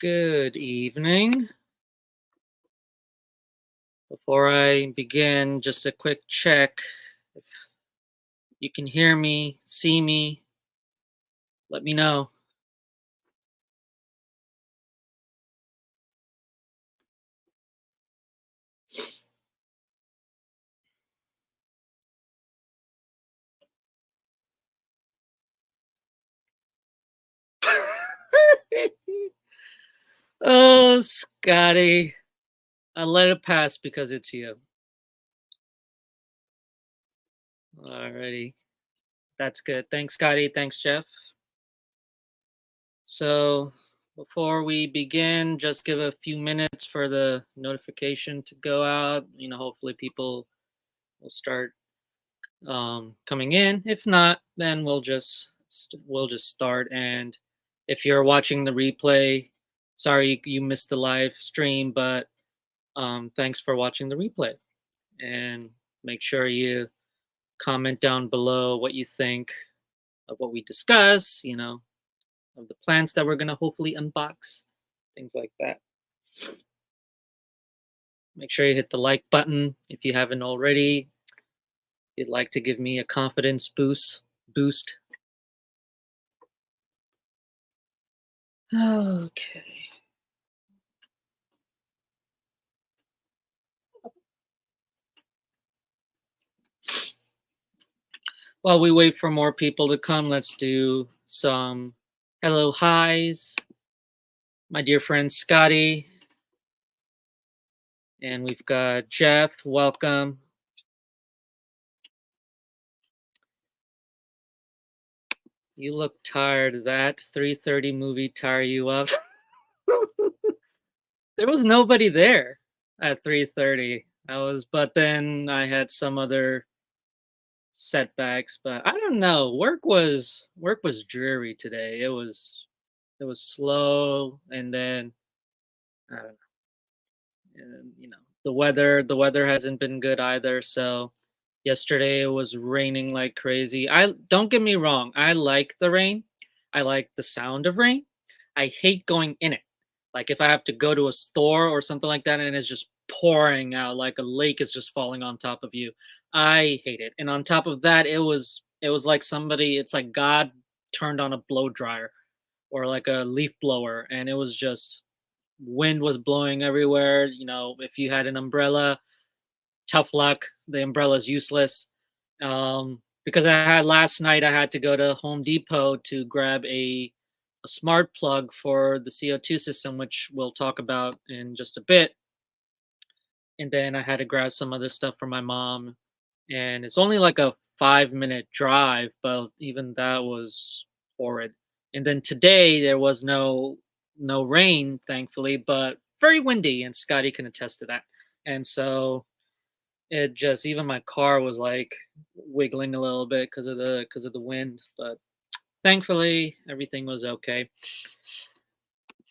Good evening. Before I begin, just a quick check. If you can hear me, see me, let me know. Oh, Scotty. I let it pass because it's you. Alrighty. That's good. Thanks, Scotty. Thanks, Jeff. So, before we begin, just give a few minutes for the notification to go out. Hopefully people will start coming in. If not, then we'll just start. And if you're watching the replay, sorry you missed the live stream, but thanks for watching the replay. And make sure you comment down below what you think of what we discuss. Of the plants that we're gonna hopefully unbox, things like that. Make sure you hit the like button if you haven't already. If you'd like to give me a confidence boost. Okay. While we wait for more people to come, let's do some hello highs. My dear friend Scotty. And we've got Jeff. Welcome. You look tired. That 3:30 movie tire you up? There was nobody there at 3:30. But then I had some other setbacks, but I don't know. Work was dreary today. It was slow, and then I don't know. And the weather hasn't been good either. So yesterday it was raining like crazy. I Don't get me wrong, I like the rain. I like the sound of rain. I hate going in it. Like if I have to go to a store or something like that and it's just pouring out like a lake is just falling on top of you. I hate it. And on top of that, it was like it's like God turned on a blow dryer or like a leaf blower, and it was just wind was blowing everywhere. If you had an umbrella, tough luck. The umbrella's useless. Because last night I had to go to Home Depot to grab a smart plug for the CO2 system, which we'll talk about in just a bit. And then I had to grab some other stuff for my mom. And it's only like a 5-minute drive, but even that was horrid. And then today there was no rain, thankfully, but very windy, and Scotty can attest to that. And so it just even my car was like wiggling a little bit because of the wind, but thankfully everything was okay.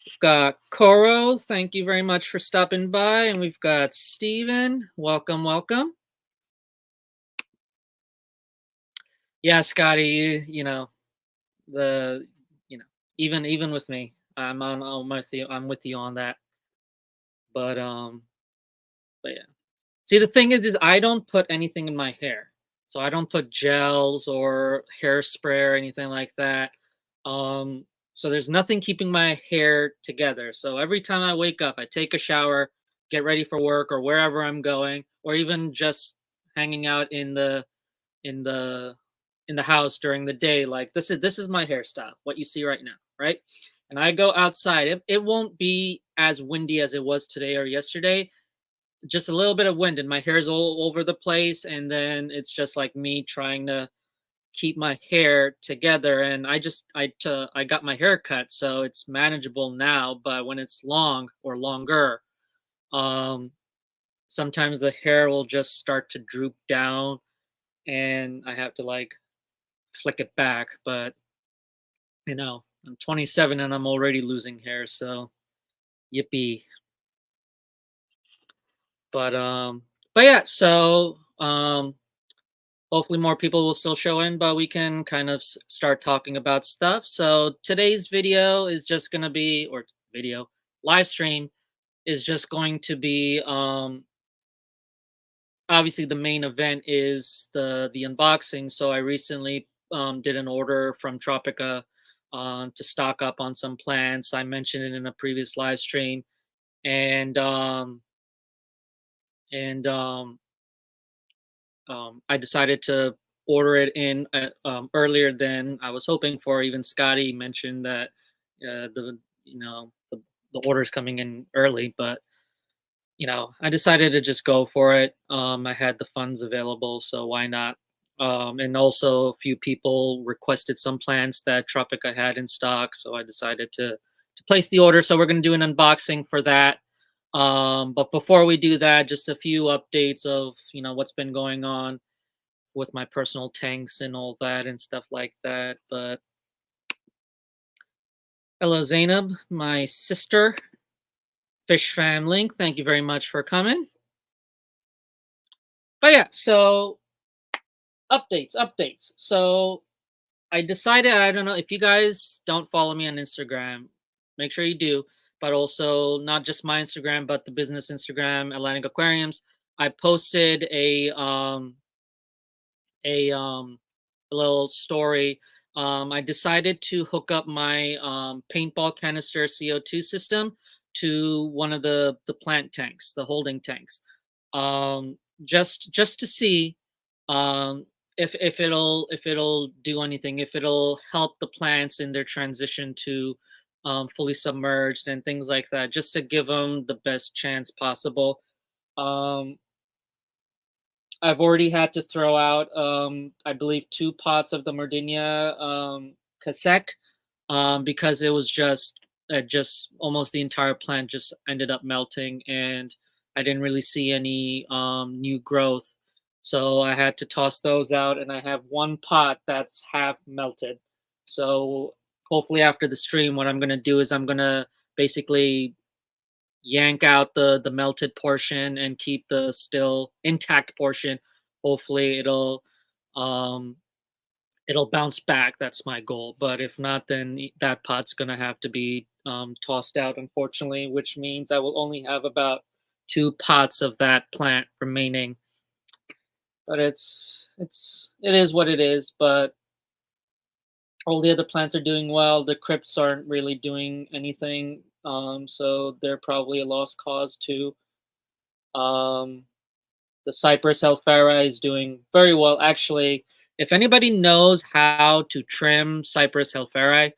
We've got Coro, thank you very much for stopping by, and we've got Steven. Welcome. Yeah, Scotty, the you know even with me, I'm with you on that. But yeah. See, the thing is I don't put anything in my hair. So I don't put gels or hairspray or anything like that. Um, so there's nothing keeping my hair together. So every time I wake up, I take a shower, get ready for work or wherever I'm going, or even just hanging out in the in the house during the day. Like this is my hairstyle, what you see right now, right? And I go outside. It won't be as windy as it was today or yesterday, just a little bit of wind and my hair's all over the place, and then it's just like me trying to keep my hair together. And I got my hair cut, so it's manageable now, but when it's long or longer, um sometimes the hair will just start to droop down and I have to like flick it back. But I'm 27 and I'm already losing hair, so yippee. But yeah, so hopefully more people will still show in, but we can kind of start talking about stuff. So today's video is just going to be, or video, live stream is just going to be obviously the main event is the unboxing. So I recently did an order from Tropica to stock up on some plants. I mentioned it in a previous live stream, and and I decided to order it in earlier than I was hoping for. Even Scotty mentioned that the the order's coming in early, but I decided to just go for it. I had the funds available, so why not? And also, a few people requested some plants that Tropica had in stock, so I decided to place the order. So we're going to do an unboxing for that. But before we do that, just a few updates of what's been going on with my personal tanks and all that and stuff like that. But hello, Zainab, my sister, Fish Family. Thank you very much for coming. But yeah, so updates. So I decided, I don't know if you guys don't follow me on Instagram, make sure you do. But also not just my Instagram, but the business Instagram, Atlantic Aquariums. I posted a um a little story. I decided to hook up my paintball canister CO2 system to one of the plant tanks, the holding tanks, um, just to see um, if it'll do anything, if it'll help the plants in their transition to fully submerged and things like that, just to give them the best chance possible. Um, I've already had to throw out, I believe, 2 pots of the Mordinia Kasek, because it was just almost the entire plant just ended up melting, and I didn't really see any new growth. So I had to toss those out, and I have 1 pot that's half melted. So hopefully after the stream, what I'm gonna do is I'm gonna basically yank out the melted portion and keep the still intact portion. Hopefully um it'll bounce back. That's my goal. But if not, then that pot's gonna have to be tossed out, unfortunately, which means I will only have about 2 pots of that plant remaining. But it is what it is. But all the other plants are doing well. The crypts aren't really doing anything, so they're probably a lost cause too. Um, the Cypress Helfera is doing very well. Actually, if anybody knows how to trim Cypress Helferi,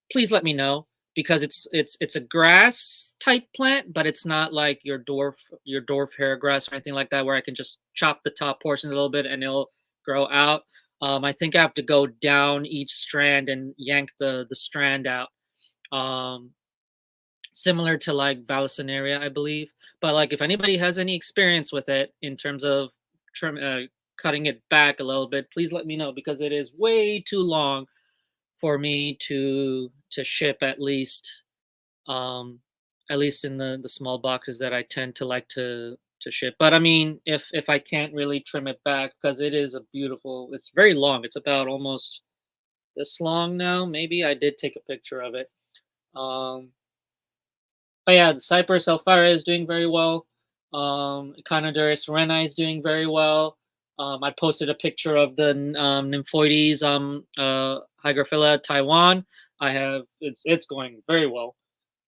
please let me know, because it's a grass type plant, but it's not like your dwarf hair grass or anything like that, where I can just chop the top portion a little bit and it'll grow out. I think I have to go down each strand and yank the strand out. Um, Similar to like Vallisneria, I believe. But like, if anybody has any experience with it in terms of cutting it back a little bit, please let me know, because it is way too long for me to ship, um, at least in the small boxes that I tend to like to ship. But I mean, if I can't really trim it back, because it is a beautiful, it's very long. It's about almost this long now. Maybe I did take a picture of it. But yeah, the Cypress Alfara is doing very well. Econoduris renai is doing very well. I posted a picture of the Nymphoides Hygrophila Taiwan. It's going very well.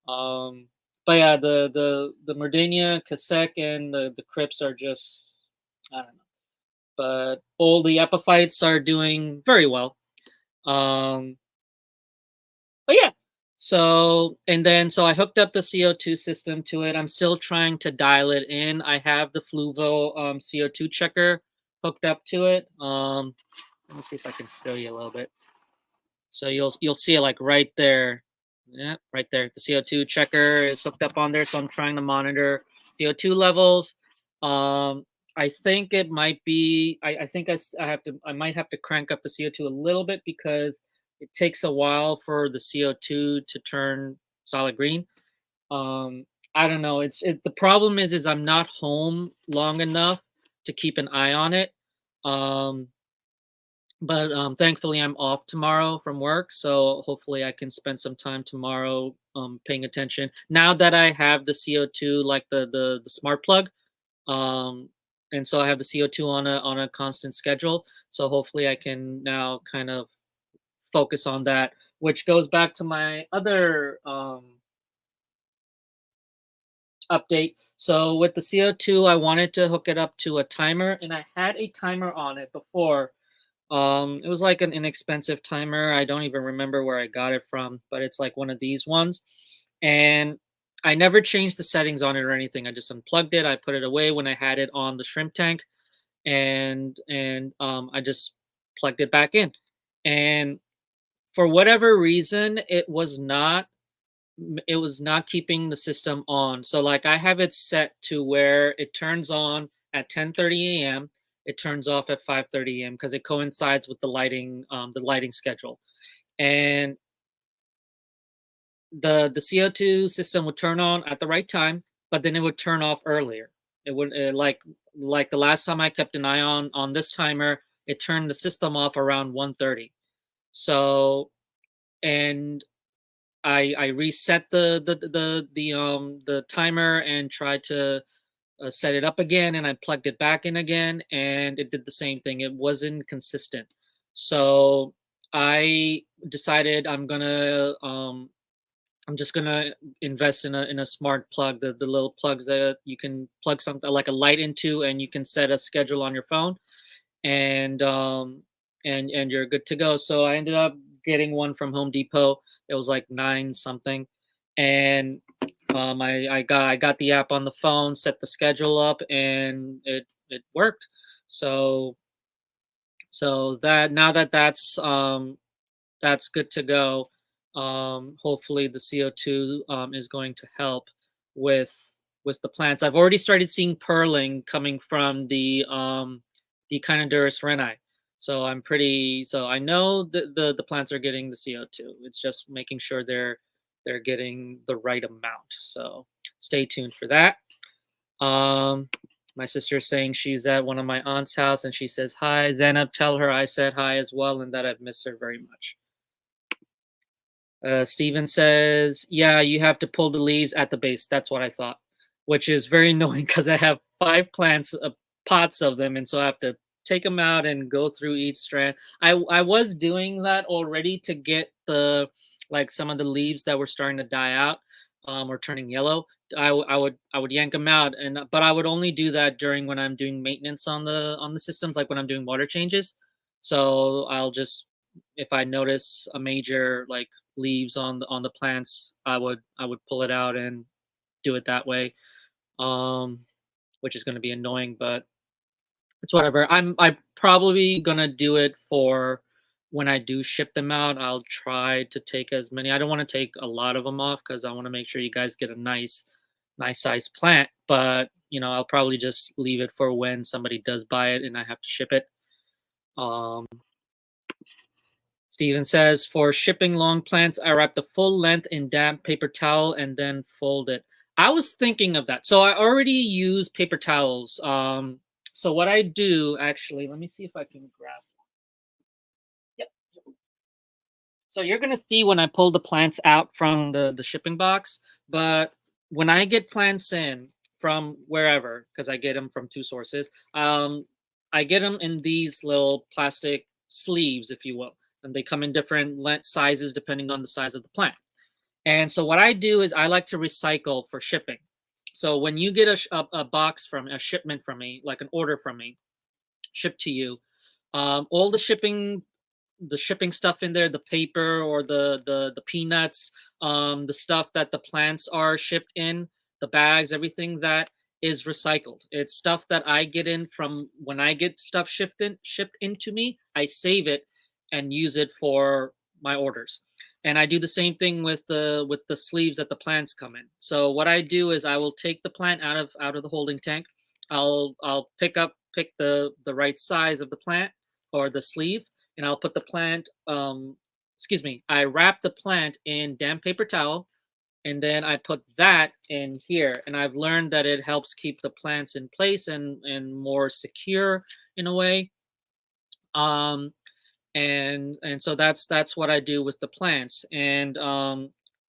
But yeah, the Merdania, Kasek, and the Crips are just, I don't know. But all the epiphytes are doing very well. Um, but yeah, so I hooked up the CO2 system to it. I'm still trying to dial it in. I have the Fluvo CO2 checker hooked up to it. Let me see if I can show you a little bit. So you'll see it like right there. Yeah, right there. The CO2 checker is hooked up on there. So I'm trying to monitor CO2 levels. I think it might be. I think I might have to crank up the CO2 a little bit, because it takes a while for the CO2 to turn solid green. Um, I don't know. The problem is I'm not home long enough to keep an eye on it. Um, but thankfully I'm off tomorrow from work, so hopefully I can spend some time tomorrow paying attention. Now that I have the CO2, like the smart plug, um, and so I have the CO2 on a constant schedule. So hopefully I can now kind of focus on that, which goes back to my other update. So with the CO2, I wanted to hook it up to a timer, and I had a timer on it before. It was like an inexpensive timer. I don't even remember where I got it from, but it's like one of these ones. And I never changed the settings on it or anything. I just unplugged it. I put it away when I had it on the shrimp tank, and I just plugged it back in. And for whatever reason, it was not keeping the system on. So like I have it set to where it turns on at 10:30 a.m. It turns off at 5:30 a.m. because it coincides with the lighting schedule. And the CO2 system would turn on at the right time, but then it would turn off earlier. It would like the last time I kept an eye on this timer, it turned the system off around 1:30. So and I reset the timer and tried to set it up again, and I plugged it back in again, and it did the same thing. It wasn't consistent. So I decided I'm just gonna invest in a smart plug, the little plugs that you can plug something like a light into, and you can set a schedule on your phone, and and you're good to go. So I ended up getting one from Home Depot. It was like 9 something, and I got the app on the phone, set the schedule up, and it worked. So that now that that's good to go. Hopefully the CO2 is going to help with the plants. I've already started seeing pearling coming from the Echinoderus renai. So so I know the plants are getting the CO2. It's just making sure they're getting the right amount. So stay tuned for that. Um, my sister's saying she's at one of my aunt's house and she says hi. Zainab, tell her I said hi as well and that I've missed her very much. Steven says, yeah, you have to pull the leaves at the base. That's what I thought, which is very annoying because I have 5 plants, pots of them, and so I have to take them out and go through each strand. I was doing that already to get like some of the leaves that were starting to die out, or turning yellow. I would yank them out, but I would only do that during when I'm doing maintenance on the systems, like when I'm doing water changes. So I'll just if I notice a major like leaves on the plants, I would pull it out and do it that way. Um, which is going to be annoying, but it's whatever. I probably gonna do it for when I do ship them out. I'll try to take as many. I don't want to take a lot of them off because I want to make sure you guys get a nice size plant. But I'll probably just leave it for when somebody does buy it and I have to ship it. Um, Steven says, for shipping long plants, I wrap the full length in damp paper towel and then fold it. I was thinking of that. So I already use paper towels. So what I do actually, let me see if I can grab. Yep. So you're gonna see when I pull the plants out from the shipping box, but when I get plants in from wherever, because I get them from 2 sources, I get them in these little plastic sleeves, if you will, and they come in different sizes depending on the size of the plant. And so what I do is I like to recycle for shipping. So when you get a box from a shipment from me, like an order from me, shipped to you, all the shipping stuff in there, the paper or the peanuts, the stuff that the plants are shipped in, the bags, everything that is recycled. It's stuff that I get in from when I get stuff shipped into me. I save it and use it for my orders. And I do the same thing with the sleeves that the plants come in. So what I do is I will take the plant out of the holding tank. I'll pick the right size of the plant or the sleeve, and I'll put the plant, excuse me, I wrap the plant in damp paper towel, and then I put that in here. And I've learned that it helps keep the plants in place and more secure in a way. Um, and so that's what I do with the plants.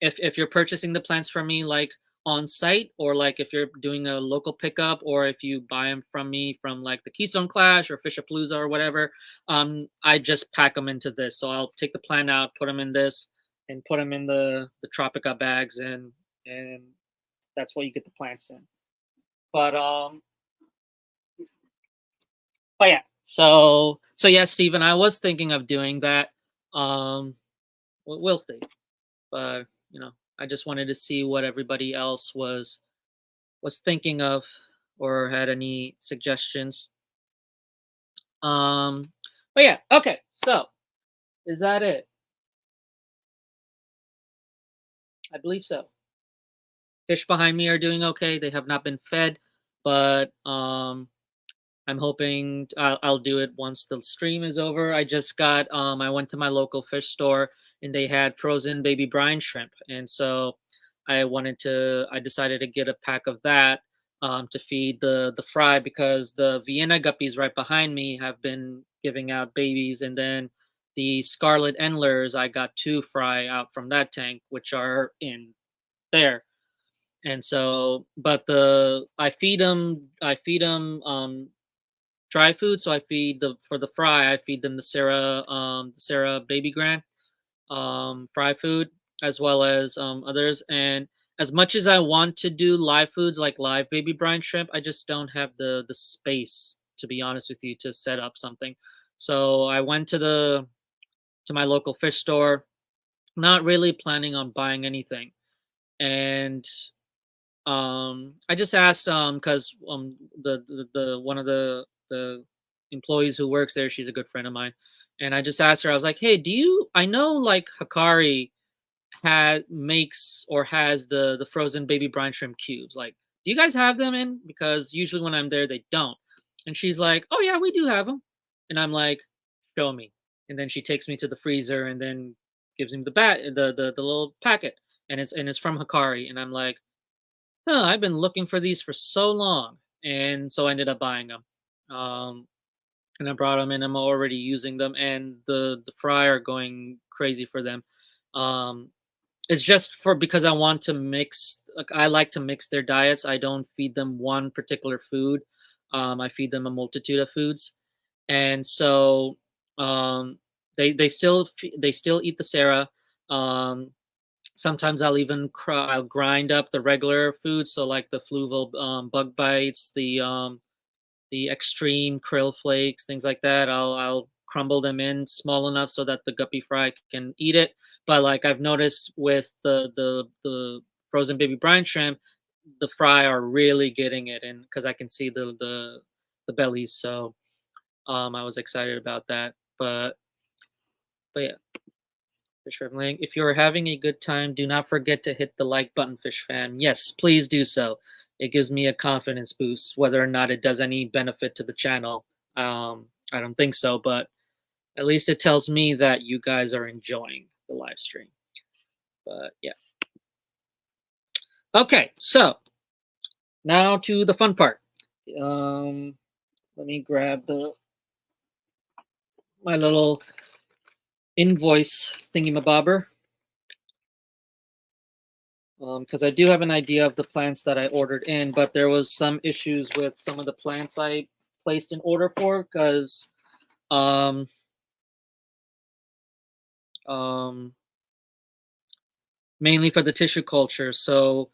if you're purchasing the plants from me like on site, or like if you're doing a local pickup, or if you buy them from me from like the Keystone Clash or Fishapalooza or whatever, I just pack them into this. So I'll take the plant out, put them in this, and put them in the Tropica bags, and that's what you get the plants in. But yeah. So yeah, Stephen, I was thinking of doing that. We'll see. But I just wanted to see what everybody else was thinking of, or had any suggestions. But yeah, okay. So is that it? I believe so. Fish behind me are doing okay. They have not been fed, but I'm hoping I'll do it once the stream is over. I just got I went to my local fish store, and they had frozen baby brine shrimp, and so I decided to get a pack of that to feed the fry, because the Vienna guppies right behind me have been giving out babies, and then the scarlet endlers, I got two fry out from that tank, which are in there. And so, but I feed them dry food. So I feed for the fry, I feed them the Sarah baby Gran fry food, as well as others. And as much as I want to do live foods like live baby brine shrimp, I just don't have the space, to be honest with you, to set up something. So I went to my local fish store, not really planning on buying anything. And I just asked because the one of the employees who works there, she's a good friend of mine, and I just asked her, I was like, hey, do you, I know like Hikari had makes or has the frozen baby brine shrimp cubes, like, do you guys have them in, because usually when I'm there they don't. And she's like, oh yeah, we do have them. And I'm like, show me. And then she takes me to the freezer, and then gives me the little packet, and it's from Hikari. And I'm like, huh, I've been looking for these for so long. And so I ended up buying them. And I brought them, and I'm already using them, and the fry are going crazy for them. Um, it's just for because I want to mix. Like, I like to mix their diets. I don't feed them one particular food. I feed them a multitude of foods, and so they still eat the Sarah. Um, Sometimes I'll grind up the regular food, so like the fluval bug bites, the extreme krill flakes, things like that. I'll crumble them in small enough so that the guppy fry can eat it. But like I've noticed with the frozen baby brine shrimp, the fry are really getting it, and because I can see the bellies. So I was excited about that. But yeah. Fish Traveling. If you're having a good time, do not forget to hit the like button, Fish Fan. Yes, please do so. It gives me a confidence boost. Whether or not it does any benefit to the channel, I don't think so, but at least it tells me that you guys are enjoying the live stream. But yeah. Okay, so now to the fun part. Let me grab my little invoice thingy-mabobber, because I do have an idea of the plants that I ordered in, but there was some issues with some of the plants I placed an order for, because mainly for the tissue culture. So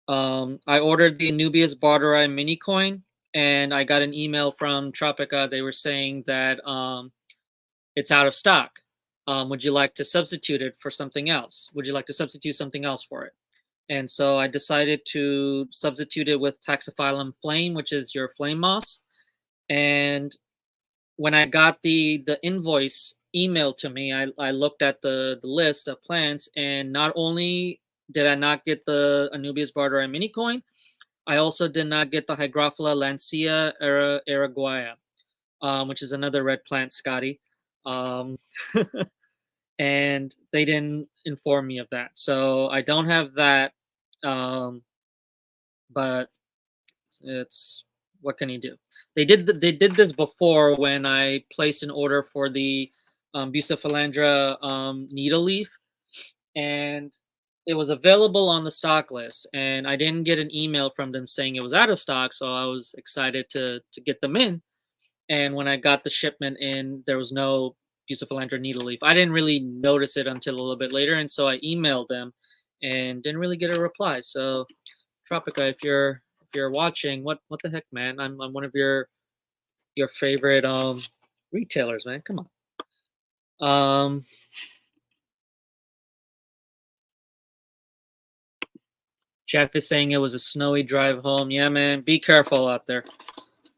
I ordered the Anubias Barteri mini coin, and I got an email from Tropica. They were saying that it's out of stock. Would you like to substitute it for something else? Would you like to substitute something else for it? And so I decided to substitute it with Taxiphyllum flame, which is your flame moss. And when I got the invoice emailed to me, I looked at the list of plants, and not only did I not get the Anubias Barteri mini coin, I also did not get the Hygrophila lancea araguaia, which is another red plant, Scotty. Um, and they didn't inform me of that. So I don't have that. But it's, what can you do? They did this before when I placed an order for the Bucephalandra needle leaf, and it was available on the stock list, and I didn't get an email from them saying it was out of stock, so I was excited to get them in. And when I got the shipment in, there was no bucephalandra needle leaf. I didn't really notice it until a little bit later, and so I emailed them and didn't really get a reply. So Tropica, if you're watching, what the heck, man? I'm one of your favorite retailers, man. Come on. Jeff is saying it was a snowy drive home. Yeah, man, be careful out there.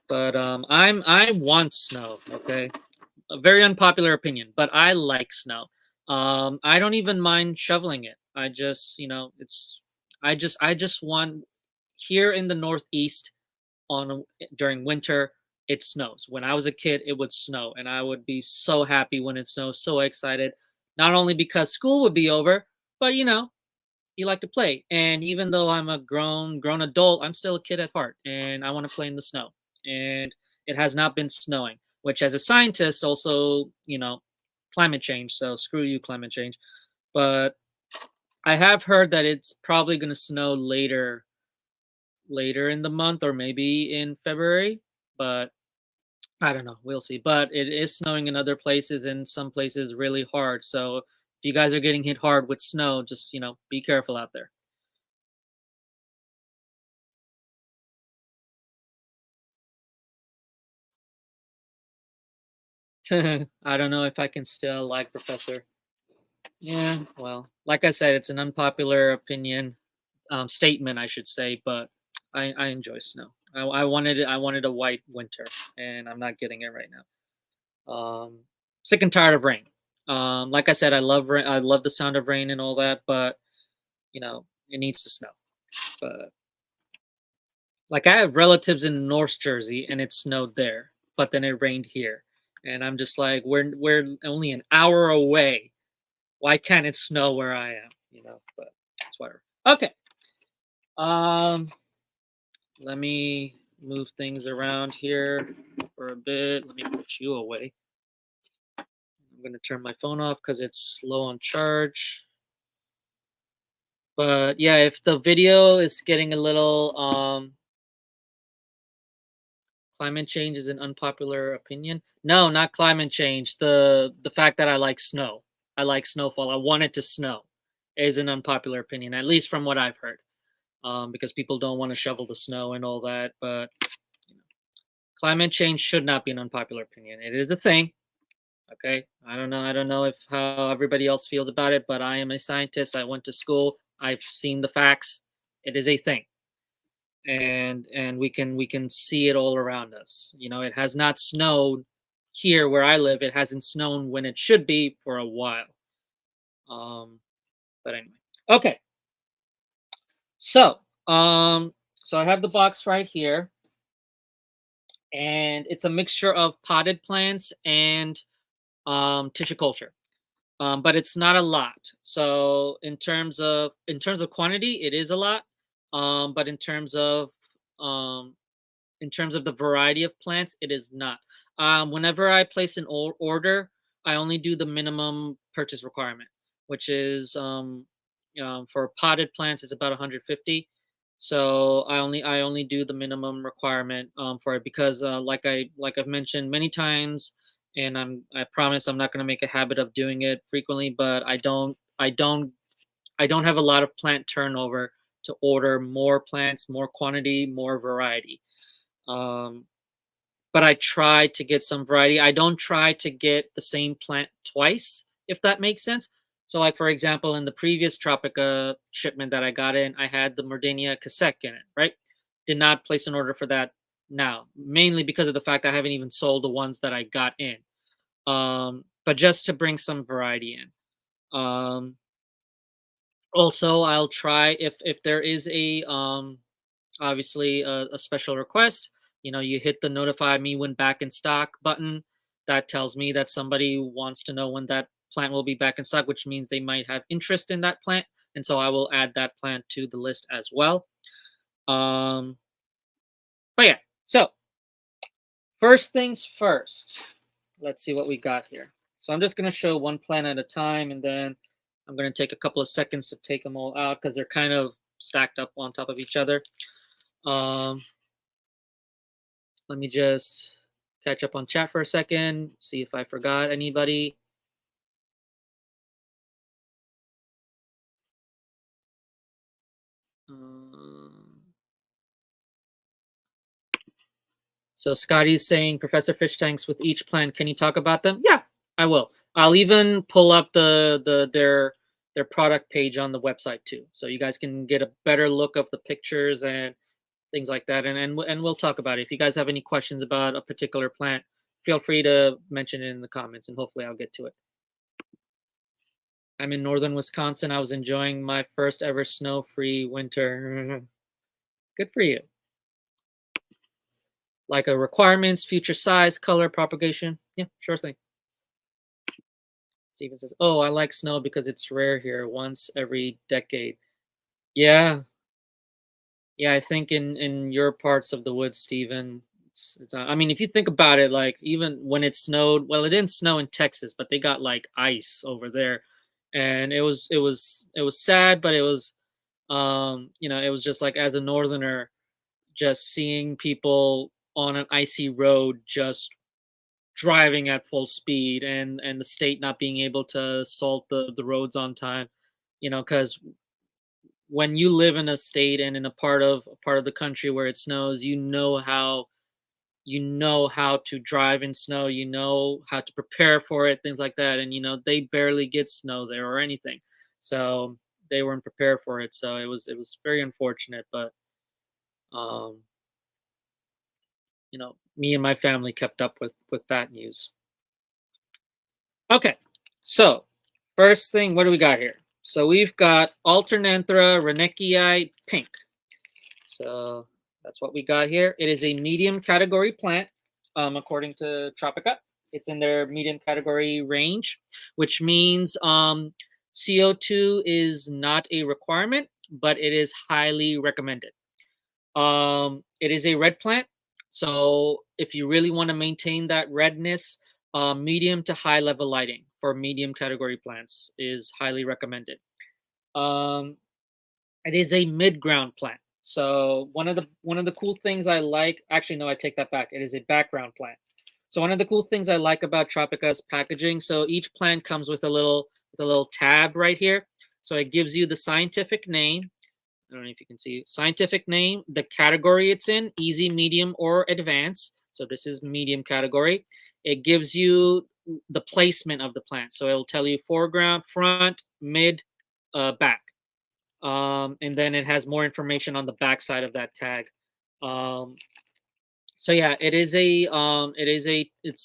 But I want snow. Okay, a very unpopular opinion, but I like snow. I don't even mind shoveling it. I just, it's I just want here in the Northeast during winter it snows. When I was a kid, it would snow, and I would be so happy when it snows, so excited. Not only because school would be over, but you like to play. And even though I'm a grown adult, I'm still a kid at heart, and I want to play in the snow. And it has not been snowing, which as a scientist also, climate change. So screw you, climate change. But I have heard that it's probably going to snow later in the month or maybe in February, but I don't know. We'll see. But it is snowing in other places and some places really hard. So if you guys are getting hit hard with snow, just, be careful out there. I don't know if I can still like Professor. Yeah, well, like I said, it's an unpopular opinion, statement, I should say, but I enjoy snow. I wanted a white winter, and I'm not getting it right now. Sick and tired of rain. Like I said, I love rain. I love the sound of rain and all that, but it needs to snow. But like I have relatives in North Jersey, and it snowed there, but then it rained here, and I'm just like, we're only an hour away. Why can't it snow where I am? But it's whatever. Okay. Um, let me move things around here for a bit. Let me put you away. I'm gonna turn my phone off because it's low on charge. But yeah, if the video is getting a little climate change is an unpopular opinion. No, not climate change. The fact that I like snow. I like snowfall. I want it to snow is an unpopular opinion, at least from what I've heard. Because people don't want to shovel the snow and all that. But you know, climate change should not be an unpopular opinion. It is a thing. Okay, I don't know. I don't know if how everybody else feels about it, but I am a scientist. I went to school. I've seen the facts. It is a thing, and we can see it all around us. It has not snowed here where I live. It hasn't snowed when it should be for a while. Um, but anyway, okay. So, so I have the box right here, and it's a mixture of potted plants and tissue culture. But it's not a lot. So in terms of quantity, it is a lot. But um, in terms of the variety of plants, it is not. Whenever I place an order, I only do the minimum purchase requirement, which is for potted plants, it's about 150. So I only do the minimum requirement for it because like I've mentioned many times, and I promise I'm not going to make a habit of doing it frequently, but I don't have a lot of plant turnover to order more plants, more quantity, more variety. Um, but I try to get some variety. I don't try to get the same plant twice, if that makes sense. So, like for example, in the previous Tropica shipment that I got in, I had the Mordania Kasek in it, right? Did not place an order for that now, mainly because of the fact I haven't even sold the ones that I got in. But just to bring some variety in. Also, I'll try if there is obviously a special request. You hit the notify me when back in stock button. That tells me that somebody wants to know when that plant will be back in stock, which means they might have interest in that plant, and so I will add that plant to the list as well. um but yeah, so first things first, let's see what we got here. So I'm just going to show one plant at a time, and then I'm going to take a couple of seconds to take them all out because they're kind of stacked up on top of each other. Um, Let me just catch up on chat for a second, see if I forgot anybody. Um, so Scotty's saying, Professor FishTanks, with each plant, can you talk about them? Yeah, I will. I'll even pull up their product page on the website too, so you guys can get a better look of the pictures and things like that. And we'll talk about it. If you guys have any questions about a particular plant, feel free to mention it in the comments, and hopefully I'll get to it. I'm in northern Wisconsin. I was enjoying my first ever snow-free winter. Good for you. Like a requirements, future size, color, propagation. Yeah, sure thing. Steven says, "Oh, I like snow because it's rare here, once every decade." Yeah, yeah. I think in your parts of the woods, Steven, it's. I mean, if you think about it, like even when it snowed, well, it didn't snow in Texas, but they got like ice over there, and it was sad, but it was it was just like as a northerner, just seeing people on an icy road just driving at full speed, and the state not being able to salt the roads on time, because when you live in a state and in a part of the country where it snows, you know how to drive in snow, you know how to prepare for it, things like that. And they barely get snow there or anything, so they weren't prepared for it. So it was very unfortunate, but um me and my family kept up with that news. Okay, so first thing, what do we got here? So we've got Alternanthera renekii pink. So that's what we got here. It is a medium category plant, according to Tropica. It's in their medium category range, which means CO2 is not a requirement, but it is highly recommended. It is a red plant, so if you really want to maintain that redness, medium to high level lighting for medium category plants is highly recommended. Um, it is a mid ground plant. So one of the cool things I like, actually no, I take that back. It is a background plant. So one of the cool things I like about Tropica's packaging, so each plant comes with a little tab right here. So it gives you the scientific name. I don't know if you can see scientific name, the category it's in, easy, medium, or advanced. So this is medium category. It gives you the placement of the plant. So it'll tell you foreground, front, mid, back. And then it has more information on the back side of that tag. Um, so yeah, it's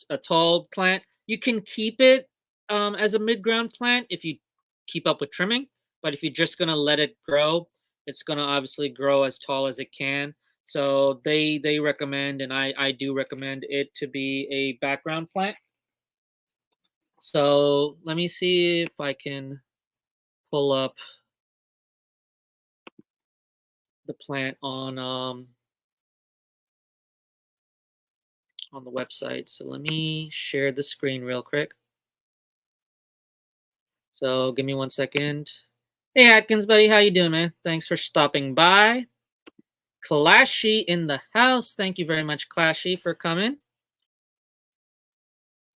a tall plant. You can keep it as a mid-ground plant if you keep up with trimming, but if you're just gonna let it grow, it's gonna obviously grow as tall as it can. So they recommend, and I do recommend it to be a background plant. So let me see if I can pull up the plant on the website. So let me share the screen real quick. So give me 1 second. Hey Atkins, buddy, how you doing, man? Thanks for stopping by. Clashy in the house. Thank you very much, Clashy, for coming.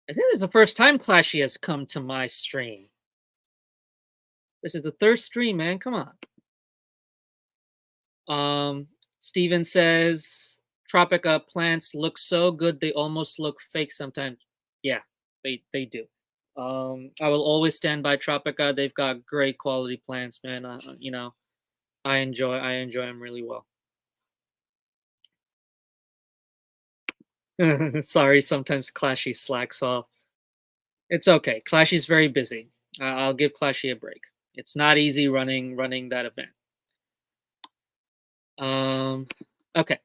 I think this is the first time Clashy has come to my stream. This is the third stream, man. Come on. Steven says Tropica plants look so good they almost look fake sometimes. Yeah, they do. I will always stand by Tropica. They've got great quality plants, man. I enjoy them really well. Sorry, sometimes Clashy slacks off. It's okay. Clashy's very busy. I'll give Clashy a break. It's not easy running that event. Okay.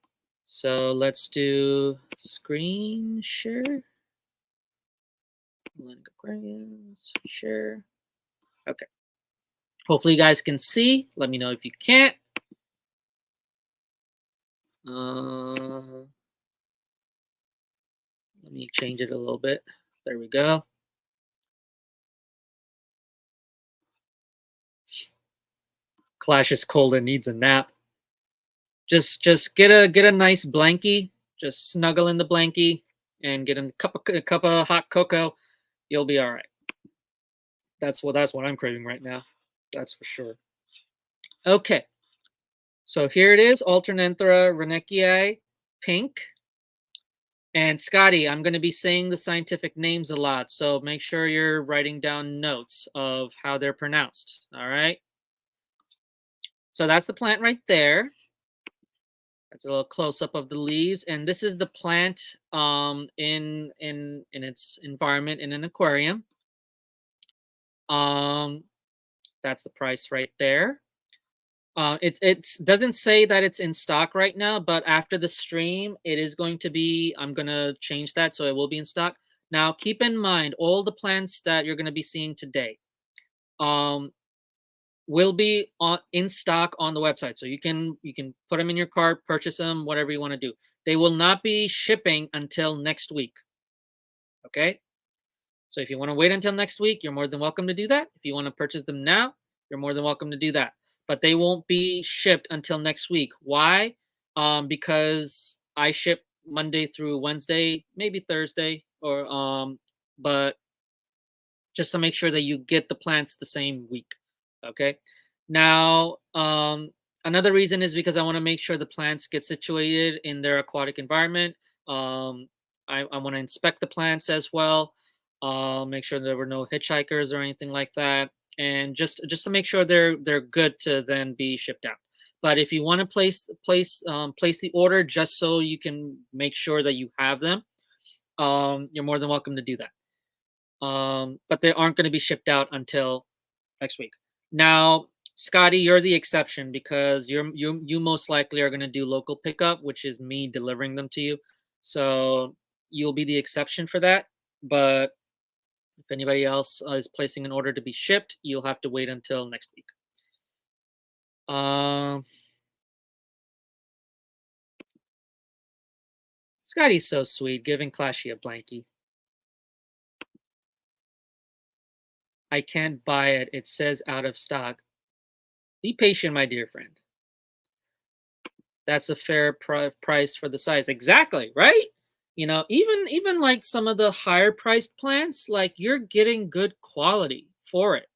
So let's do screen share. Share. Okay. Hopefully you guys can see. Let me know if you can't. Let me change it a little bit. There we go. Clash is cold and needs a nap. Just get a nice blankie. Just snuggle in the blankie and get a cup of hot cocoa. You'll be all right. That's what I'm craving right now. That's for sure. Okay, so here it is, Alternanthera renekii, pink. And Scotty, I'm going to be saying the scientific names a lot, so make sure you're writing down notes of how they're pronounced. All right. So that's the plant right there. That's a little close up of the leaves, and this is the plant in its environment in an aquarium. Um, that's the price right there. It's doesn't say that it's in stock right now, but after the stream, it is going to be. I'm gonna change that so it will be in stock. Now, keep in mind all the plants that you're gonna be seeing today, um, will be in stock on the website, so you can put them in your cart, purchase them, whatever you want to do. They will not be shipping until next week. Okay. So if you want to wait until next week, you're more than welcome to do that. If you want to purchase them now, you're more than welcome to do that. But they won't be shipped until next week. Why? Because I ship Monday through Wednesday, maybe Thursday, or but just to make sure that you get the plants the same week. Okay. Now, another reason is because I want to make sure the plants get situated in their aquatic environment. I want to inspect the plants as well. Make sure there were no hitchhikers or anything like that, and just to make sure they're good to then be shipped out. But if you want to place the order just so you can make sure that you have them, you're more than welcome to do that. But they aren't going to be shipped out until next week. Now, Scotty, you're the exception because you most likely are going to do local pickup, which is me delivering them to you. So you'll be the exception for that. But if anybody else is placing an order to be shipped, you'll have to wait until next week. Scotty's so sweet, giving Clashy a blankie. I can't buy it. It says out of stock. Be patient, my dear friend. That's a fair price for the size. Exactly, right? Even like some of the higher priced plants, like you're getting good quality for it.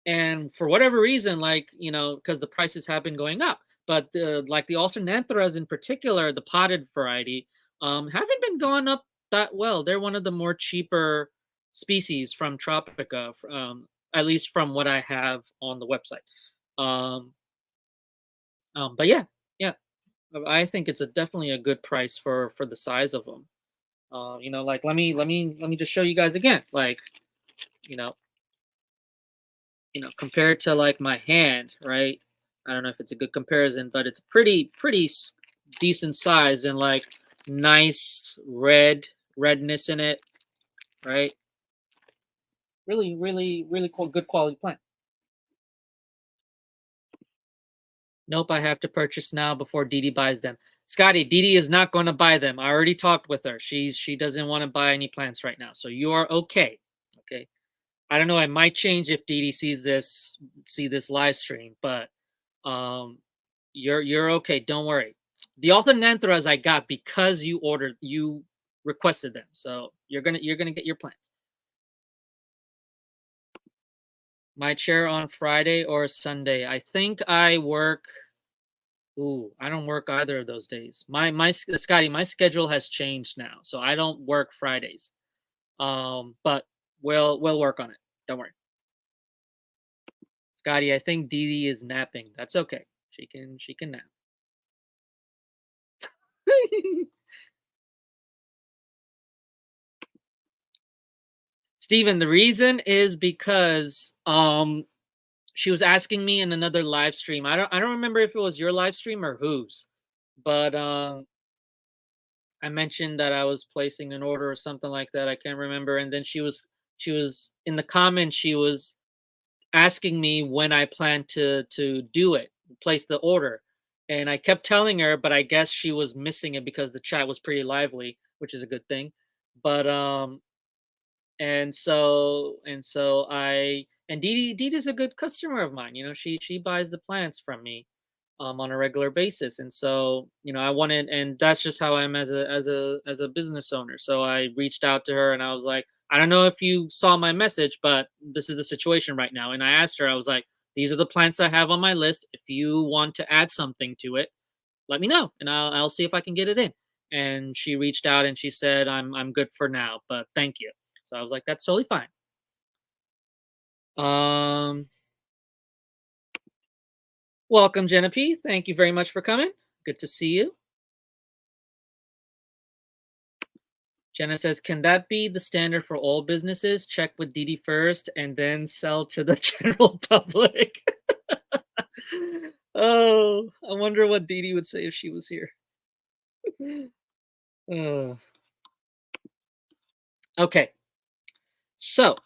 And for whatever reason, like, because the prices have been going up, but like the alternantheras in particular, the potted variety, haven't been going up that well. They're one of the more cheaper species from Tropica, at least from what I have on the website. Um, but yeah, yeah, I think it's definitely a good price for the size of them. Like let me just show you guys again. Like, you know, compared to like my hand, right? I don't know if it's a good comparison, but it's pretty decent size and like nice redness in it, right? Really, really, really cool, good quality plant. Nope, I have to purchase now before Dee Dee buys them. Scotty, Dee Dee is not going to buy them. I already talked with her. She doesn't want to buy any plants right now. So you are okay. Okay. I don't know. I might change if Dee Dee see this live stream, but you're okay. Don't worry. The alternantheras I got because you requested them. So you're gonna get your plants. My chair on Friday or Sunday. I think I work. Ooh, I don't work either of those days. My Scotty, my schedule has changed now, so I don't work Fridays. But we'll work on it. Don't worry. Scotty, I think Dee Dee is napping. That's okay. She can nap. Steven, the reason is because she was asking me in another live stream. I don't remember if it was your live stream or whose, but I mentioned that I was placing an order or something like that. I can't remember. And then she was in the comments. She was asking me when I plan to do it, place the order, and I kept telling her, but I guess she was missing it because the chat was pretty lively, which is a good thing. But And Dee Dee's a good customer of mine. She buys the plants from me on a regular basis. And so, I wanted, and that's just how I am as a business owner. So I reached out to her and I was like, I don't know if you saw my message, but this is the situation right now. And I asked her, I was like, these are the plants I have on my list. If you want to add something to it, let me know and I'll see if I can get it in. And she reached out and she said, I'm good for now, but thank you. So I was like, that's totally fine. Um, Welcome, Jenna P. Thank you very much for coming. Good to see you. Jenna says, can that be the standard for all businesses? Check with Didi first and then sell to the general public. Oh, I wonder what Didi would say if she was here. Uh, okay. So,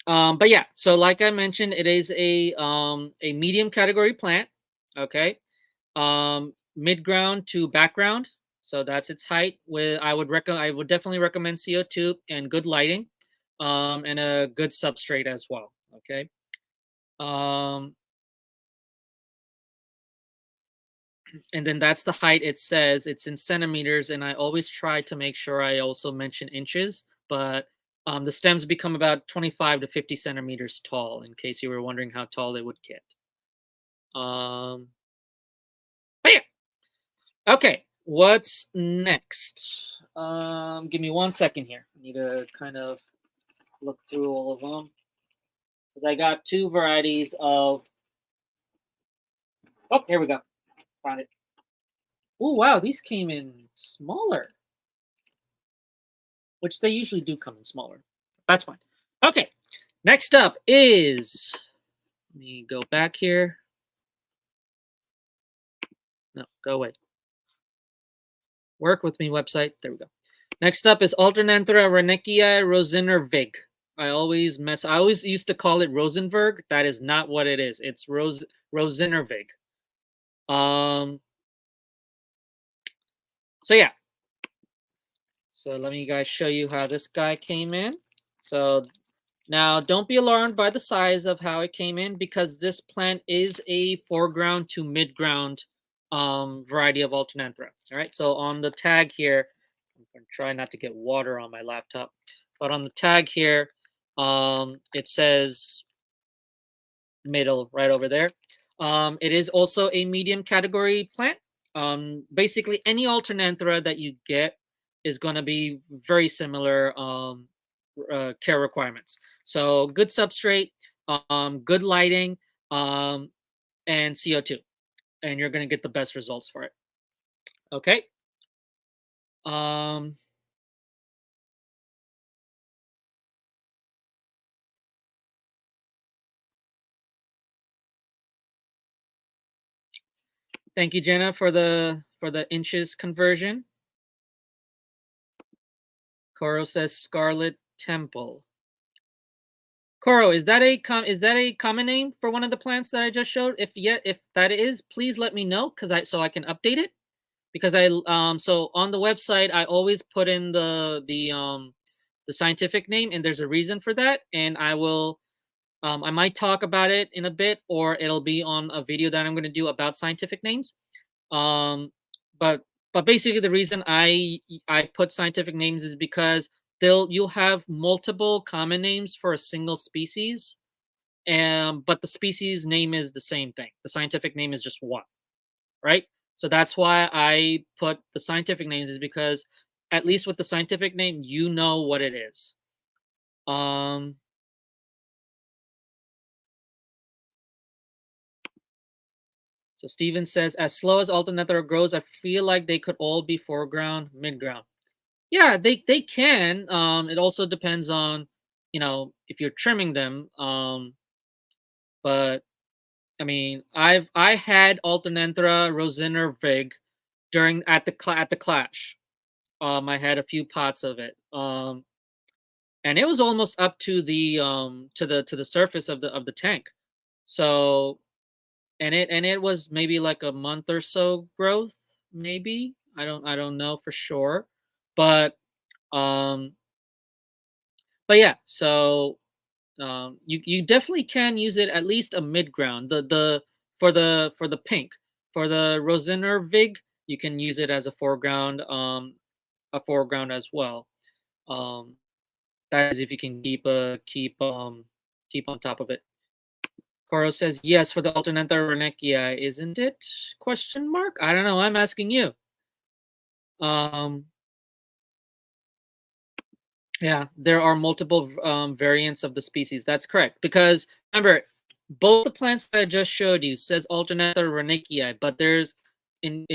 but yeah, so like I mentioned, it is a medium category plant. Okay. Mid ground to background. So that's its height. I would definitely recommend CO2 and good lighting, and a good substrate as well. Okay. Um, and then that's the height. It says it's in centimeters, and I always try to make sure I also mention inches, but the stems become about 25 to 50 centimeters tall, in case you were wondering how tall they would get. But yeah, okay. What's next? Give me 1 second here. I need to kind of look through all of them because I got two varieties of. Oh, here we go. Found it. Oh wow, these came in smaller, which they usually do come in smaller. That's fine. Okay, next up is. Let me go back here. No, go away. Work with me website. There we go. Next up is Alternanthera Rennekia Rosenervig. I always used to call it Rosenberg. That is not what it is. It's Rosenervig. So yeah. So let me guys show you how this guy came in. So now don't be alarmed by the size of how it came in because this plant is a foreground to midground variety of Alternanthera. All right. So on the tag here, I'm going to try not to get water on my laptop, but on the tag here, it says middle right over there. It is also a medium category plant. Basically, any Alternanthera that you get is going to be very similar care requirements. So good substrate, good lighting, and CO2, and you're going to get the best results for it. Okay. Um, Thank you, Jenna, for the inches conversion. Coro says Scarlet Temple. Coro, is that a common name for one of the plants that I just showed? If that is, please let me know so I can update it. Because so on the website I always put in the scientific name, and there's a reason for that, and I might talk about it in a bit, or it'll be on a video that I'm going to do about scientific names. Um, but basically the reason I put scientific names is because you'll have multiple common names for a single species, and but the species name is the same thing. The scientific name is just one, right? So that's why I put the scientific names, is because at least with the scientific name, you know what it is. So Steven says, as slow as Alternethera grows, I feel like they could all be foreground, midground. Yeah, they can. It also depends on, if you're trimming them. But I mean, I had Alternanthera Rosenervig at the Clash. I had a few pots of it. And it was almost up to the surface of the tank. So and it was maybe like a month or so growth, maybe. I don't know for sure. But um But yeah, so you definitely can use it at least a mid ground. For the pink, for the Rosiner Vig, you can use it as a foreground as well. Um, that is if you can keep on top of it. Coro says yes for the alternate Renecii, isn't it? Question mark. I don't know. I'm asking you. Um, Yeah, there are multiple variants of the species. That's correct. Because remember, both the plants that I just showed you says Alternatha renickii, but there's in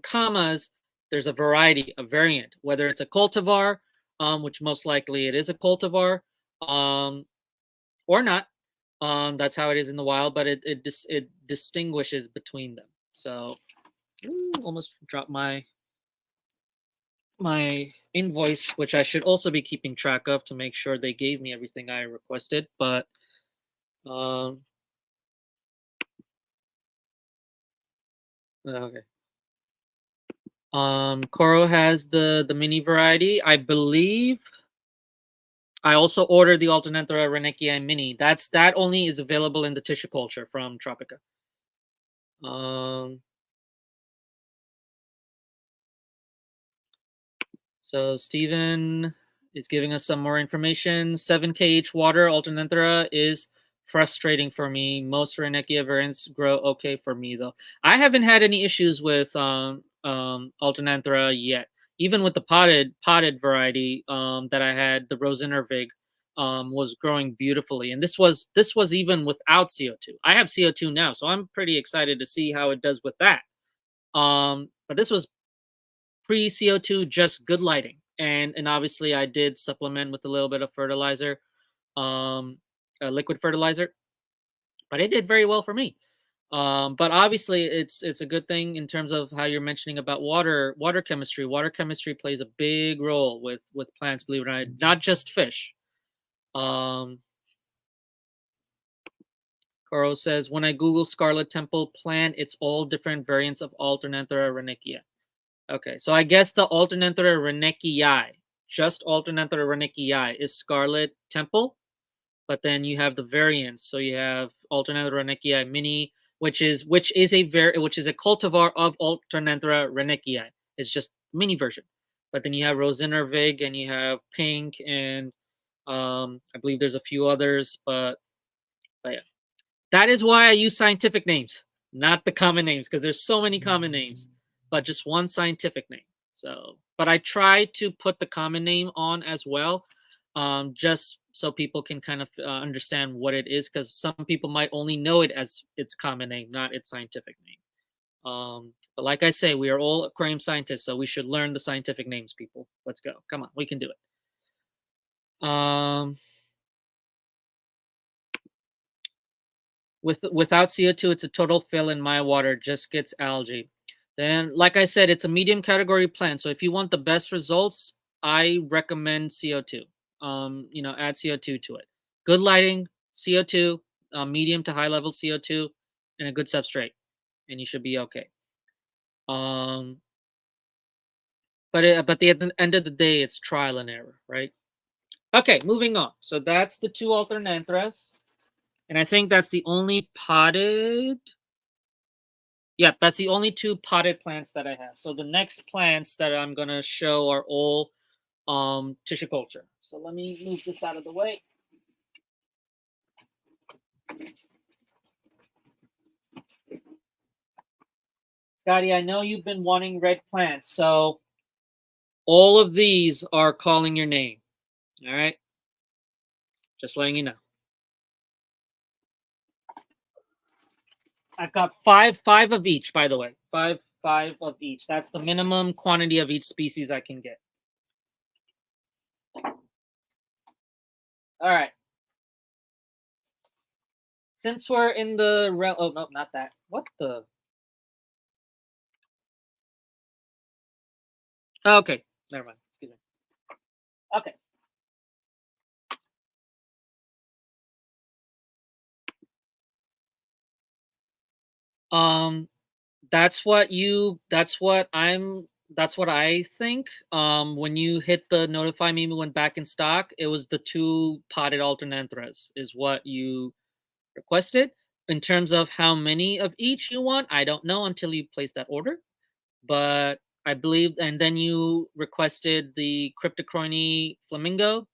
commas, there's a variety, a variant, whether it's a cultivar, which most likely it is a cultivar, um, or not. That's how it is in the wild, but it distinguishes between them. So, almost dropped my invoice, which I should also be keeping track of to make sure they gave me everything I requested. But um, okay. Koro has the mini variety. I believe I also ordered the Alternanthera renekii mini. That only is available in the tissue culture from Tropica. Um, So Stephen is giving us some more information. 7 kh water Alternanthera is frustrating for me. Most Rhenechia variants grow okay for me though. I haven't had any issues with Alternanthera yet. Even with the potted variety that I had, the Rosiner Vig, was growing beautifully. And this was even without CO2. I have CO2 now, so I'm pretty excited to see how it does with that. But this was pre CO2, just good lighting. And obviously I did supplement with a little bit of fertilizer, liquid fertilizer, but it did very well for me. But obviously it's a good thing in terms of how you're mentioning about water chemistry. Water chemistry plays a big role with plants, believe it or not just fish. Um, Carl says, when I Google Scarlet Temple plant, it's all different variants of Alternanthera renicia. Okay, so I guess the Alternanthera renekii, just Alternanthera renekii, is Scarlet Temple, but then you have the variants. So you have Alternanthera renekii mini, which is a cultivar of Alternanthera renekii. It's just mini version. But then you have Rosiner Vig, and you have Pink, and I believe there's a few others, but yeah. That is why I use scientific names, not the common names, because there's so many common names, but just one scientific name. So, but I try to put the common name on as well, just so people can kind of understand what it is, because some people might only know it as its common name, not its scientific name. But like I say, we are all aquarium scientists, so we should learn the scientific names, people. Let's go. Come on, we can do it. Without CO2, it's a total fill in my water, just gets algae. Then, like I said, it's a medium category plant. So if you want the best results, I recommend CO2. Add CO2 to it. Good lighting, CO2, medium to high level CO2, and a good substrate, and you should be okay. Um, but at the end of the day, it's trial and error, right? Okay, moving on. So that's the two alternanthras, and I think that's the only potted. Yep, that's the only two potted plants that I have. So the next plants that I'm gonna show are all tissue culture. So let me move this out of the way. Scotty, I know you've been wanting red plants, so all of these are calling your name. All right, just letting you know. I've got five of each, by the way. Five of each. That's the minimum quantity of each species I can get. All right. Since we're in the oh no, not that. What the? Oh, okay, never mind. Excuse me. Okay. Um, that's what That's what I think. When you hit the notify me when back in stock, it was the two potted alternanthras is what you requested. In terms of how many of each you want, I don't know until you place that order. But I believe, and then you requested the Cryptocoiny Flamingo.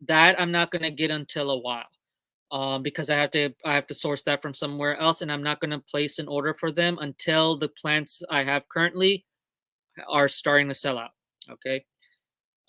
That I'm not gonna get until a while, because I have to source that from somewhere else, and I'm not gonna place an order for them until the plants I have currently are starting to sell out. Okay.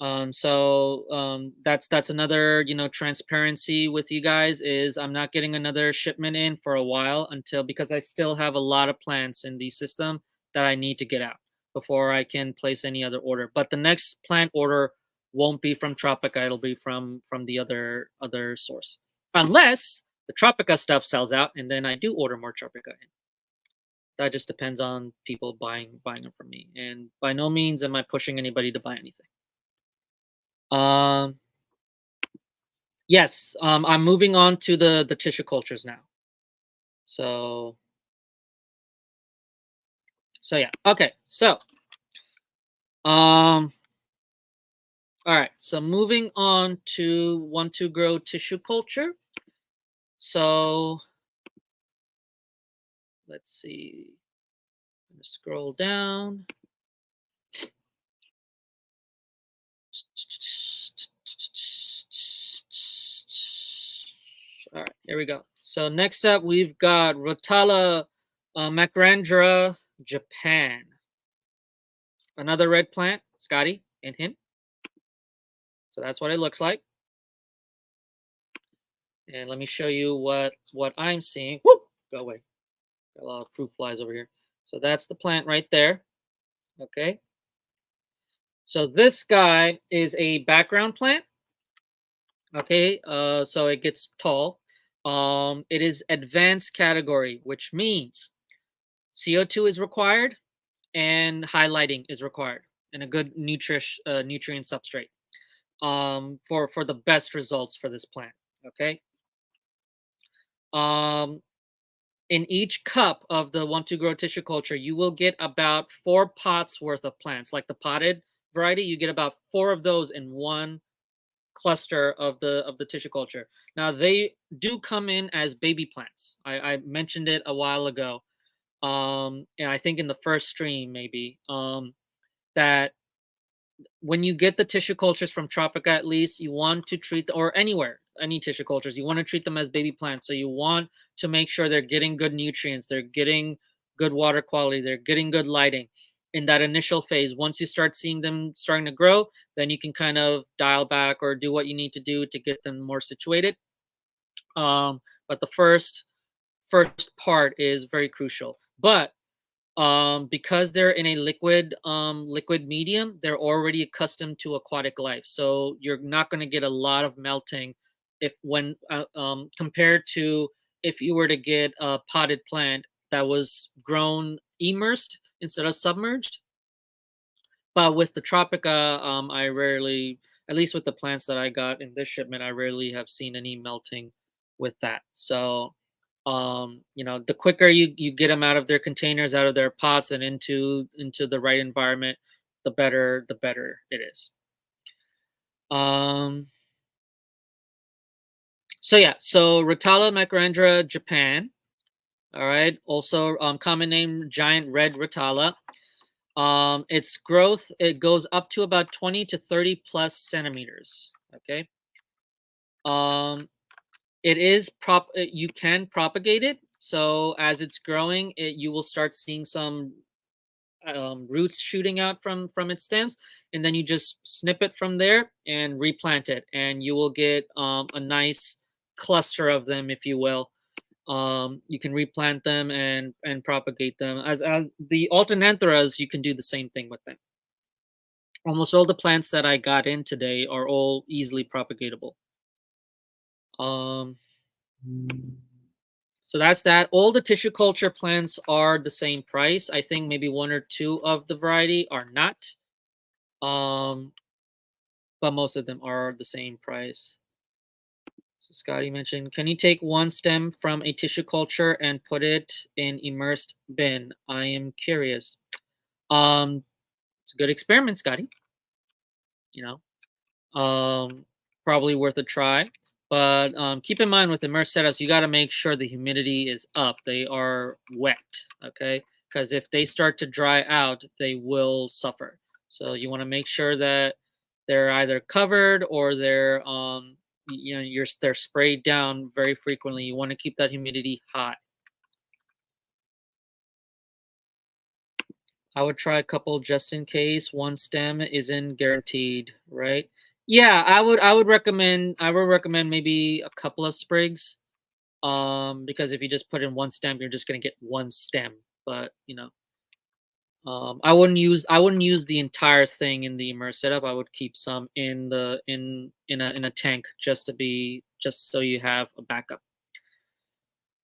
That's another, transparency with you guys is I'm not getting another shipment in for a while until because I still have a lot of plants in the system that I need to get out before I can place any other order. But the next plant order won't be from Tropica, it'll be from the other source. Unless the Tropica stuff sells out and then I do order more Tropica in. That just depends on people buying them from me. And by no means am I pushing anybody to buy anything. Um Yes, I'm moving on to the tissue cultures now. So yeah. Okay. So um all right. So moving on to want to grow tissue culture. So let's see. I'm gonna scroll down. All right, here we go. So next up, we've got Rotala Macrandra, Japan. Another red plant, Scotty, and hint. So that's what it looks like. And let me show you what I'm seeing. Whoop! Go away. Got a lot of fruit flies over here. So that's the plant right there. Okay. So this guy is a background plant. Okay. So it gets tall. It is advanced category, which means CO2 is required and highlighting is required and a good nutrient substrate for the best results for this plant. Okay. Um, in each cup of the want to grow tissue culture, you will get about 4 pots worth of plants. Like the potted variety, you get about 4 of those in one cluster of the tissue culture. Now they do come in as baby plants. I mentioned it a while ago. And I think in the first stream maybe that when you get the tissue cultures from Tropica, at least you want to treat or anywhere any tissue cultures, you want to treat them as baby plants. So you want to make sure they're getting good nutrients, they're getting good water quality, they're getting good lighting in that initial phase. Once you start seeing them starting to grow, then you can kind of dial back or do what you need to do to get them more situated. But the first part is very crucial. But because they're in a liquid medium, they're already accustomed to aquatic life, so you're not going to get a lot of melting if when compared to if you were to get a potted plant that was grown immersed instead of submerged. But with the Tropica, I rarely, at least with the plants that I got in this shipment, I rarely have seen any melting with that. So, the quicker you get them out of their containers, out of their pots, and into the right environment, the better it is. Um, so yeah, so Rotala macrandra, Japan. All right. Also, common name giant red Rotala. Its growth, it goes up to about 20 to 30 plus centimeters. Okay. Um, it is you can propagate it. So as it's growing, you will start seeing some roots shooting out from its stems, and then you just snip it from there and replant it, and you will get a nice cluster of them, if you will. You can replant them and propagate them as the alternanthras. You can do the same thing with them. Almost all the plants that I got in today are all easily propagatable. Um, so that's that. All the tissue culture plants are the same price. I think maybe 1 or 2 of the variety are not. Um, but most of them are the same price. So Scotty mentioned, can you take one stem from a tissue culture and put it in immersed bin? I am curious. Um, It's a good experiment, Scotty. You know, probably worth a try. But keep in mind with immersed setups, you got to make sure the humidity is up. They are wet, okay? Because if they start to dry out, they will suffer. So you want to make sure that they're either covered or they're sprayed down very frequently. You want to keep that humidity high. I would try a couple just in case. One stem isn't guaranteed, right? Yeah, I would recommend maybe a couple of sprigs. Because if you just put in one stem, you're just gonna get one stem. But I wouldn't use the entire thing in the immerse setup. I would keep some in a tank just so you have a backup.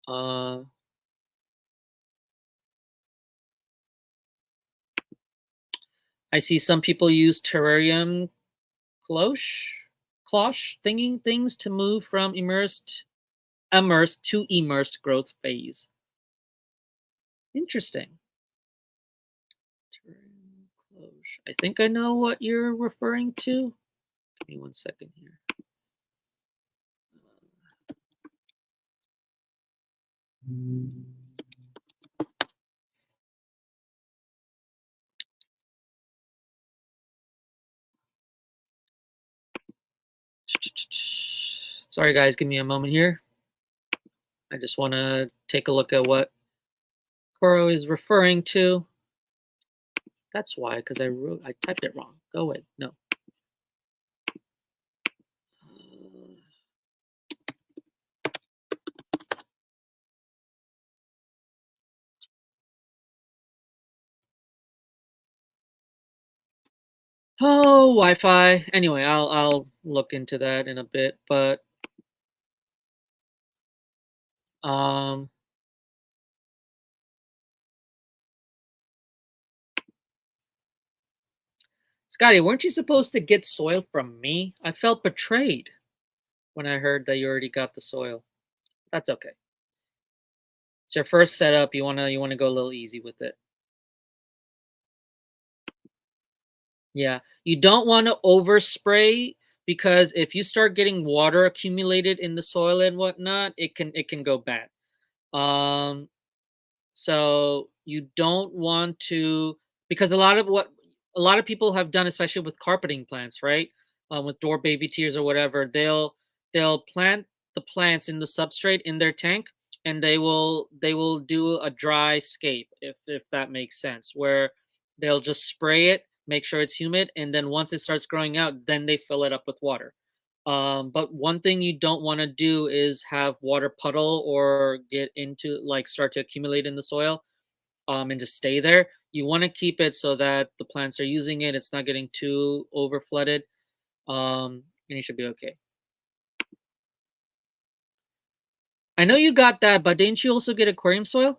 Uh I see some people use terrarium cloche cloche thingy things to move from immersed to immersed growth phase. Interesting. Terrarium cloche. I think I know what you're referring to. Give me one second here. Sorry, guys. Give me a moment here. I just want to take a look at what Koro is referring to. That's why, because I typed it wrong. Go away. No. Oh, Wi-Fi. Anyway, I'll look into that in a bit, but um Scotty, weren't you supposed to get soil from me? I felt betrayed when I heard that you already got the soil. That's okay. It's your first setup. You wanna go a little easy with it. Yeah. You don't want to overspray because if you start getting water accumulated in the soil and whatnot, it can go bad. Um So you don't want to, because what a lot of people have done, especially with carpeting plants, right? With door baby tears or whatever, they'll plant the plants in the substrate in their tank, and they will do a dry scape, if that makes sense, where they'll just spray it, make sure it's humid, and then once it starts growing out, then they fill it up with water. But one thing you don't want to do is have water puddle or get into like start to accumulate in the soil, and just stay there. You want to keep it so that the plants are using it. It's not getting too over flooded, and you should be okay. I know you got that, but didn't you also get aquarium soil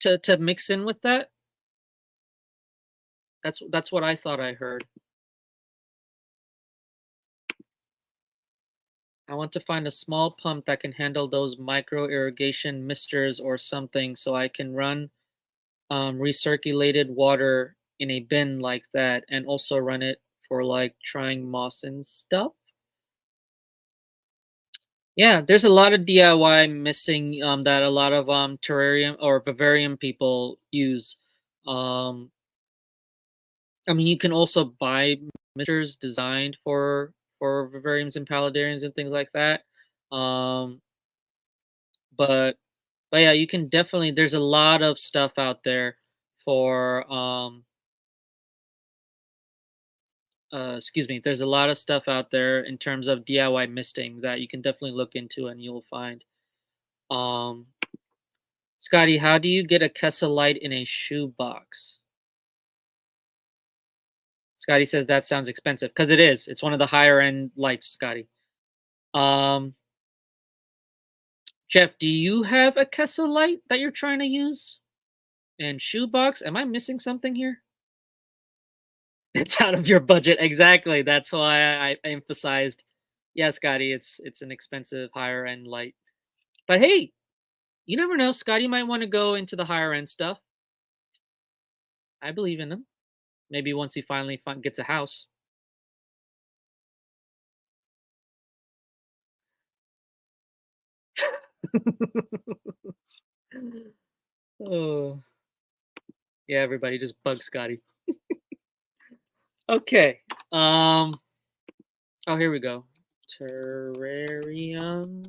to mix in with that? That's what I thought I heard. I want to find a small pump that can handle those micro irrigation misters or something so I can run recirculated water in a bin like that and also run it for like trying moss and stuff. Yeah, there's a lot of DIY missing that a lot of terrarium or vivarium people use. Um, I mean, you can also buy mixtures designed for vivariums and paludariums and things like that. Um, but but yeah, you can definitely. There's a lot of stuff out there for excuse me. There's a lot of stuff out there in terms of DIY misting that you can definitely look into and you'll find. Um, Scotty, how do you get a Kessa light in a shoebox? Scotty says that sounds expensive because it is. It's one of the higher end lights, Scotty. Um, Jeff, do you have a Kessa light that you're trying to use? And shoebox? Am I missing something here? It's out of your budget, exactly. That's why I emphasized. Yeah, Scotty, it's an expensive higher end light. But hey, you never know. Scotty might want to go into the higher end stuff. I believe in him. Maybe once he finally gets a house. Oh, yeah, everybody just bug Scotty. Okay. Um. Oh, here we go. Terrarium.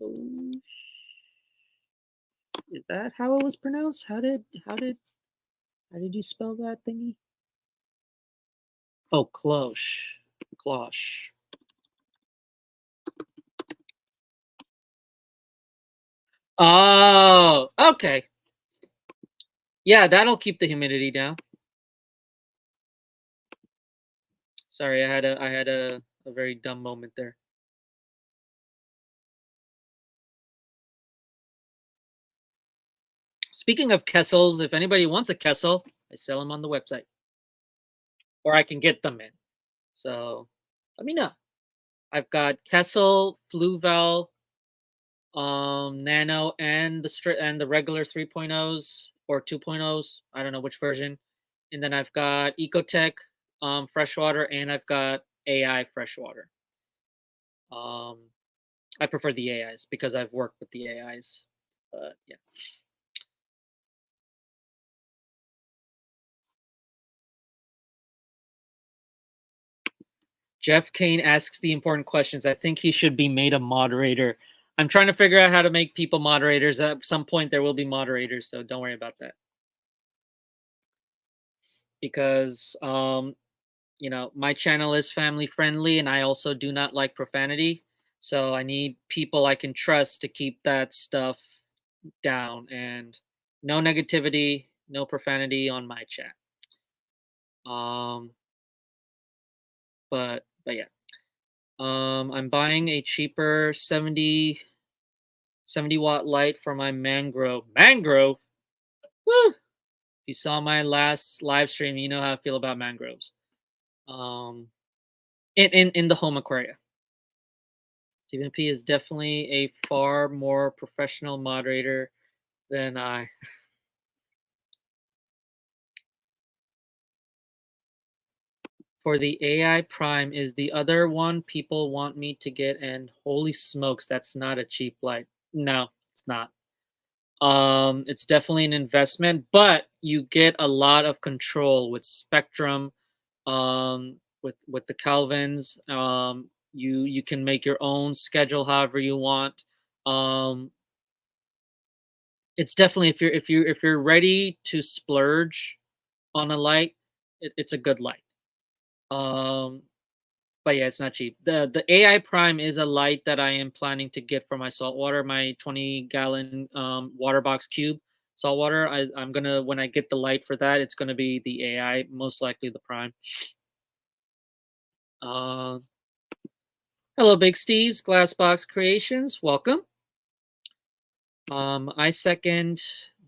Oh, is that how it was pronounced? How did you spell that thingy? Oh, cloche. Cloche. Oh, okay. Yeah, that'll keep the humidity down. Sorry, I had a very dumb moment there. Speaking of Kessels, if anybody wants a Kessel, I sell them on the website, or I can get them in. So let me know. I've got Kessel, Fluval, Nano, and the regular 3.0s or 2.0s. I don't know which version. And then I've got Ecotech freshwater, and I've got AI freshwater. Um, I prefer the AIs because I've worked with the AIs. But yeah. Jeff Kane asks the important questions. I think he should be made a moderator. I'm trying to figure out how to make people moderators. At some point, there will be moderators, so don't worry about that. Because my channel is family friendly, and I also do not like profanity. So I need people I can trust to keep that stuff down, and no negativity, no profanity on my chat. But yeah. I'm buying a cheaper 70-watt light for my mangrove. Mangrove? Woo! If you saw my last live stream, you know how I feel about mangroves. Um, in the home aquaria. Stephen P is definitely a far more professional moderator than I. For the AI Prime is the other one people want me to get, and holy smokes, that's not a cheap light. No, it's not. It's definitely an investment, but you get a lot of control with Spectrum, with the Calvins. You can make your own schedule however you want. Um, it's definitely, if you're ready to splurge on a light, it's a good light. Um, but yeah, it's not cheap. The AI Prime is a light that I am planning to get for my saltwater, my 20-gallon water box cube saltwater. I'm gonna, when I get the light for that, it's gonna be the AI, most likely the Prime. Uh, Hello, Big Steve's Glassbox Creations. Welcome. I second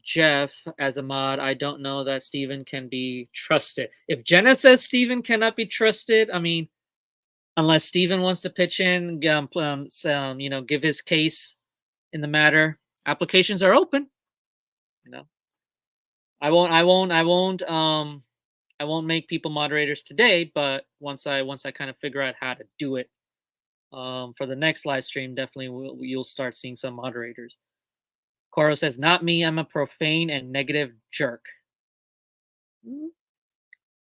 Jeff as a mod. I don't know that Steven can be trusted. If Jenna says Steven cannot be trusted, I mean, unless Steven wants to pitch in, give his case in the matter. Applications are open. You know, I won't make people moderators today, but once I kind of figure out how to do it, for the next live stream, definitely you'll start seeing some moderators. Coro says, "Not me. I'm a profane and negative jerk." Mm,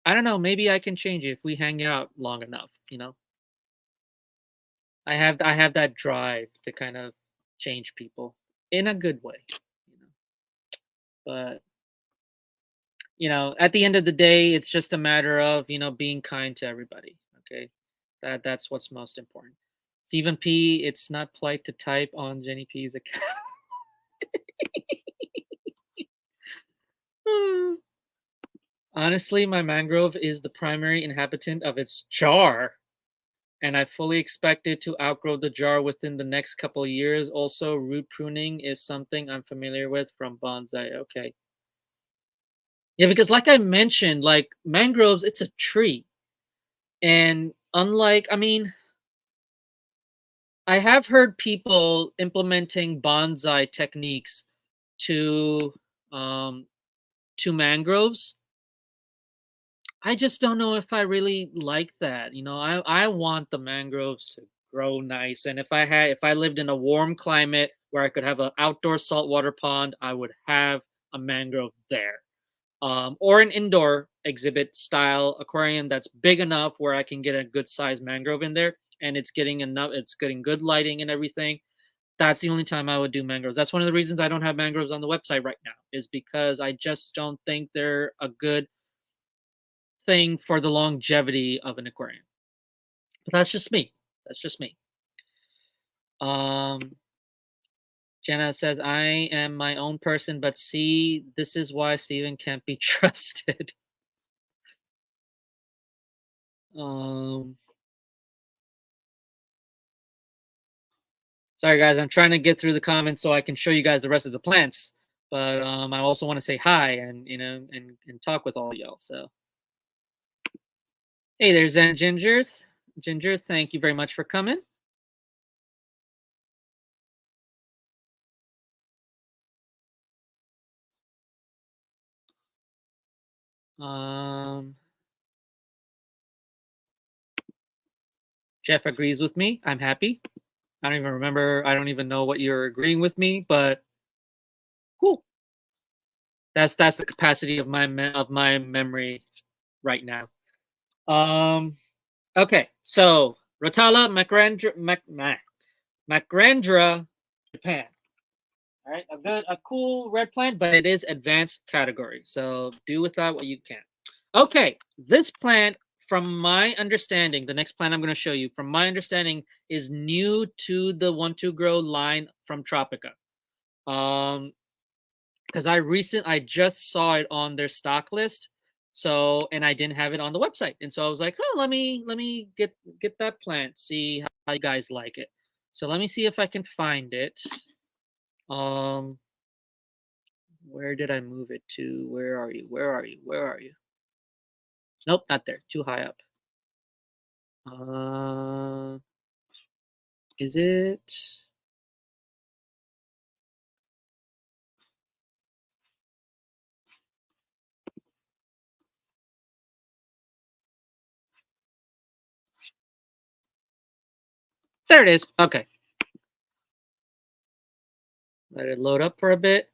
I don't know. Maybe I can change it if we hang out long enough. I have that drive to kind of change people in a good way. You know, but at the end of the day, it's just a matter of being kind to everybody. Okay, that's what's most important. Stephen P, it's not polite to type on Jenny P's account. Honestly, my mangrove is the primary inhabitant of its jar, and I fully expect it to outgrow the jar within the next couple years. Also, root pruning is something I'm familiar with from bonsai. Okay. Yeah, because like I mentioned, like mangroves, it's a tree. And unlike, I mean, I have heard people implementing bonsai techniques to um to mangroves, I just don't know if I really like that. I want the mangroves to grow nice, and if I lived in a warm climate where I could have an outdoor saltwater pond, I would have a mangrove there. Or an indoor exhibit style aquarium that's big enough where I can get a good sized mangrove in there and it's getting good lighting and everything. That's the only time I would do mangroves. That's one of the reasons I don't have mangroves on the website right now, is because I just don't think they're a good thing for the longevity of an aquarium. But that's just me. That's just me. Um, Jenna says, I am my own person, but see, this is why Steven can't be trusted. Um, Sorry, guys. I'm trying to get through the comments so I can show you guys the rest of the plants. But I also want to say hi and and talk with all y'all. So hey, there's Zen Gingers. Ginger, thank you very much for coming. Um, Jeff agrees with me. I'm happy. I don't even remember. I don't even know what you're agreeing with me, but cool. That's the capacity of my memory right now. Okay, so Rotala Macrandra, Japan. All right, a cool red plant, but it is advanced category. So do with that what you can. Okay, this plant, from my understanding, the next plant I'm going to show you, from my understanding, is new to the 1-2 Grow line from Tropica. Because I just saw it on their stock list, and I didn't have it on the website, and so I was like, oh, let me get that plant, see how you guys like it. So let me see if I can find it. Um, where did I move it to? Where are you? Where are you? Where are you? Nope, not there. Too high up. Uh, is it? There it is. Okay. Let it load up for a bit.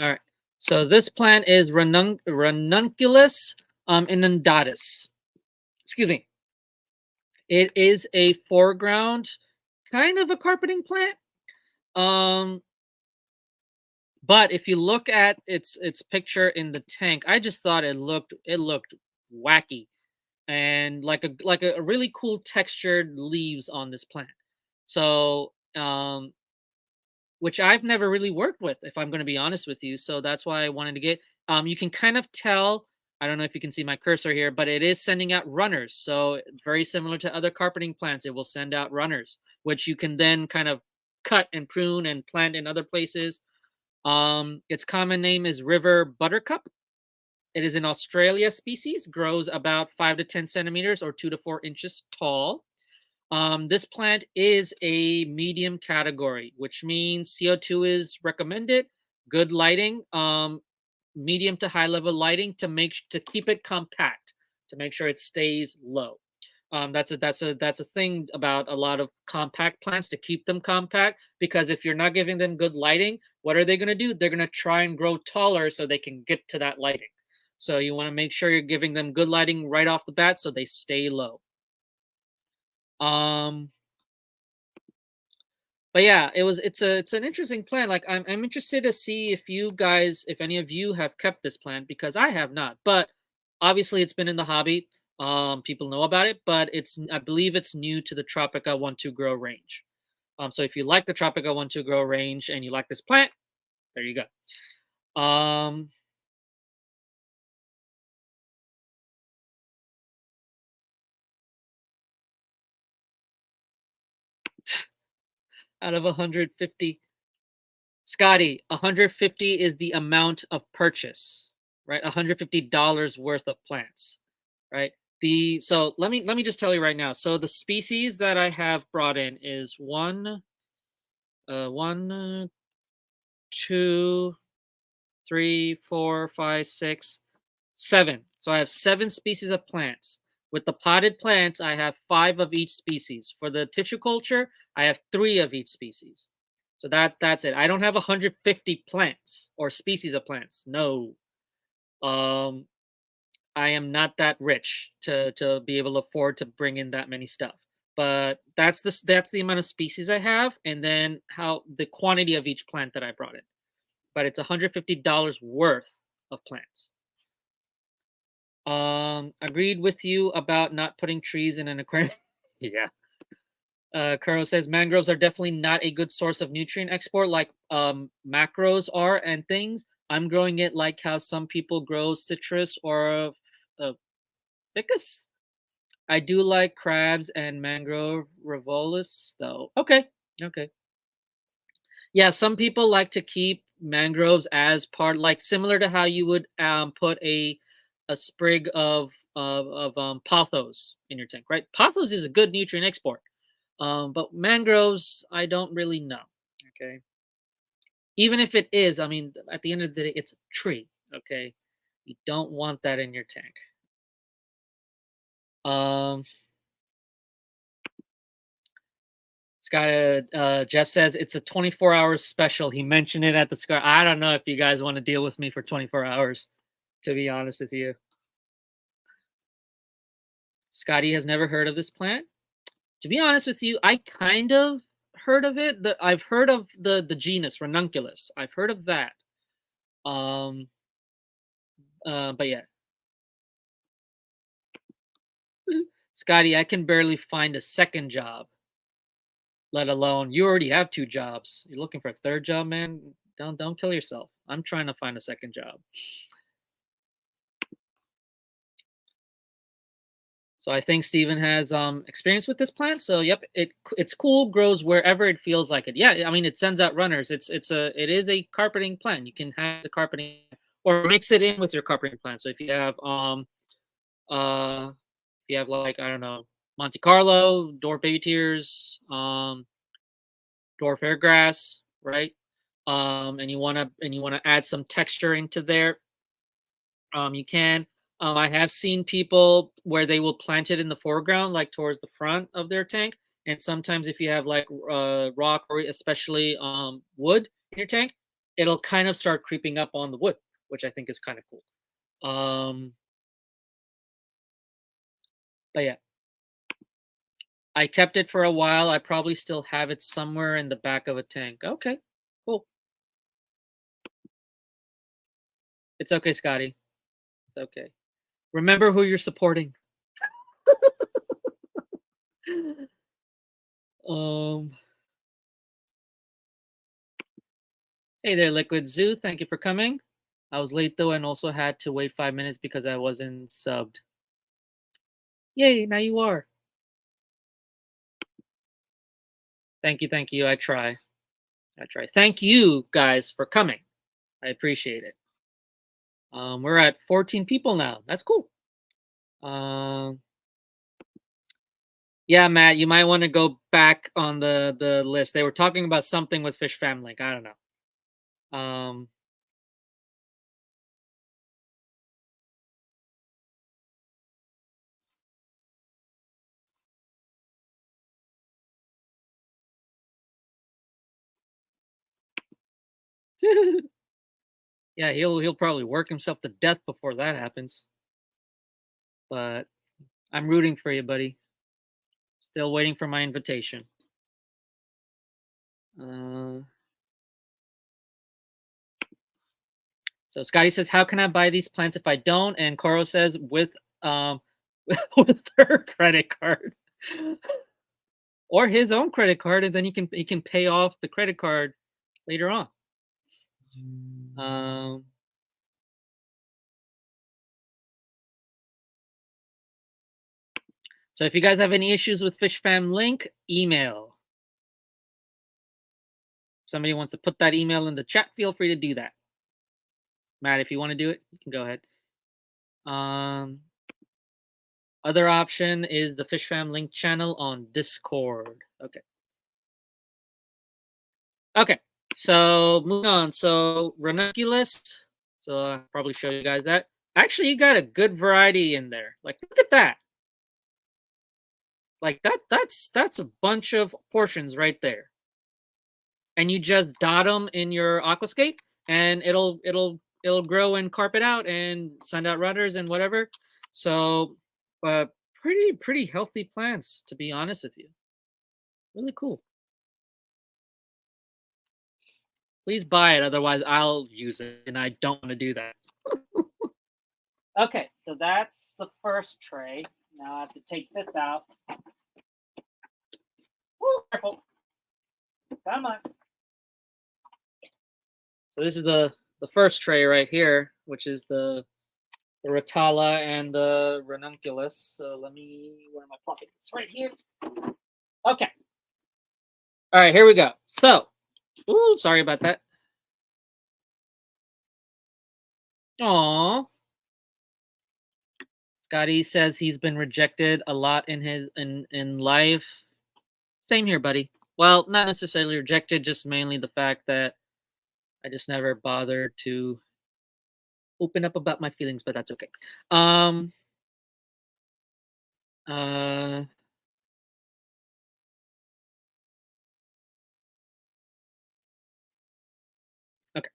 All right. So this plant is Ranunculus inundatus. Excuse me. It is a foreground kind of a carpeting plant. Um, but if you look at its picture in the tank, I just thought it looked wacky and like a really cool textured leaves on this plant. So which I've never really worked with, if I'm going to be honest with you. So that's why I wanted to get. You can kind of tell. I don't know if you can see my cursor here, but it is sending out runners. So very similar to other carpeting plants, it will send out runners, which you can then kind of cut and prune and plant in other places. Its common name is river buttercup. It is an Australia species, grows about 5 to 10 centimeters or 2 to 4 inches tall. This plant is a medium category, which means CO2 is recommended, good lighting, medium to high level lighting to keep it compact, to make sure it stays low. That's a thing about a lot of compact plants, to keep them compact, because if you're not giving them good lighting, what are they going to do? They're going to try and grow taller so they can get to that lighting. So you want to make sure you're giving them good lighting right off the bat so they stay low. Um, but yeah, it's an interesting plan. Like I'm interested to see if any of you have kept this plan, because I have not. But obviously it's been in the hobby. People know about it, but I believe it's new to the Tropica 1-2 Grow range. So if you like the Tropica 1-2 Grow range and you like this plant, there you go. Out of 150, Scotty, 150 is the amount of purchase, right? $150 worth of plants, right? So let me just tell you right now. So the species that I have brought in is one, two, 3, 4, 5, 6, 7. So I have 7 species of plants. With the potted plants, I have 5 of each species. For the tissue culture, I have 3 of each species. So that's it. I don't have 150 plants or species of plants. No. Um, I am not that rich to be able to afford to bring in that many stuff. But that's the amount of species I have, and then how the quantity of each plant that I brought in. But it's $150 worth of plants. Agreed with you about not putting trees in an aquarium. Yeah. Kuro says mangroves are definitely not a good source of nutrient export like macros are and things. I'm growing it like how some people grow citrus or ficus. I do like crabs and mangrove revolus though. Okay. Okay. Yeah, some people like to keep mangroves as part, like similar to how you would put a sprig of pothos in your tank, right? Pothos is a good nutrient export, but mangroves, I don't really know. Okay, even if it is, I mean, at the end of the day, it's a tree. Okay, you don't want that in your tank. Um, Jeff says it's a 24 hours special. He mentioned it at the start. I don't know if you guys want to deal with me for 24 hours, to be honest with you. Scotty has never heard of this plant. To be honest with you, I kind of heard of it. I've heard of the genus Ranunculus. I've heard of that. Um, but yeah, Scotty, I can barely find a second job, let alone you already have 2 jobs. You're looking for a third job, man. Don't kill yourself. I'm trying to find a second job. So I think Steven has experience with this plant. So yep, it's cool, grows wherever it feels like it. Yeah, I mean it sends out runners. It is a carpeting plant. You can have the carpeting or mix it in with your carpeting plant. So if you have like I don't know, Monte Carlo, dwarf baby tears, dwarf airgrass, right? And you wanna add some texture into there, you can. I have seen people where they will plant it in the foreground, like towards the front of their tank. And sometimes, if you have like rock or especially wood in your tank, it'll kind of start creeping up on the wood, which I think is kind of cool. But yeah, I kept it for a while. I probably still have it somewhere in the back of a tank. Okay, cool. It's okay, Scotty. It's okay. Remember who you're supporting. um, Hey there, Liquid Zoo. Thank you for coming. I was late though and also had to wait 5 minutes because I wasn't subbed. Yay, now you are. Thank you, thank you. I try. I try. Thank you guys for coming. I appreciate it. We're at 14 people now. That's cool. Yeah, Matt, you might want to go back on the list. They were talking about something with Fish Fam Link. I don't know. Yeah, he'll probably work himself to death before that happens. But I'm rooting for you, buddy. Still waiting for my invitation. So Scotty says, "How can I buy these plants if I don't?" And Coro says, "With with her credit card or his own credit card, and then he can pay off the credit card later on." Um, so if you guys have any issues with Fish Fam Link, email. If somebody wants to put that email in the chat, feel free to do that. Matt, if you want to do it, you can go ahead. Other option is the Fish Fam Link channel on Discord. Okay. Okay. So moving on. So ranunculus, So I'll probably show you guys that. Actually, you got a good variety in there. Like, look at that. Like that's a bunch of portions right there. And you just dot them in your aquascape, and it'll grow and carpet out and send out runners and whatever. So, pretty healthy plants, to be honest with you. Really cool. Please buy it, otherwise I'll use it, and I don't want to do that. Okay, so that's the first tray. Now I have to take this out. Woo, careful. Come on. So this is the first tray right here, which is the Rotala and the ranunculus. So let me, where am I plopping this? Right here. Okay. All right, here we go. So, ooh, sorry about that. Aw. Scotty says he's been rejected a lot in his in life. Same here, buddy. Well, not necessarily rejected, just mainly the fact that I just never bothered to open up about my feelings, but that's okay. Uh okay.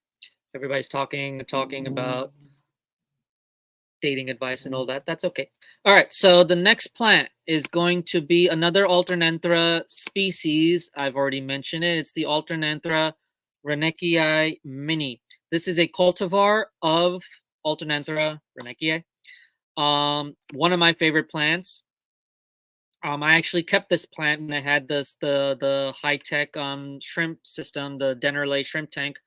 Everybody's talking about dating advice and all that. That's okay. All right. So the next plant is going to be another Alternanthera species. I've already mentioned it. It's the Alternanthera renekii mini. This is a cultivar of Alternanthera renekii. One of my favorite plants. I actually kept this plant when I had the high tech shrimp system, the Dennerley shrimp tank,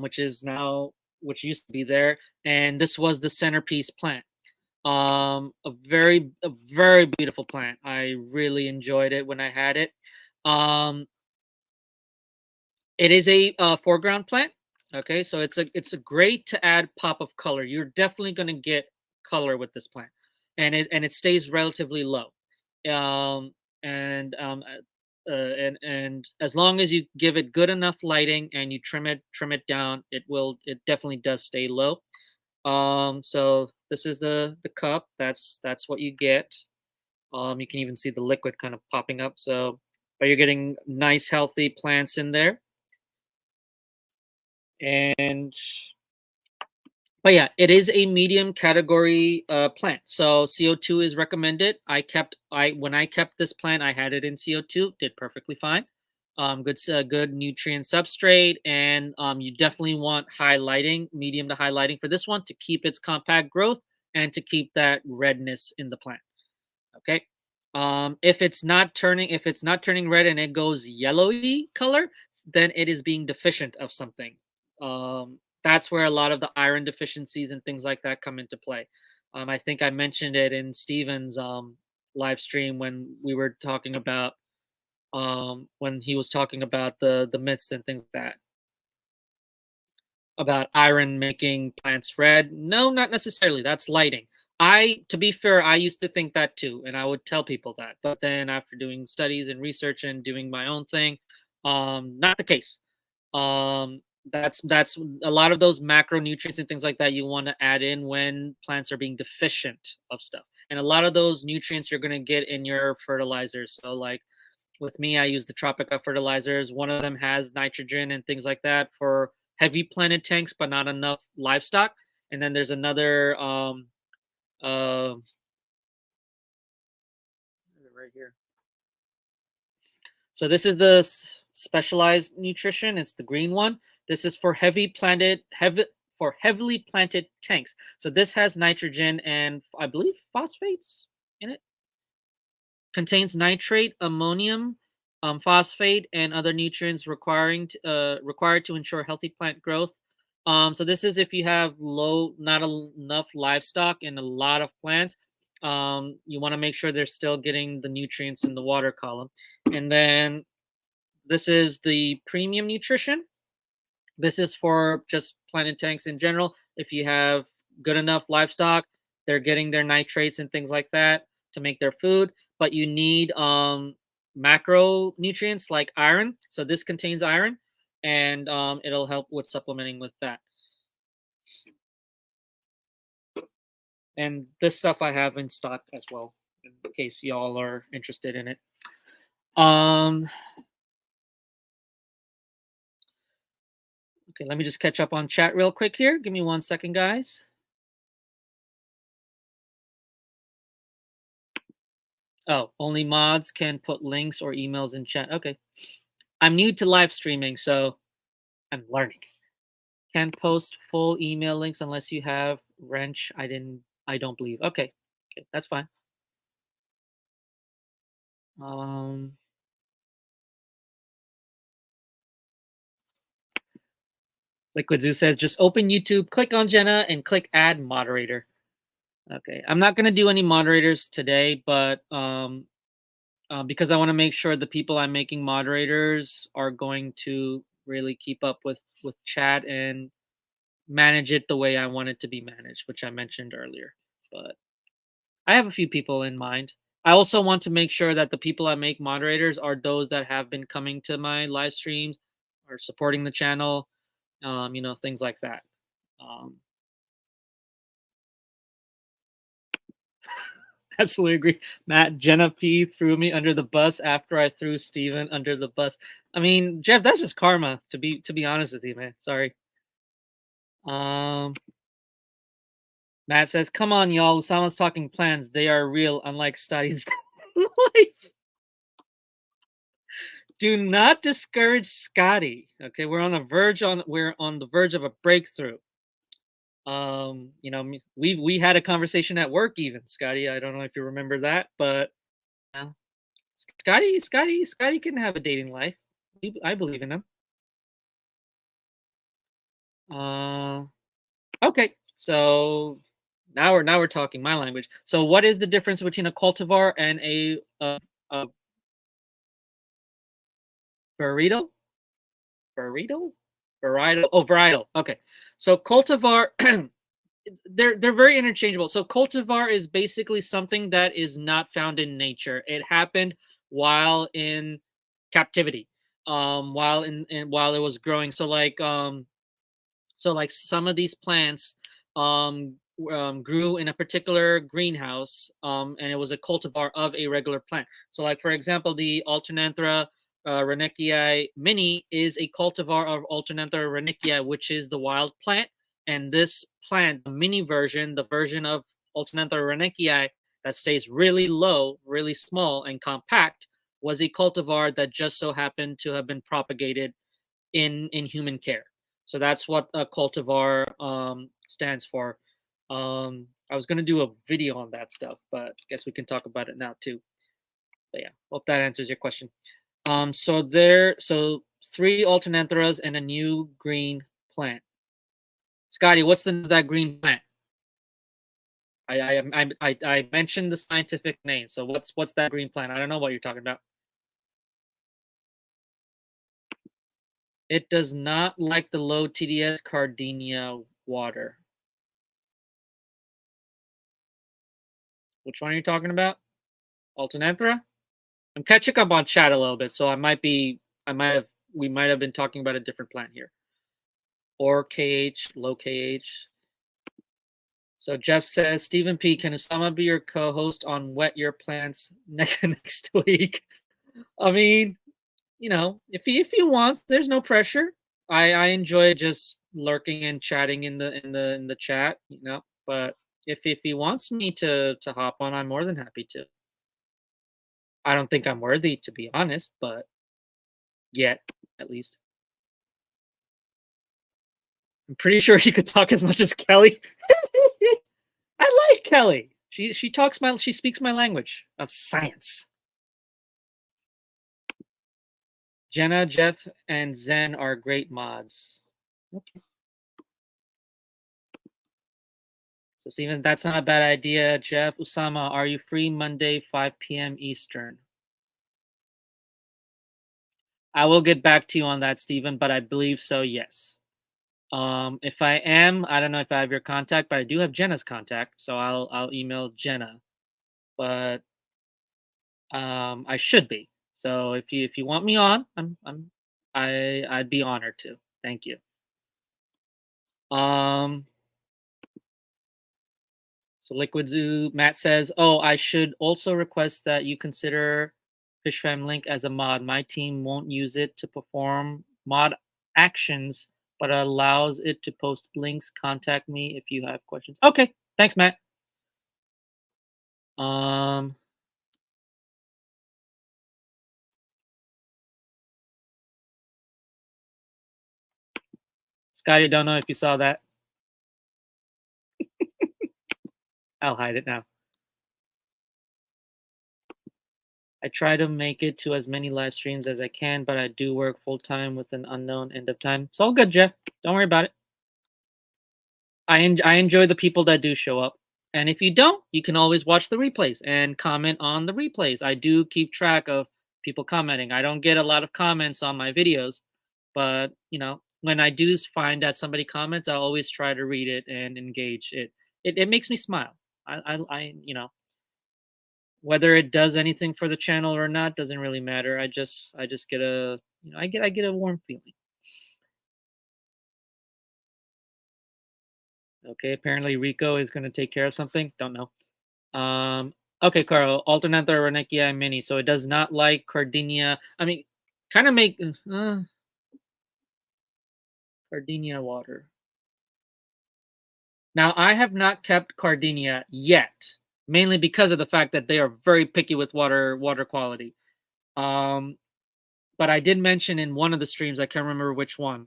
which is now, which used to be there, and this was the centerpiece plant. A very beautiful plant. I really enjoyed it when I had it. Um, it is a foreground plant. Okay, so it's a great to add pop of color. You're definitely going to get color with this plant, and it stays relatively low. Um, and as long as you give it good enough lighting and you trim it down, it definitely does stay low. So this is the cup. That's what you get. You can even see the liquid kind of popping up. So, but you're getting nice, healthy plants in there. And but yeah, it is a medium category plant. So CO2 is recommended. I when I kept this plant, I had it in CO2. Did perfectly fine. Good nutrient substrate, and you definitely want high lighting, medium to high lighting for this one to keep its compact growth and to keep that redness in the plant. Okay. If it's not turning red and it goes yellowy color, then it is being deficient of something. That's where a lot of the iron deficiencies and things like that come into play. I think I mentioned it in Steven's live stream when we were talking about when he was talking about the myths and things like that about iron making plants red. No, not necessarily. That's lighting. To be fair, I used to think that too, and I would tell people that. But then after doing studies and research and doing my own thing, not the case. Um, that's a lot of those macronutrients and things like that you want to add in when plants are being deficient of stuff. And a lot of those nutrients you're going to get in your fertilizers. So like with me, I use the Tropica fertilizers. One of them has nitrogen and things like that for heavy planted tanks, but not enough livestock. And then there's another uh, right here. So this is the specialized nutrition. It's the green one. This is for heavily planted tanks. So this has nitrogen and I believe phosphates in it. Contains nitrate, ammonium, phosphate, and other nutrients required to ensure healthy plant growth. So this is if you have not enough livestock and a lot of plants. You want to make sure they're still getting the nutrients in the water column. And then this is the premium nutrition. This is for just planted tanks in general. If you have good enough livestock, they're getting their nitrates and things like that to make their food. But you need macronutrients like iron. So this contains iron, and it'll help with supplementing with that. And this stuff I have in stock as well, in case y'all are interested in it. Um, okay, let me just catch up on chat real quick here. Give me 1 second, guys. Oh, only mods can put links or emails in chat. Okay. I'm new to live streaming, so I'm learning. Can't post full email links unless you have wrench. I don't believe. Okay. Okay, that's fine. Um Liquid Zoo says just open YouTube, click on Jenna, and click add moderator. Okay. I'm not gonna do any moderators today, but because I want to make sure the people I'm making moderators are going to really keep up with chat and manage it the way I want it to be managed, which I mentioned earlier. But I have a few people in mind. I also want to make sure that the people I make moderators are those that have been coming to my live streams or supporting the channel, things like that. Um, absolutely agree. Matt, Jenna P threw me under the bus after I threw Steven under the bus. I mean, Jeff, that's just karma. To be honest with you, man. Sorry. Um, Matt says, "Come on, y'all. Usama's talking plans. They are real, unlike studies." Life. Do not discourage Scotty. Okay, we're on the verge of a breakthrough. We had a conversation at work even, Scotty. I don't know if you remember that, but uh, Scotty can have a dating life. I believe in him. Uh, okay, so now we're talking my language. So, what is the difference between a cultivar and a burrito? Burrito? Varietal? Oh, varietal. Okay, so cultivar. They're very interchangeable. So cultivar is basically something that is not found in nature. It happened while in captivity, while it was growing. So like some of these plants grew in a particular greenhouse, and it was a cultivar of a regular plant. So like for example, the Alternanthera Ranechii mini is a cultivar of Alternanthera Ranechii, which is the wild plant. And this plant, the mini version, the version of Alternanthera Ranechii that stays really low, really small and compact, was a cultivar that just so happened to have been propagated in human care. So that's what a cultivar stands for. I was gonna do a video on that stuff, but I guess we can talk about it now too. But yeah, hope that answers your question. So three alternantheras and a new green plant. Scotty, what's the name of that green plant? I mentioned the scientific name. So what's that green plant? I don't know what you're talking about. It does not like the low TDS Cardenia water. Which one are you talking about? Alternanthera? I'm catching up on chat a little bit, so we might have been talking about a different plant here. Or KH, low KH. So Jeff says, Stephen P, can Usama be your co-host on Wet Your Plants next week? I mean, if he wants, there's no pressure. I enjoy just lurking and chatting in the chat, But if he wants me to hop on, I'm more than happy to. I don't think I'm worthy, to be honest, but yet, at least. I'm pretty sure he could talk as much as Kelly. I like Kelly. She speaks my language of science. Jenna, Jeff, and Zen are great mods. Okay. So Steven, that's not a bad idea. Jeff, Usama, are you free Monday, 5 p.m. Eastern? I will get back to you on that, Steven, but I believe so, yes. If I am, I don't know if I have your contact, but I do have Jenna's contact, so I'll email Jenna. But I should be. So if you want me on, I'd be honored to. Thank you. So Liquid Zoo, Matt says, "Oh, I should also request that you consider FishFam Link as a mod. My team won't use it to perform mod actions, but allows it to post links. Contact me if you have questions." Okay, thanks, Matt. Um, Scotty, don't know if you saw that. I'll hide it now. I try to make it to as many live streams as I can, but I do work full time with an unknown end of time. It's all good, Jeff. Don't worry about it. I enjoy the people that do show up. And if you don't, you can always watch the replays and comment on the replays. I do keep track of people commenting. I don't get a lot of comments on my videos, but when I do find that somebody comments, I always try to read it and engage it. It makes me smile. Whether it does anything for the channel or not doesn't really matter. I just get a I get a warm feeling. Okay, apparently Rico is going to take care of something. Don't know. Okay, Carl, Alternata Ranecchia mini. So it does not like Cardinia. I mean, kind of make Cardinia water. Now, I have not kept Cardinia yet, mainly because of the fact that they are very picky with water quality. Um, but I did mention in one of the streams, I can't remember which one,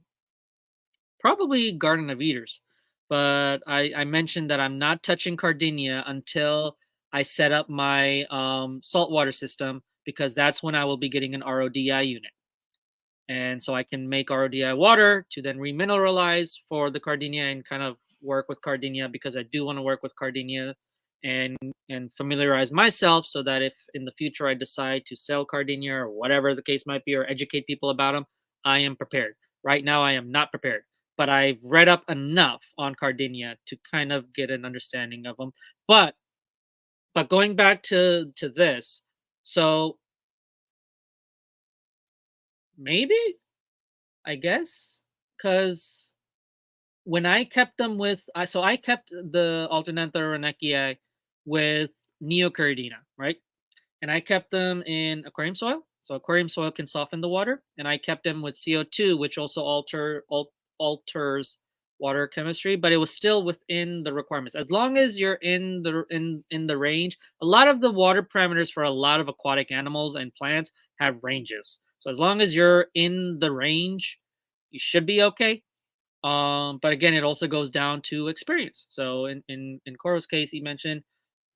probably Garden of Eaters. But I mentioned that I'm not touching Cardinia until I set up my saltwater system, because that's when I will be getting an RODI unit. And so I can make RODI water to then remineralize for the Cardinia and kind of work with Cardinia, because I do want to work with Cardinia and familiarize myself, so that if in the future I decide to sell Cardinia or whatever the case might be, or educate people about them, I am prepared. Right now I am not prepared, but I've read up enough on Cardinia to kind of get an understanding of them. But going back to this, so maybe, I guess, because when I kept them with I kept the Alternanta Ranecchii with Neocaridina, right? And I kept them in aquarium soil. So aquarium soil can soften the water, and I kept them with CO2, which also alters water chemistry, but it was still within the requirements. As long as you're in the range, a lot of the water parameters for a lot of aquatic animals and plants have ranges. So as long as you're in the range, you should be okay. But again, it also goes down to experience. So in Coro's case, you mentioned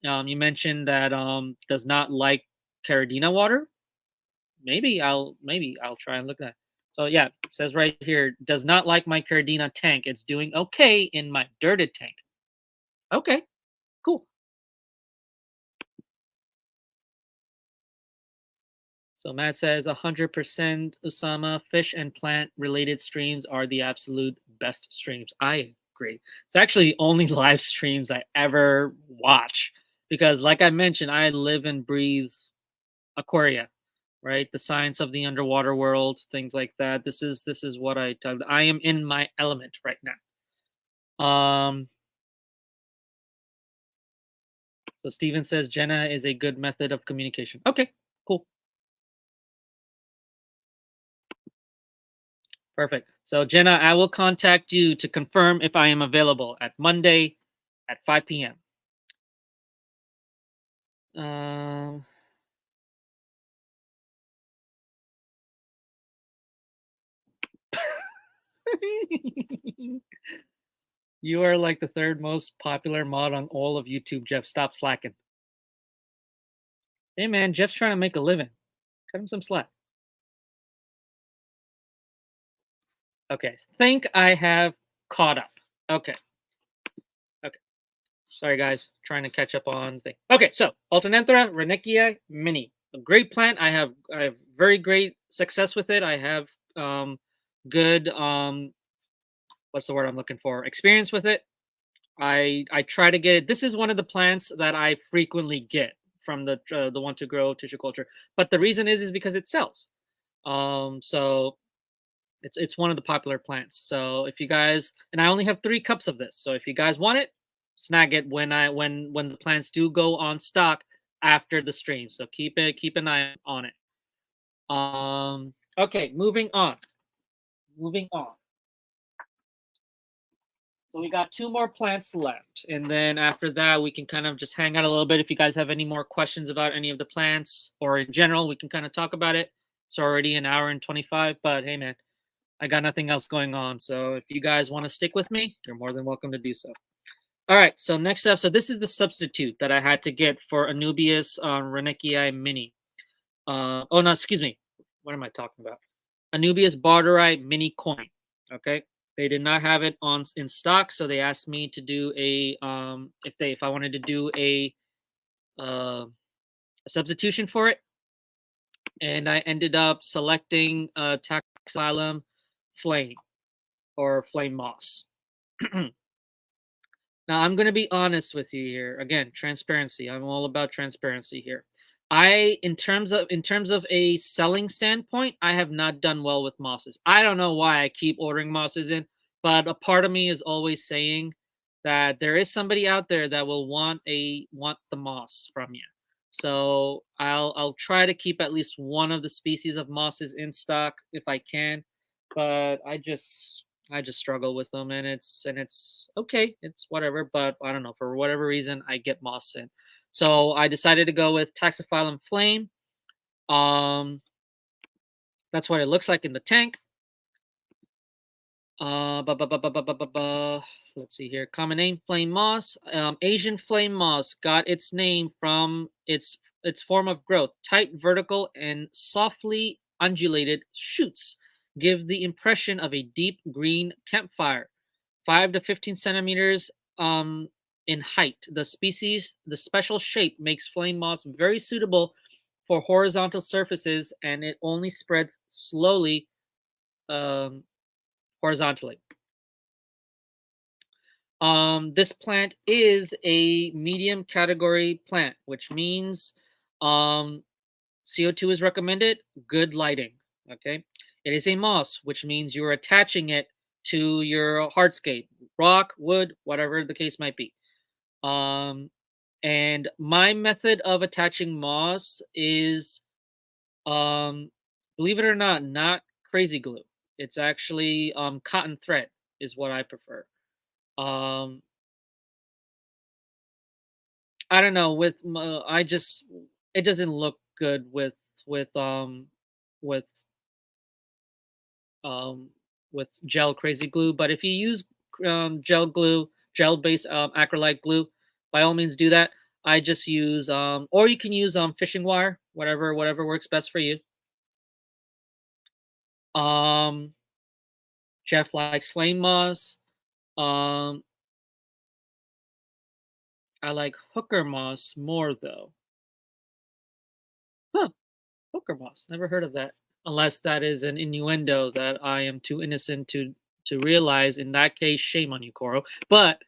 that does not like Caradina water. Maybe I'll try and look at that. So yeah, it says right here, does not like my Caradina tank. It's doing okay in my dirted tank. Okay, cool. So Matt says 100% Usama, fish and plant related streams are the absolute best streams. I agree. It's actually the only live streams I ever watch, because like I mentioned, I live and breathe Aquaria, right? The science of the underwater world, things like that. This is what I am in my element right now. So Steven says Jenna is a good method of communication. Okay, cool. Perfect. So Jenna, I will contact you to confirm if I am available at Monday at 5 p.m. Um, you are like the third most popular mod on all of YouTube, Jeff. Stop slacking. Hey man, Jeff's trying to make a living. Cut him some slack. Okay, think I have caught up. Okay. Okay. Sorry guys, trying to catch up on thing. Okay, so Alternanthera Ranecchia mini. A great plant. I have very great success with it. I have good what's the word I'm looking for? Experience with it. I try to get it. This is one of the plants that I frequently get from the Want to Grow tissue culture. But the reason is because it sells. So it's one of the popular plants. So if you guys, and I only have 3 cups of this. So if you guys want it, snag it when the plants do go on stock after the stream. So keep an eye on it. Okay, moving on. Moving on. So we got two more plants left, and then after that we can kind of just hang out a little bit. If you guys have any more questions about any of the plants or in general, we can kind of talk about it. It's already an hour and 25, but hey man, I got nothing else going on. So if you guys want to stick with me, you're more than welcome to do so. All right, so next up, so this is the substitute that I had to get for Anubias Reneckii Mini. Oh no, excuse me. What am I talking about? Anubias Barterite Mini Coin. Okay, they did not have it on in stock, so they asked me to do a if I wanted to do a substitution for it, and I ended up selecting Taxilum Flame or Flame Moss. Now, I'm going to be honest with you here. Again, transparency. I'm all about transparency here. In terms of a selling standpoint, I have not done well with mosses. I don't know why I keep ordering mosses in, but a part of me is always saying that there is somebody out there that will want the moss from you. So I'll try to keep at least one of the species of mosses in stock if I can, but I just struggle with them, and it's okay. It's whatever, but I don't know, for whatever reason I get moss in. So I decided to go with Taxiphyllum Flame. Um, that's what it looks like in the tank. Bu- bu- bu- bu- bu- bu- bu- bu- Let's see here. Common name: flame moss. Asian flame moss got its name from its form of growth. Tight, vertical, and softly undulated shoots give the impression of a deep green campfire. 5 to 15 centimeters in height. The special shape makes flame moss very suitable for horizontal surfaces, and it only spreads slowly um, horizontally. This plant is a medium category plant, which means CO2 is recommended, good lighting. Okay. It is a moss, which means you're attaching it to your hardscape, rock, wood, whatever the case might be. And my method of attaching moss is, believe it or not crazy glue. It's actually cotton thread is what I prefer. Um, I don't know. I just it doesn't look good with with um with gel crazy glue. But if you use gel based acrylite glue, by all means do that. I just use or you can use fishing wire, whatever works best for you. Um, Jeff likes flame moss. Um, I like hooker moss more though. Huh, hooker moss. Never heard of that. Unless that is an innuendo that I am too innocent to realize. In that case, shame on you, Koro. But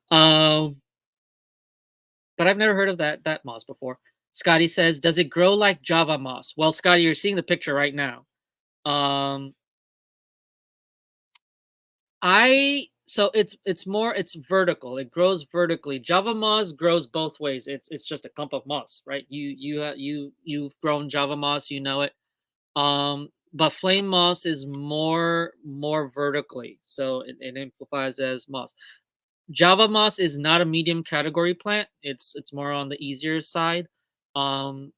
um, but I've never heard of that moss before. Scotty says, "Does it grow like Java moss?" Well, Scotty, you're seeing the picture right now. Um, it's vertical. It grows vertically. Java moss grows both ways. It's just a clump of moss, right? You've grown Java moss, you know it. But flame moss is more vertically, so it amplifies as moss. Java moss is not a medium category plant. It's more on the easier side um,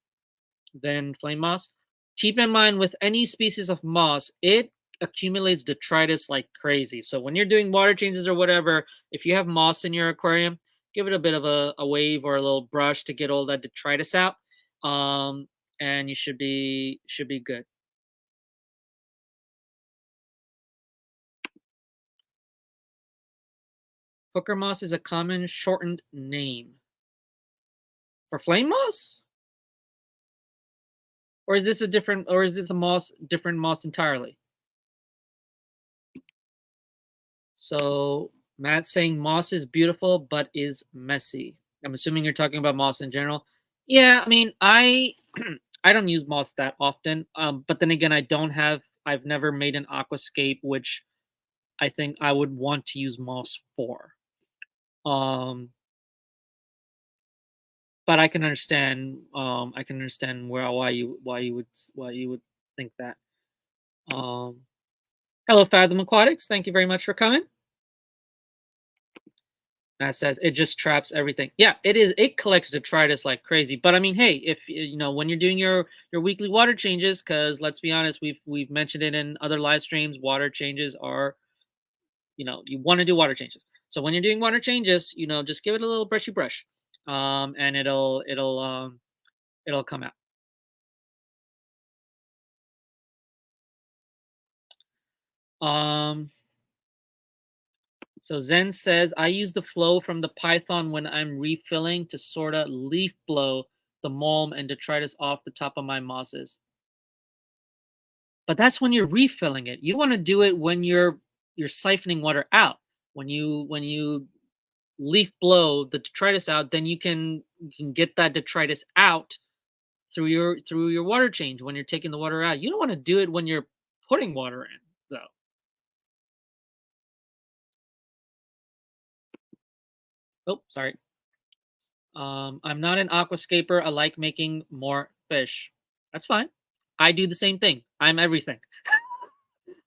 than flame moss. Keep in mind with any species of moss, it accumulates detritus like crazy. So when you're doing water changes or whatever, if you have moss in your aquarium, give it a bit of a wave or a little brush to get all that detritus out, um, and you should be good. Hooker moss is a common shortened name for flame moss, or is this a different, or is this a moss different moss entirely? So Matt's saying moss is beautiful but is messy. I'm assuming you're talking about moss in general. Yeah, I mean, I I don't use moss that often. But then again, I've never made an aquascape, which I think I would want to use moss for. Um, but I can understand why you would think that. Um, Hello, Fathom Aquatics. Thank you very much for coming. That says it just traps everything. Yeah, it is. It collects detritus like crazy. But I mean, hey, if you know when you're doing your weekly water changes, because let's be honest, we've mentioned it in other live streams. Water changes are, you want to do water changes. So when you're doing water changes, just give it a little brushy brush, and it'll come out. Um, so Zen says I use the flow from the Python when I'm refilling to sort of leaf blow the mulm and detritus off the top of my mosses. But that's when you're refilling it. You want to do it when you're siphoning water out. When you leaf blow the detritus out, then you can get that detritus out through your water change when you're taking the water out. You don't want to do it when you're putting water in, though. Oh, sorry. I'm not an aquascaper. I like making more fish. That's fine. I do the same thing. I'm everything.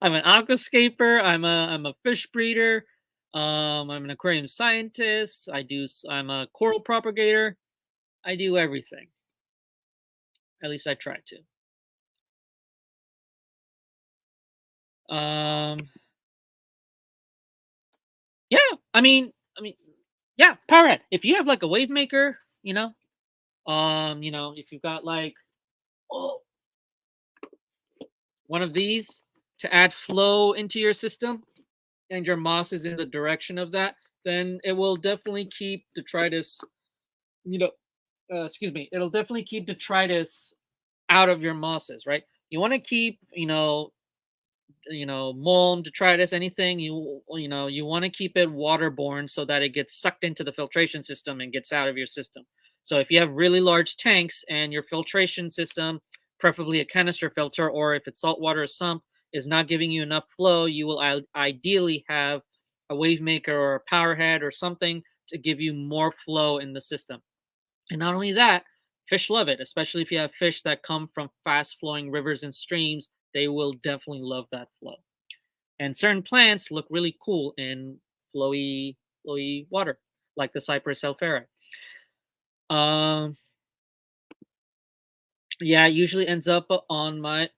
I'm an aquascaper. I'm a fish breeder. I'm an aquarium scientist. I'm a coral propagator. I do everything. At least I try to. Yeah. I mean, yeah. Powerhead. If you have like a wave maker, if you've got like oh, one of these to add flow into your system, and your moss is in the direction of that, then it will definitely keep detritus. You know, excuse me. It'll definitely keep detritus out of your mosses, right? You want to keep, mulm, detritus, anything you want to keep it waterborne so that it gets sucked into the filtration system and gets out of your system. So if you have really large tanks and your filtration system, preferably a canister filter, or if it's saltwater sump, is not giving you enough flow, you will ideally have a wave maker or a power head or something to give you more flow in the system. And not only that, fish love it, especially if you have fish that come from fast flowing rivers and streams. They will definitely love that flow. And certain plants look really cool in flowy water, like the Cypress alfera. Um, yeah, it usually ends up on my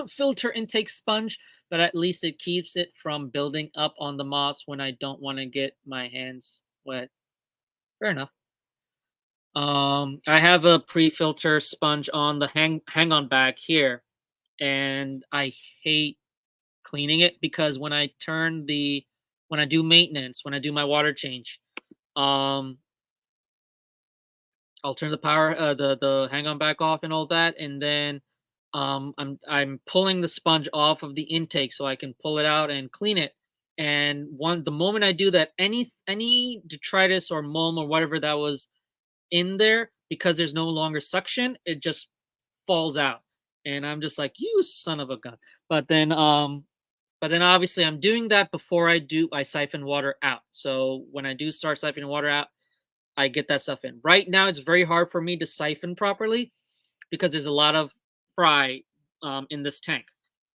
filter intake sponge, but at least it keeps it from building up on the moss when I don't want to get my hands wet. Fair enough. I have a pre-filter sponge on the hang on back here, and I hate cleaning it because when I do maintenance, when I do my water change, um, I'll turn the power the hang on back off and all that, and then I'm pulling the sponge off of the intake so I can pull it out and clean it. And the moment I do that, any detritus or mulm or whatever that was in there, because there's no longer suction, it just falls out. And I'm just like, you son of a gun. But then obviously I'm doing that before I siphon water out. So when I do start siphoning water out, I get that stuff in. Right now it's very hard for me to siphon properly because there's a lot of fry in this tank.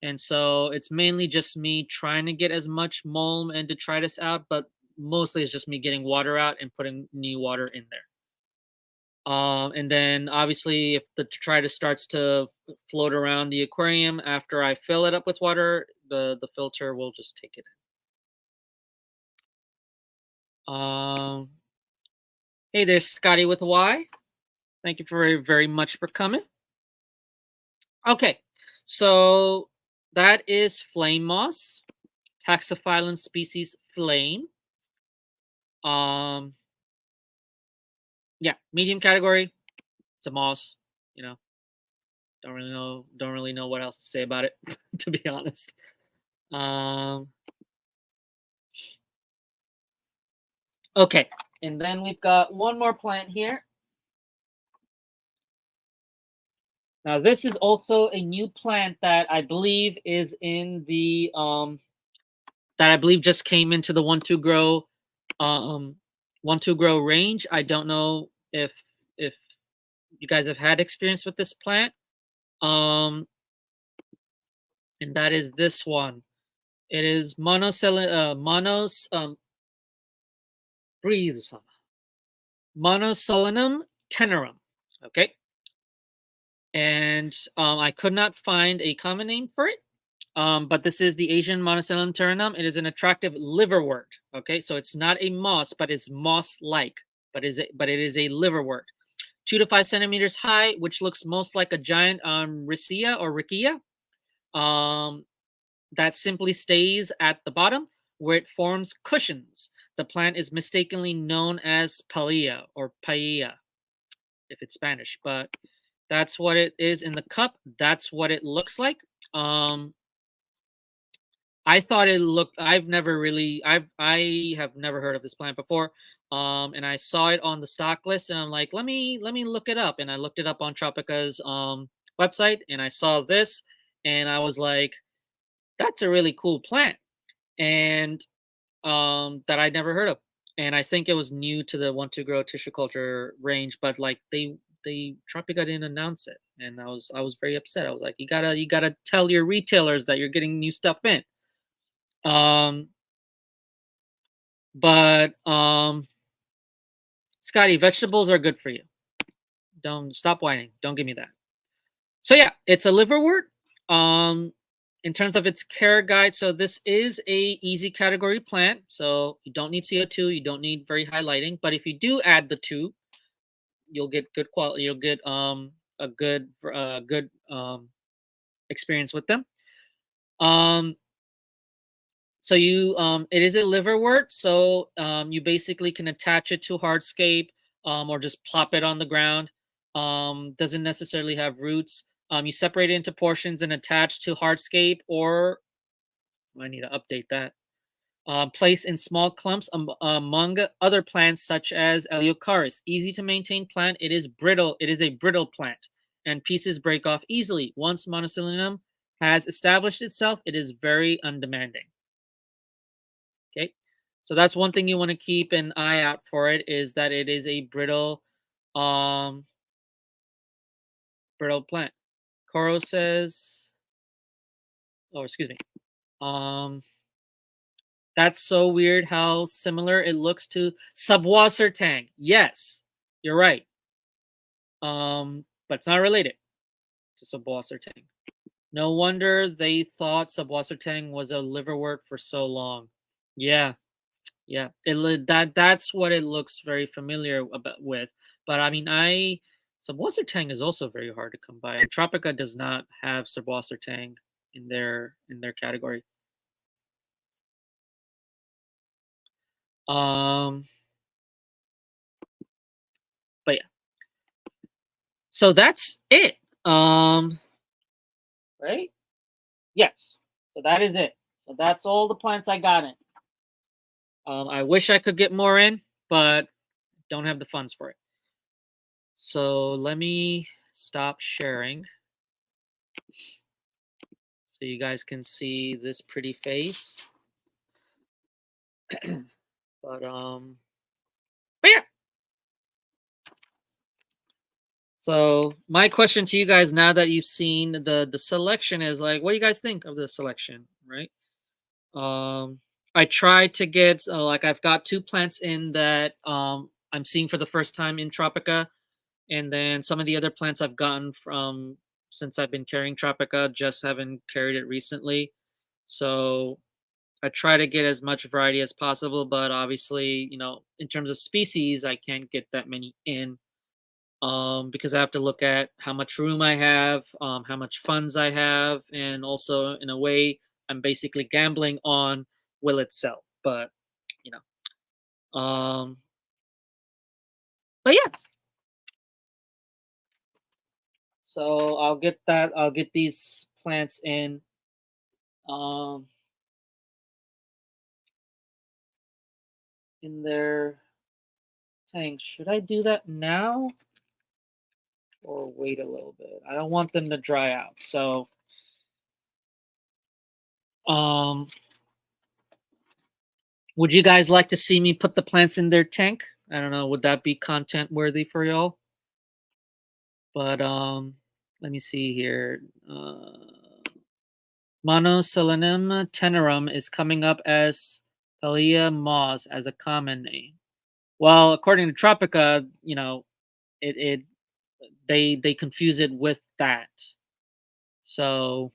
And so it's mainly just me trying to get as much mulm and detritus out, but mostly it's just me getting water out and putting new water in there. And then obviously, if the detritus starts to float around the aquarium after I fill it up with water, the filter will just take it in. Hey, there's Scotty with a Y. Thank you very very much for coming. Okay, so that is flame moss, Taxophyllum species flame. Um, yeah, medium category. It's a moss. You know, don't really know what else to say about it, to be honest. Um, okay, and then we've got one more plant here. Now this is also a new plant that I believe is in the that I believe just came into the 1-2 grow um Want to Grow range. I don't know if you guys have had experience with this plant. And that is this one. It is breathe some Monosolanum tenerum. Okay. And I could not find a common name for it. But this is the Asian Monocelum terenum. It is an attractive liverwort. Okay, so it's not a moss, but it's moss-like. But it is a liverwort, 2 to 5 centimeters high, which looks most like a giant riccia or riccia. That simply stays at the bottom where it forms cushions. The plant is mistakenly known as paella or paella, if it's Spanish, but that's what it is in the cup. That's what it looks like. I thought it looked. I have never heard of this plant before. And I saw it on the stock list, and I'm like, let me look it up. And I looked it up on Tropica's website, and I saw this, and I was like, that's a really cool plant, and that I'd never heard of. And I think it was new to the Want to Grow tissue culture range, but like they Tropica didn't announce it, and I was very upset. I was like, you gotta tell your retailers that you're getting new stuff in. Um, but Scotty, vegetables are good for you. Don't stop whining. Don't give me that. So yeah, it's a liverwort. In terms of its care guide, so this is a easy category plant. So you don't need CO2, you don't need very high lighting. But if you do add the two, you'll get good quality. You'll get a good experience with them. So it is a liverwort, so you basically can attach it to hardscape, or just plop it on the ground. Doesn't necessarily have roots. You separate it into portions and attach to hardscape, or I need to update that. Place in small clumps among other plants such as Eleucharis. Easy to maintain plant. It is brittle. It is a brittle plant, and pieces break off easily. Once monocotyledonum has established itself, it is very undemanding. Okay, so that's one thing you want to keep an eye out for. It is that it is a um, brittle plant. Coro says, oh, excuse me. That's so weird how similar it looks to Subwassertang. Yes, you're right. But it's not related to Subwassertang. No wonder they thought Subwassertang was a liverwort for so long. Yeah, yeah. That's what it looks very familiar with. But I mean, Subwassertang is also very hard to come by. And Tropica does not have Subwassertang in their category. But yeah. So that's it. Right? Yes. So that is it. So that's all the plants I got in. I wish I could get more in, but don't have the funds for it. So let me stop sharing so you guys can see this pretty face. But yeah. So my question to you guys, now that you've seen the selection, is like, what do you guys think of the selection, right? I tried to get like, I've got 2 plants in that I'm seeing for the first time in Tropica, and then some of the other plants I've gotten from since I've been carrying Tropica, just haven't carried it recently. So I try to get as much variety as possible, but obviously, in terms of species, I can't get that many in, because I have to look at how much room I have, how much funds I have, and also, in a way, I'm basically gambling on will it sell. But you know, but yeah. So I'll get that. I'll get these plants um, in their tanks. Should I do that now or wait a little bit? I don't want them to dry out. So, would you guys like to see me put the plants in their tank I don't know, would that be content worthy for y'all? But let me see here. Monoselenum tenerum is coming up as Palea moss as a common name. Well, according to Tropica, it they confuse it with that. So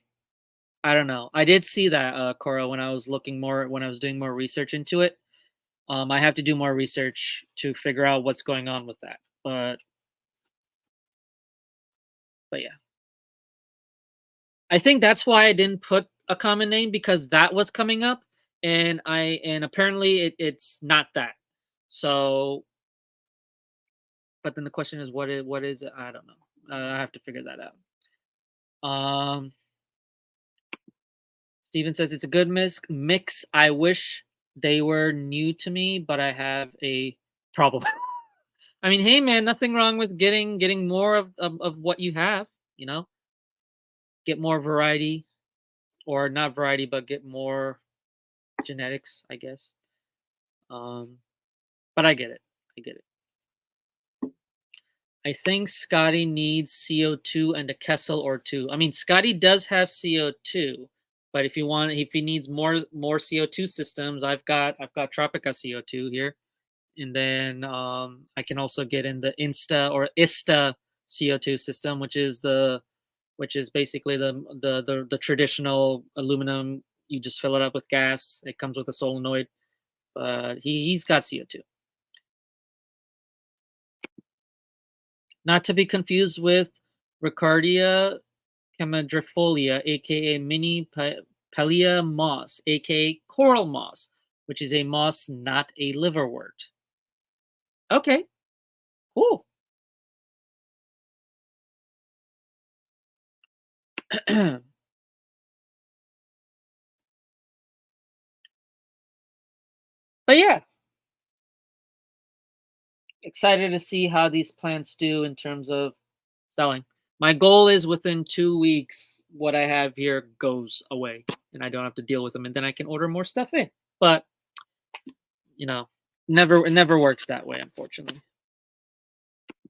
I don't know. I did see that, Cora, when I was doing more research into it. I have to do more research to figure out what's going on with that. But yeah, I think that's why I didn't put a common name because that was coming up, and apparently it's not that. So, but then the question is, what is it? I don't know. I have to figure that out. Steven says it's a good mix. I wish they were new to me, but I have a problem. I mean, hey man, nothing wrong with getting more of what you have, you know? Get more variety, or not variety, but get more genetics, I guess. Um, but I get it. I get it. I think Scotty needs CO2 and a Kessel or two. I mean, Scotty does have CO2, but if he needs more CO2 systems, I've got Tropica CO2 here, and then I can also get in the Insta or ISTA CO2 system, which is basically the traditional aluminum. You just fill it up with gas. It comes with a solenoid, but he's got CO2. Not to be confused with Ricardia camadrifolia, aka Palea moss, aka coral moss, which is a moss, not a liverwort. Okay, cool. But yeah, excited to see how these plants do in terms of selling. My goal is within 2 weeks, what I have here goes away, and I don't have to deal with them, and then I can order more stuff in. But you know, it never works that way, unfortunately.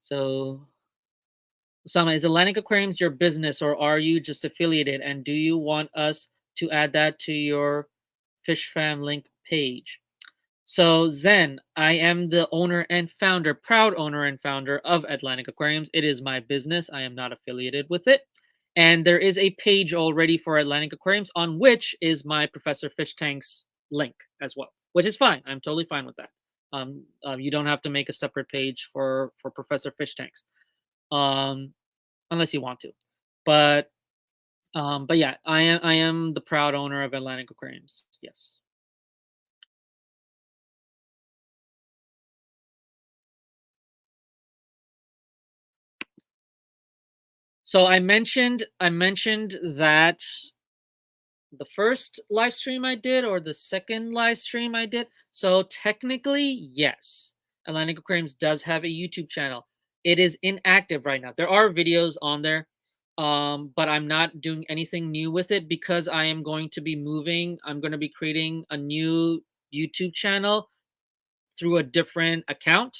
So, Osama, is Atlantic Aquariums your business, or are you just affiliated? And do you want us to add that to your Fish Fam link page? So, Zen, I am the owner and founder, proud owner and founder of Atlantic Aquariums. It is my business. I am not affiliated with it. And there is a page already for Atlantic Aquariums on which is my Professor FishTanks link as well, which is fine. I'm totally fine with that. You don't have to make a separate page for Professor FishTanks, um, unless you want to. But but yeah, I am the proud owner of Atlantic Aquariums. Yes. So I mentioned that the first live stream I did or the second live stream I did. So technically, yes, Atlantic Aquariums does have a YouTube channel. It is inactive right now. There are videos on there, but I'm not doing anything new with it because I am going to be moving. I'm going to be creating a new YouTube channel through a different account,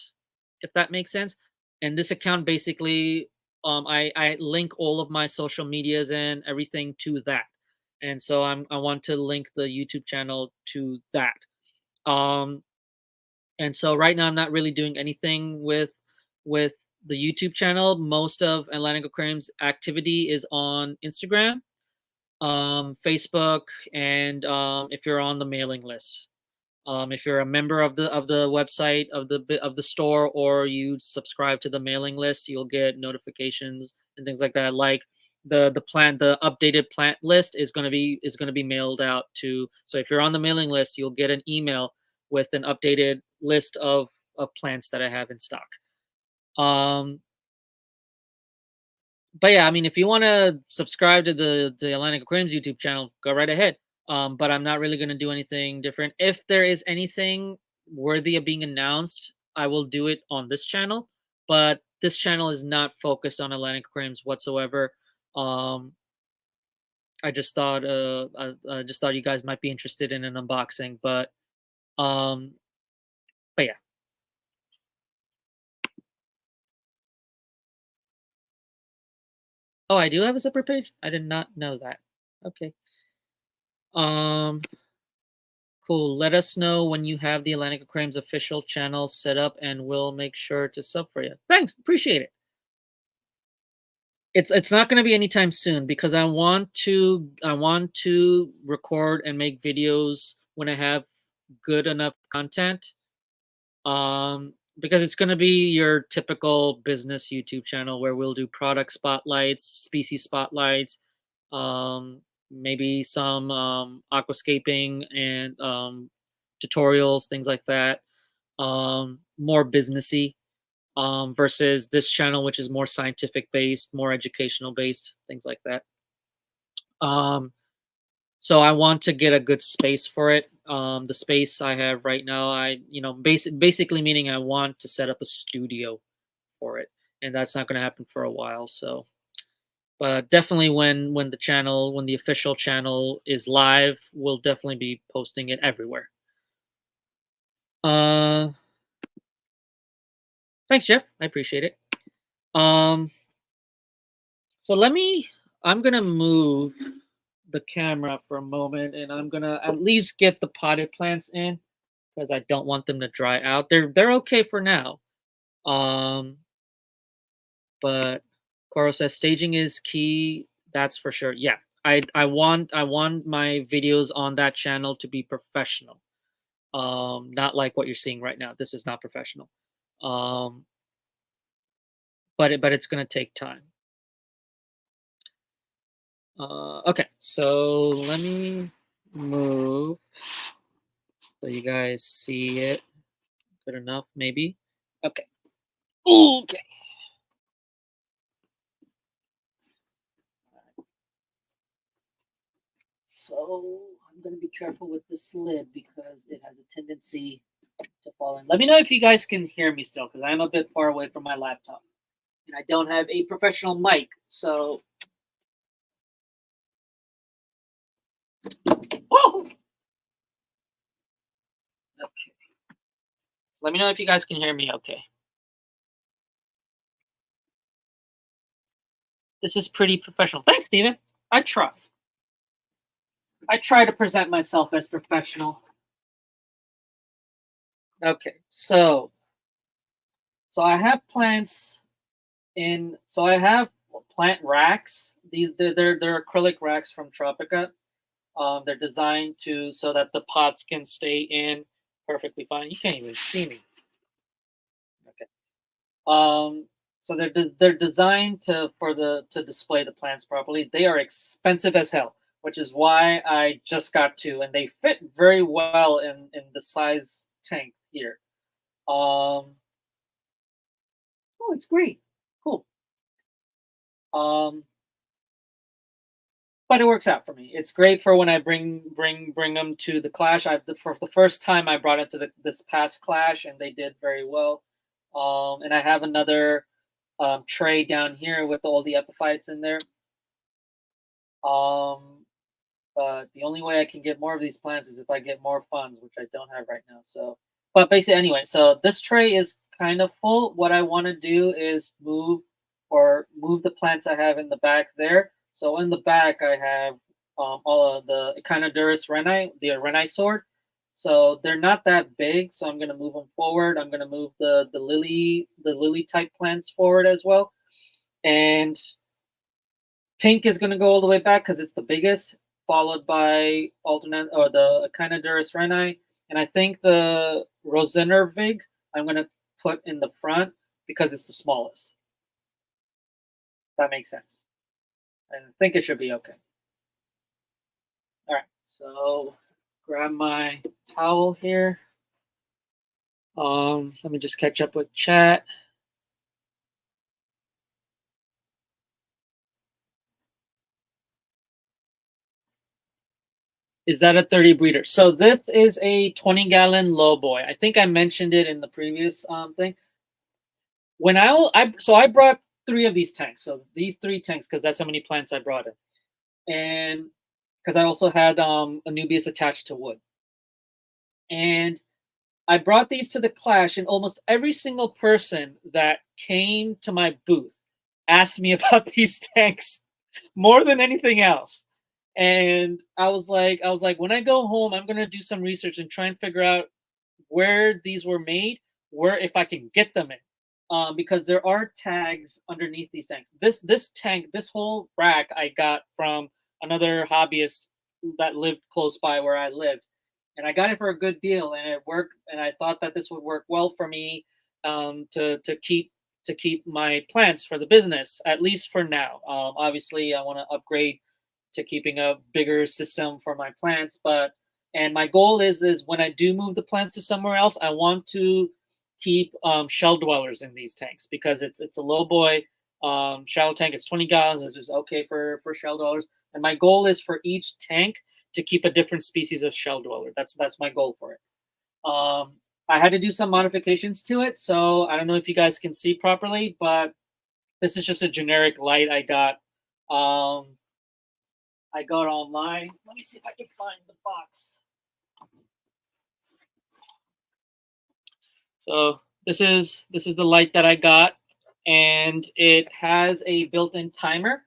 if that makes sense. And this account basically, I link all of my social medias and everything to that. And so I want to link the YouTube channel to that. Um, and so right now I'm not really doing anything with the YouTube channel. Most of Atlantic Aquarium's activity is on Instagram, Facebook, and if you're on the mailing list. If you're a member of the website of the store, or you subscribe to the mailing list, you'll get notifications and things like that. Like the updated plant list is gonna be mailed out to. So if you're on the mailing list, you'll get an email with an updated list of plants that I have in stock. Um, but yeah, I mean, if you want to subscribe to the Atlantic Aquariums YouTube channel, go right ahead. But I'm not really going to do anything different. If there is anything worthy of being announced, I will do it on this channel. But this channel is not focused on Atlantic Aquariums whatsoever. Um, I just thought you guys might be interested in an unboxing, um, but yeah. Oh, I do have a separate page? I did not know that. Okay. Um, cool. Let us know when you have the Atlantic Aquarium's official channel set up and we'll make sure to sub for you. Thanks. Appreciate it. It's not going to be anytime soon because I want to record and make videos when I have good enough content. Because it's going to be your typical business YouTube channel where we'll do product spotlights, species spotlights, maybe some aquascaping and tutorials, things like that. More businessy versus this channel, which is more scientific based, more educational based, things like that. Um, so I want to get a good space for it. The space I have right now, basically meaning I want to set up a studio for it, and that's not going to happen for a while. So, but definitely when the official channel is live, we'll definitely be posting it everywhere. Uh, Thanks, Jeff. I appreciate it. Um, so I'm gonna move the camera for a moment, and I'm gonna at least get the potted plants in because I don't want them to dry out. They're okay for now. Um, but Coro says staging is key. That's for sure. Yeah, I want my videos on that channel to be professional. Not like what you're seeing right now. This is not professional. Um, but it's gonna take time. Okay, so let me move so you guys see it. Good enough, maybe. Okay. Okay. So I'm gonna be careful with this lid because it has a tendency to fall in. Let me know if you guys can hear me still, because I'm a bit far away from my laptop. And I don't have a professional mic, so oh! Okay. Let me know if you guys can hear me okay. This is pretty professional. Thanks, Steven. I try. I try to present myself as professional. Okay, so I have plants so I have plant racks. They're acrylic racks from Tropica. They're designed so that the pots can stay in perfectly fine. You can't even see me. Okay. So they're designed to display the plants properly. They are expensive as hell, which is why I just got two, and they fit very well in the size tank here. Oh, it's great. Cool. Um, but it works out for me. It's great for when I bring them to the clash. For the first time I brought it to this past clash, and they did very well. And I have another tray down here with all the epiphytes in there. But the only way I can get more of these plants is if I get more funds, which I don't have right now. So, but basically, anyway, so this tray is kind of full. What I want to do is move the plants I have in the back there. So in the back, I have all of the Echinoderus renai, the renai sword. So they're not that big, so I'm going to move them forward. I'm going to move the lily type plants forward as well, and pink is going to go all the way back because it's the biggest, followed by alternate or the Echinoderus renai, and I think the Rosenervig I'm going to put in the front because it's the smallest. That makes sense. I think it should be okay. All right, so grab my towel here. Let me just catch up with chat. Is that a 30 breeder? So this is a 20-gallon low boy. I think I mentioned it in the previous thing. When I brought three of these tanks. So these three tanks, because that's how many plants I brought in, and because I also had Anubias attached to wood, and I brought these to the clash, and almost every single person that came to my booth asked me about these tanks more than anything else. And I was like, when I go home, I'm gonna do some research and try and figure out where these were made, where if I can get them in, because there are tags underneath these tanks. This tank, this whole rack, I got from another hobbyist that lived close by where I lived, and I got it for a good deal, and it worked. And I thought that this would work well for me, to keep my plants for the business, at least for now. Obviously, I want to upgrade to keeping a bigger system for my plants, but and my goal is when I do move the plants to somewhere else, I want to keep shell dwellers in these tanks because it's a low boy shallow tank. It's 20 gallons, which is okay for shell dwellers. And my goal is for each tank to keep a different species of shell dweller. That's my goal for it. I had to do some modifications to it, so I don't know if you guys can see properly, but this is just a generic light I got. I got online. Let me see if I can find the box. So this is the light that I got, and it has a built-in timer,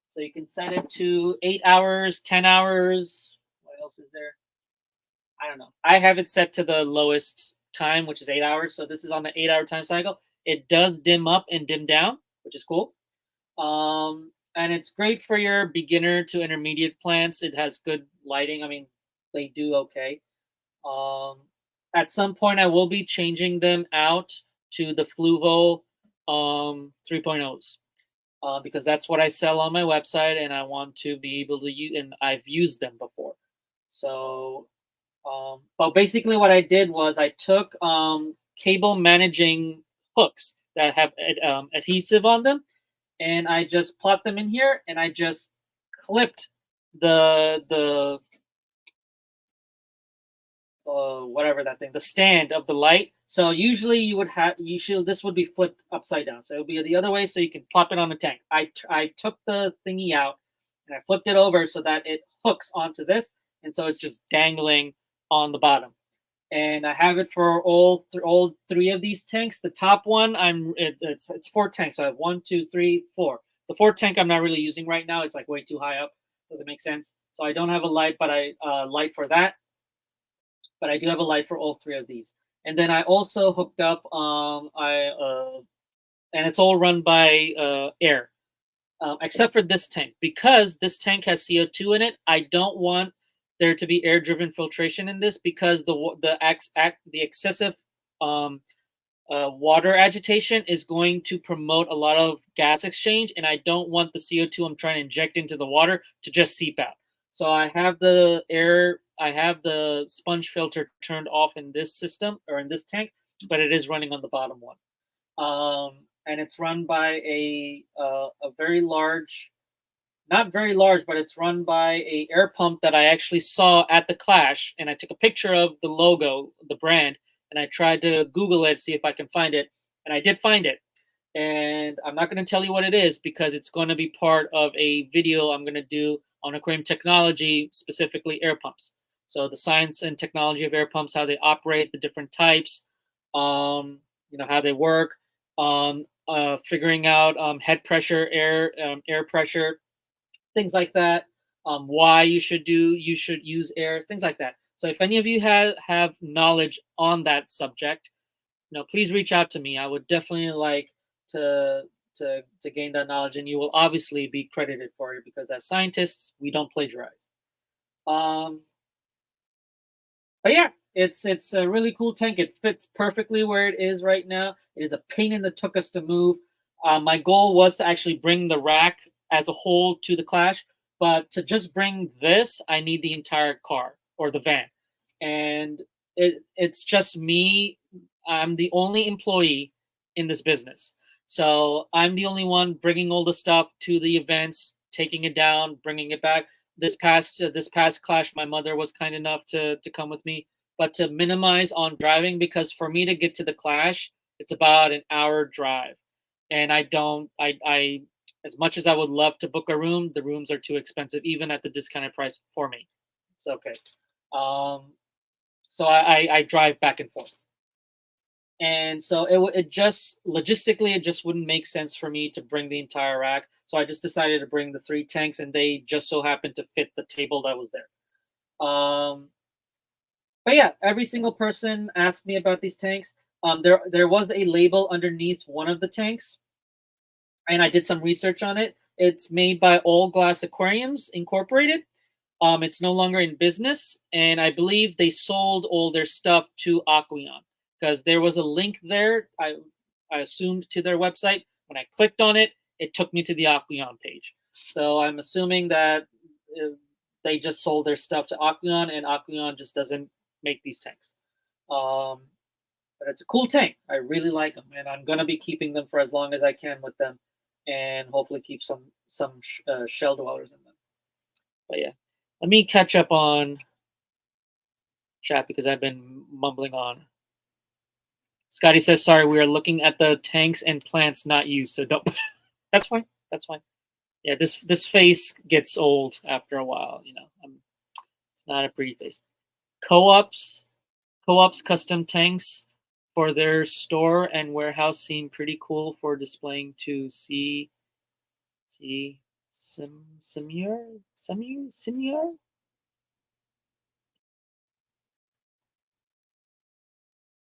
so you can set it to 8 hours, 10 hours. What else is there? I don't know. I have it set to the lowest time, which is 8 hours. So this is on the 8 hour time cycle. It does dim up and dim down, which is cool. And it's great for your beginner to intermediate plants. It has good lighting. I mean, they do okay. Um, at some point, I will be changing them out to the Fluvo 3.0s because that's what I sell on my website, and I want to be able to use. And I've used them before. So, but basically, what I did was I took cable managing hooks that have adhesive on them, and I just plopped them in here, and I just clipped the whatever that thing, the stand of the light. So usually this would be flipped upside down. So it would be the other way, so you can plop it on the tank. I took the thingy out and I flipped it over so that it hooks onto this, and so it's just dangling on the bottom. And I have it for all three of these tanks. The top one, it's four tanks. So I have 1, 2, 3, 4. The fourth tank I'm not really using right now. It's like way too high up. Doesn't make sense. So I don't have a light, but I light for that. But I do have a light for all three of these. And then I also hooked up and it's all run by air, except for this tank, because this tank has CO2 in it. I don't want there to be air-driven filtration in this because the excessive water agitation is going to promote a lot of gas exchange, and I don't want the CO2 I'm trying to inject into the water to just seep out. So I have the sponge filter turned off in this system or in this tank, but it is running on the bottom one. And it's run by a very large, not very large, but it's run by a air pump that I actually saw at the Clash, and I took a picture of the logo, the brand, and I tried to Google it, see if I can find it, and I did find it. And I'm not going to tell you what it is because it's going to be part of a video I'm going to do on aquarium technology, specifically air pumps. So the science and technology of air pumps, how they operate, the different types, how they work, figuring out head pressure, air pressure, things like that. Why you should use air, things like that. So if any of you have knowledge on that subject, please reach out to me. I would definitely like to gain that knowledge, and you will obviously be credited for it because as scientists, we don't plagiarize. But yeah, it's a really cool tank. It fits perfectly where it is right now. It is a pain in the tuchus to move. My goal was to actually bring the rack as a whole to the Clash, but to just bring this, I need the entire car or the van, and it's just me. I'm the only employee in this business, so I'm the only one bringing all the stuff to the events, taking it down, bringing it back. This past Clash, my mother was kind enough to come with me, but to minimize on driving, because for me to get to the Clash, it's about an hour drive, and I don't I as much as I would love to book a room, the rooms are too expensive, even at the discounted price for me. It's okay. So I drive back and forth. and so it just logistically it just wouldn't make sense for me to bring the entire rack. So I just decided to bring the 3 tanks, and they just so happened to fit the table that was there. But yeah, every single person asked me about these tanks. There was a label underneath one of the tanks, and I did some research on it. It's made by All Glass Aquariums Incorporated. It's no longer in business, and I believe they sold all their stuff to Aqueon because there was a link there. I assumed to their website. When I clicked on it, it took me to the Aqueon page. So I'm assuming that they just sold their stuff to Aqueon, and Aqueon just doesn't make these tanks. Um, but it's a cool tank. I really like them, and I'm gonna be keeping them for as long as I can with them, and hopefully keep some shell dwellers in them. But yeah, let me catch up on chat because I've been mumbling on. Scotty says, "Sorry, we are looking at the tanks and plants, not you. So don't." That's fine. That's fine. Yeah, this face gets old after a while. It's not a pretty face. Co-ops, co-ops custom tanks for their store and warehouse seem pretty cool for displaying to see Simur.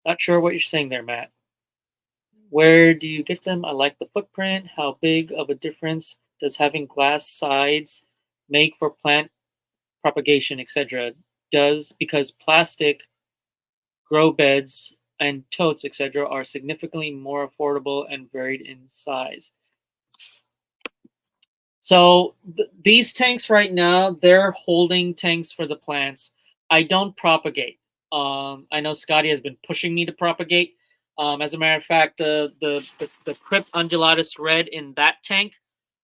Not sure what you're saying there, Matt. Where do you get them? I like the footprint. How big of a difference does having glass sides make for plant propagation, etc.? Does because plastic grow beds and totes, etc., are significantly more affordable and varied in size. So these tanks right now, they're holding tanks for the plants. I don't propagate. I know Scotty has been pushing me to propagate. As a matter of fact, the Crypt undulatus red in that tank,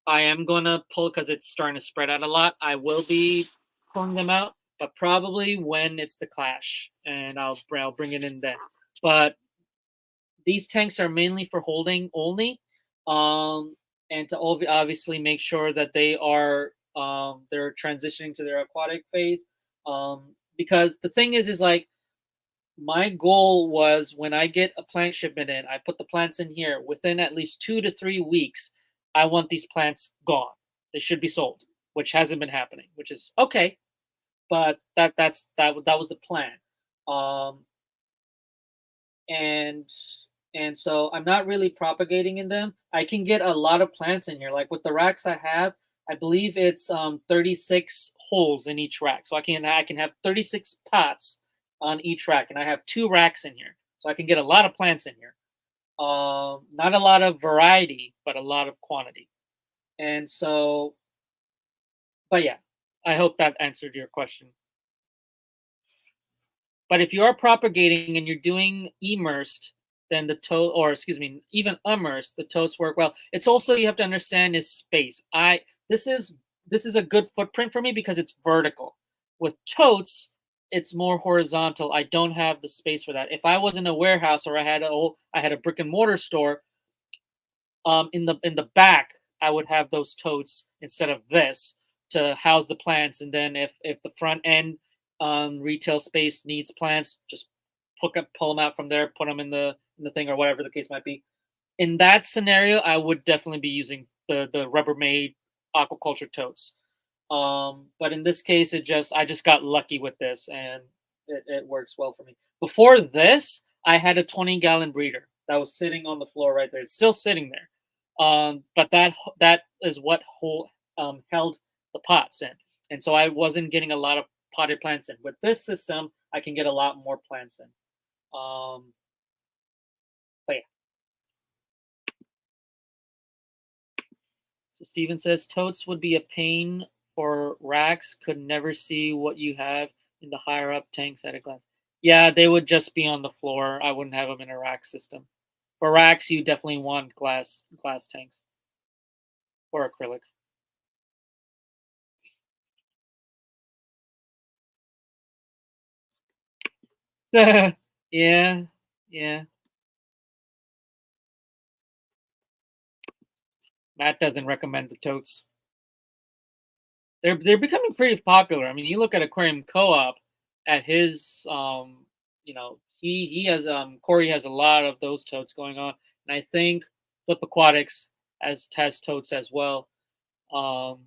I am gonna pull because it's starting to spread out a lot. I will be pulling them out, but probably when it's the clash, and I'll bring it in then. But these tanks are mainly for holding only, and to obviously make sure that they're transitioning to their aquatic phase. Because the thing is like my goal was when I get a plant shipment in, I put the plants in here within at least 2 to 3 weeks. I want these plants gone. They should be sold, which hasn't been happening, which is okay. But that was the plan. Um, and and so I'm not really propagating in them. I can get a lot of plants in here. Like with the racks I have, I believe it's 36 holes in each rack. So I can have 36 pots on each rack, and I have 2 racks in here. So I can get a lot of plants in here. Not a lot of variety, but a lot of quantity. And so, but yeah, I hope that answered your question. But if you are propagating and you're doing immersed, then the tote, or excuse me, even immersed, the totes work well. It's also you have to understand is space. This is this is a good footprint for me because it's vertical. With totes, it's more horizontal. I don't have the space for that. If I was in a warehouse or I had a brick and mortar store, in the back, I would have those totes instead of this to house the plants. And then if the front end retail space needs plants, just pull them out from there, put them in the thing or whatever the case might be. In that scenario, I would definitely be using the Rubbermaid aquaculture totes. But in this case, I just got lucky with this, and it works well for me. Before this, I had a 20-gallon breeder that was sitting on the floor right there. It's still sitting there. But that is what held the pots in, and so I wasn't getting a lot of potted plants in. With this system, I can get a lot more plants in. But yeah. So Steven says totes would be a pain for racks. Could never see what you have in the higher up tanks at a glance. Yeah, they would just be on the floor. I wouldn't have them in a rack system. For racks, you definitely want glass tanks or acrylic. Yeah, yeah. Matt doesn't recommend the totes. They're becoming pretty popular. I mean, you look at Aquarium Co-op at his He has Corey has a lot of those totes going on, and I think Flip Aquatics has totes as well. Um,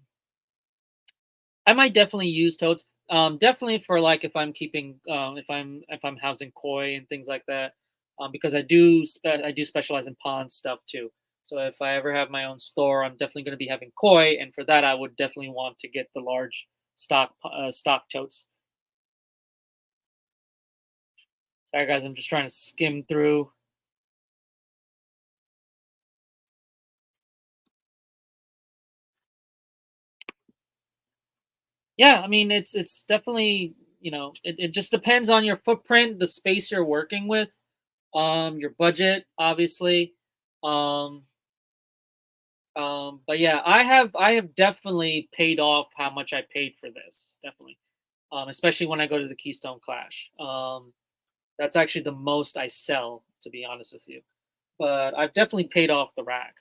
I might definitely use totes. Definitely for like if I'm keeping if I'm housing koi and things like that. Because I do specialize in pond stuff too. So if I ever have my own store, I'm definitely going to be having koi, and for that, I would definitely want to get the large stock totes. Sorry guys, I'm just trying to skim through. Yeah, I mean it's definitely, it just depends on your footprint, the space you're working with, your budget, obviously. Um, but yeah, I have definitely paid off how much I paid for this, definitely. Especially when I go to the Keystone Clash. That's actually the most I sell, to be honest with you. But I've definitely paid off the rack.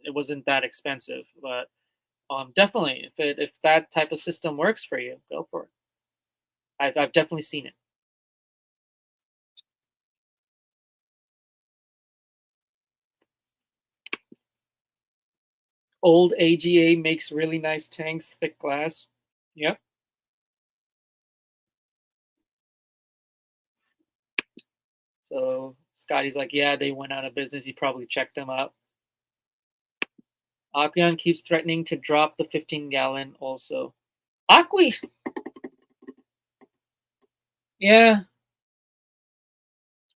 It wasn't that expensive, but definitely, if that type of system works for you, go for it. I've definitely seen it. Old AGA makes really nice tanks, thick glass. Yep. So Scotty's like, yeah, they went out of business. He probably checked them out. Aquion keeps threatening to drop the 15-gallon also. Aqui, yeah. I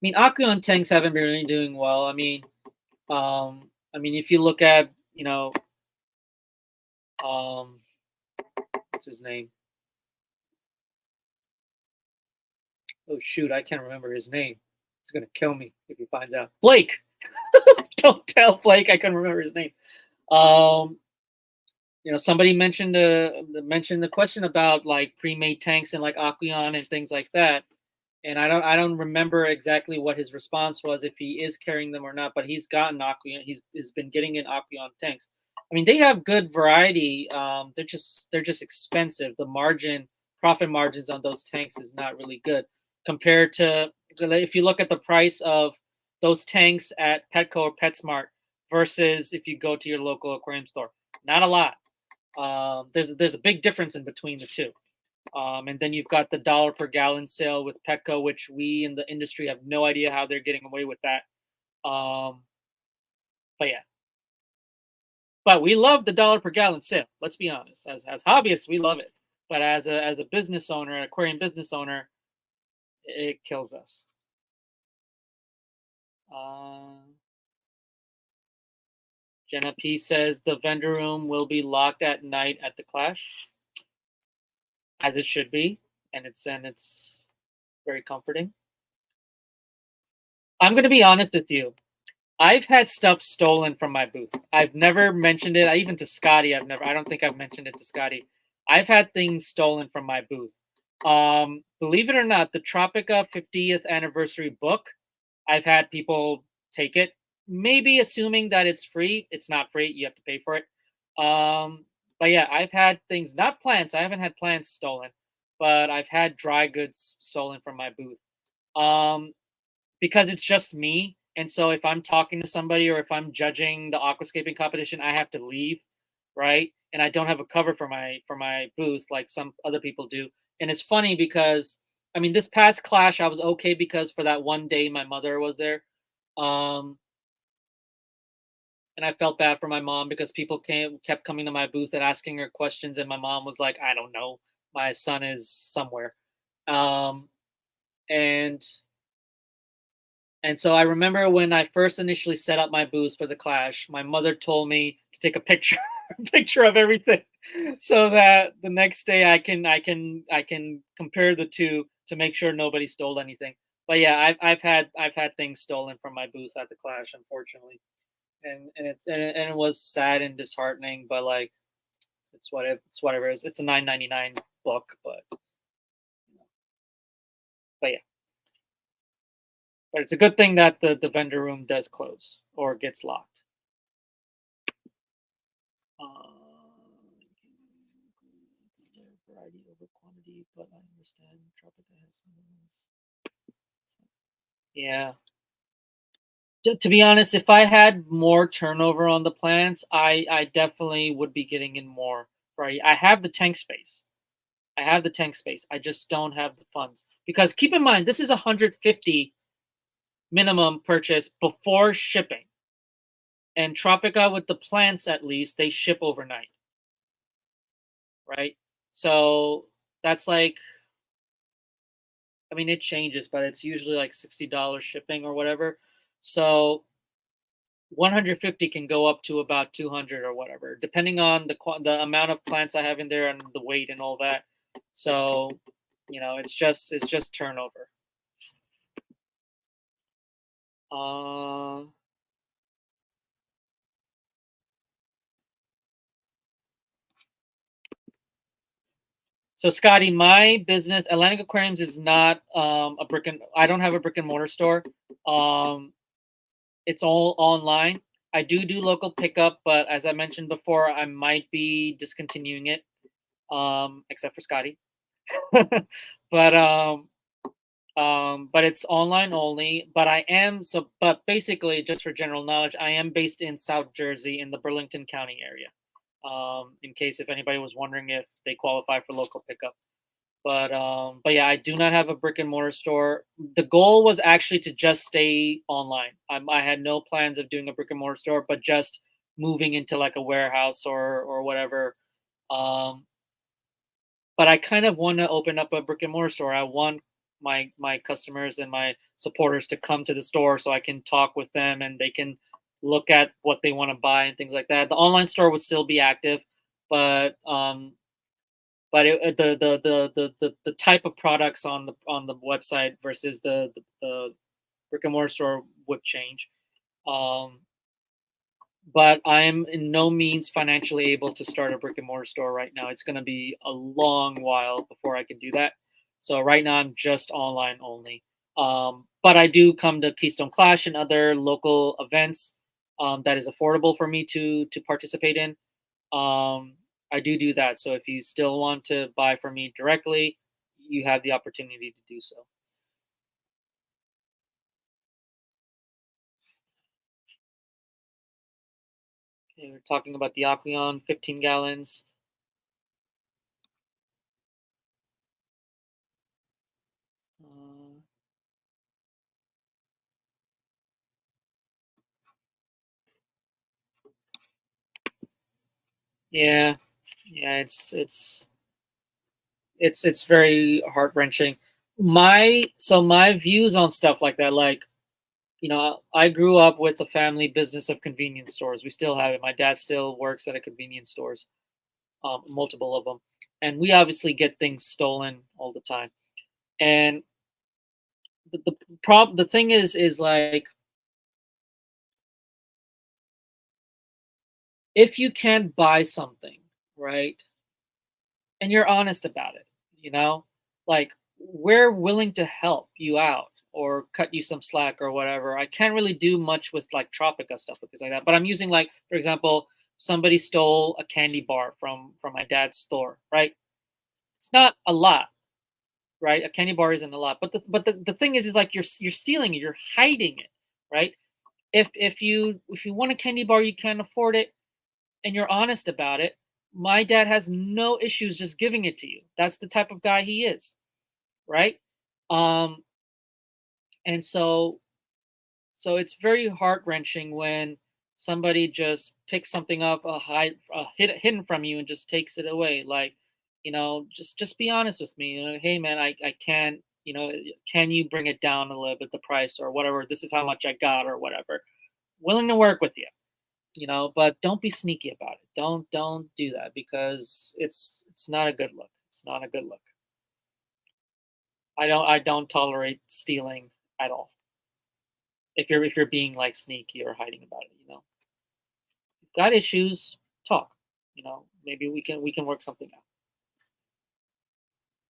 mean, Aquion tanks haven't been really doing well. If you look at, um, what's his name? Oh shoot, I can't remember his name. He's gonna kill me if he finds out. Blake. Don't tell Blake I couldn't remember his name. Um, somebody mentioned the question about like pre-made tanks and like Aquion and things like that. And I don't remember exactly what his response was, if he is carrying them or not, but he's gotten Aquion. He's been getting in Aquion tanks. I mean, they have good variety. They're just expensive. The profit margins on those tanks is not really good compared to, if you look at the price of those tanks at Petco or PetSmart versus if you go to your local aquarium store. Not a lot. There's a big difference in between the two. And then you've got the dollar per gallon sale with Petco, which we in the industry have no idea how they're getting away with that. Um, but yeah, but we love the dollar per gallon sale. Let's be honest. As hobbyists, we love it. But as a business owner, an aquarium business owner, it kills us. Uh, Jenna P says the vendor room will be locked at night at the Clash, as it should be, and it's very comforting. I'm gonna be honest with you. I've had stuff stolen from my booth. I've never mentioned it. Even to Scotty, I don't think I've mentioned it to Scotty. I've had things stolen from my booth. Believe it or not, the Tropica 50th anniversary book, I've had people take it, maybe assuming that it's free. It's not free. You have to pay for it. But yeah, I've had things, not plants. I haven't had plants stolen, but I've had dry goods stolen from my booth. Um, because it's just me. And so if I'm talking to somebody or if I'm judging the aquascaping competition, I have to leave, right? And I don't have a cover for my booth like some other people do. And it's funny because this past clash I was okay because for that one day my mother was there. Um and I felt bad for my mom because people kept coming to my booth and asking her questions, and my mom was like, I don't know. My son is somewhere. Um and And so I remember when I first initially set up my booth for the Clash, my mother told me to take a picture picture of everything so that the next day I can compare the two to make sure nobody stole anything. But yeah, I've had things stolen from my booth at the Clash, unfortunately. And it was sad and disheartening, but like it's whatever it is. It's a 9.99 book, but yeah. But it's a good thing that the vendor room does close or gets locked. Variety over quantity, but I understand Tropica has minimums. Yeah. To be honest, if I had more turnover on the plants, I definitely would be getting in more. Right. I have the tank space. I have the tank space. I just don't have the funds. Because keep in mind, this is 150 minimum purchase before shipping. And Tropica with the plants at least, they ship overnight, right? So that's like, I mean, it changes, but it's usually like $60 shipping or whatever. So 150 can go up to about 200 or whatever, depending on the amount of plants I have in there and the weight and all that. So, it's just turnover. Uh, so Scotty, my business, Atlantic Aquariums, is not a brick and I don't have a brick and mortar store. Um, it's all online. I do local pickup, but as I mentioned before, I might be discontinuing it. Except for Scotty. but but it's online only. But but basically, just for general knowledge, I am based in South Jersey in the Burlington County area. In case if anybody was wondering if they qualify for local pickup. But yeah, I do not have a brick and mortar store. The goal was actually to just stay online. I had no plans of doing a brick and mortar store, but just moving into like a warehouse or whatever. Um, but I kind of want to open up a brick and mortar store. I want my customers and my supporters to come to the store so I can talk with them and they can look at what they want to buy and things like that. The online store would still be active, but the type of products on the website versus the brick and mortar store would change. Um, but I am in no means financially able to start a brick and mortar store right now. It's going to be a long while before I can do that. So right now I'm just online only. But I do come to Keystone Clash and other local events that is affordable for me to participate in. Um, I do that. So if you still want to buy from me directly, you have the opportunity to do so. Okay, we're talking about the Aqueon, 15 gallons. Uh, yeah, yeah, it's very heart wrenching. My views on stuff like that, like I grew up with a family business of convenience stores. We still have it. My dad still works at a convenience stores, multiple of them, and we obviously get things stolen all the time. And the thing is like if you can't buy something, right, and you're honest about it, you know, like we're willing to help you out or cut you some slack or whatever. I can't really do much with like Tropica stuff with things like that. But I'm using like, for example, somebody stole a candy bar from my dad's store, right? It's not a lot, right? A candy bar isn't a lot, but the thing is like you're stealing it, you're hiding it, right? If you want a candy bar, you can't afford it, and you're honest about it, my dad has no issues just giving it to you. That's the type of guy he is, right? Um, and so it's very heart wrenching when somebody just picks something up, hidden from you, and just takes it away. Like, just be honest with me. Hey, man, I can't. Can you bring it down a little bit the price or whatever? This is how much I got or whatever. Willing to work with you. But don't be sneaky about it. Don't do that because it's not a good look. It's not a good look. I don't tolerate stealing at all. If you're being like sneaky or hiding about it, got issues, talk. Maybe we can work something out.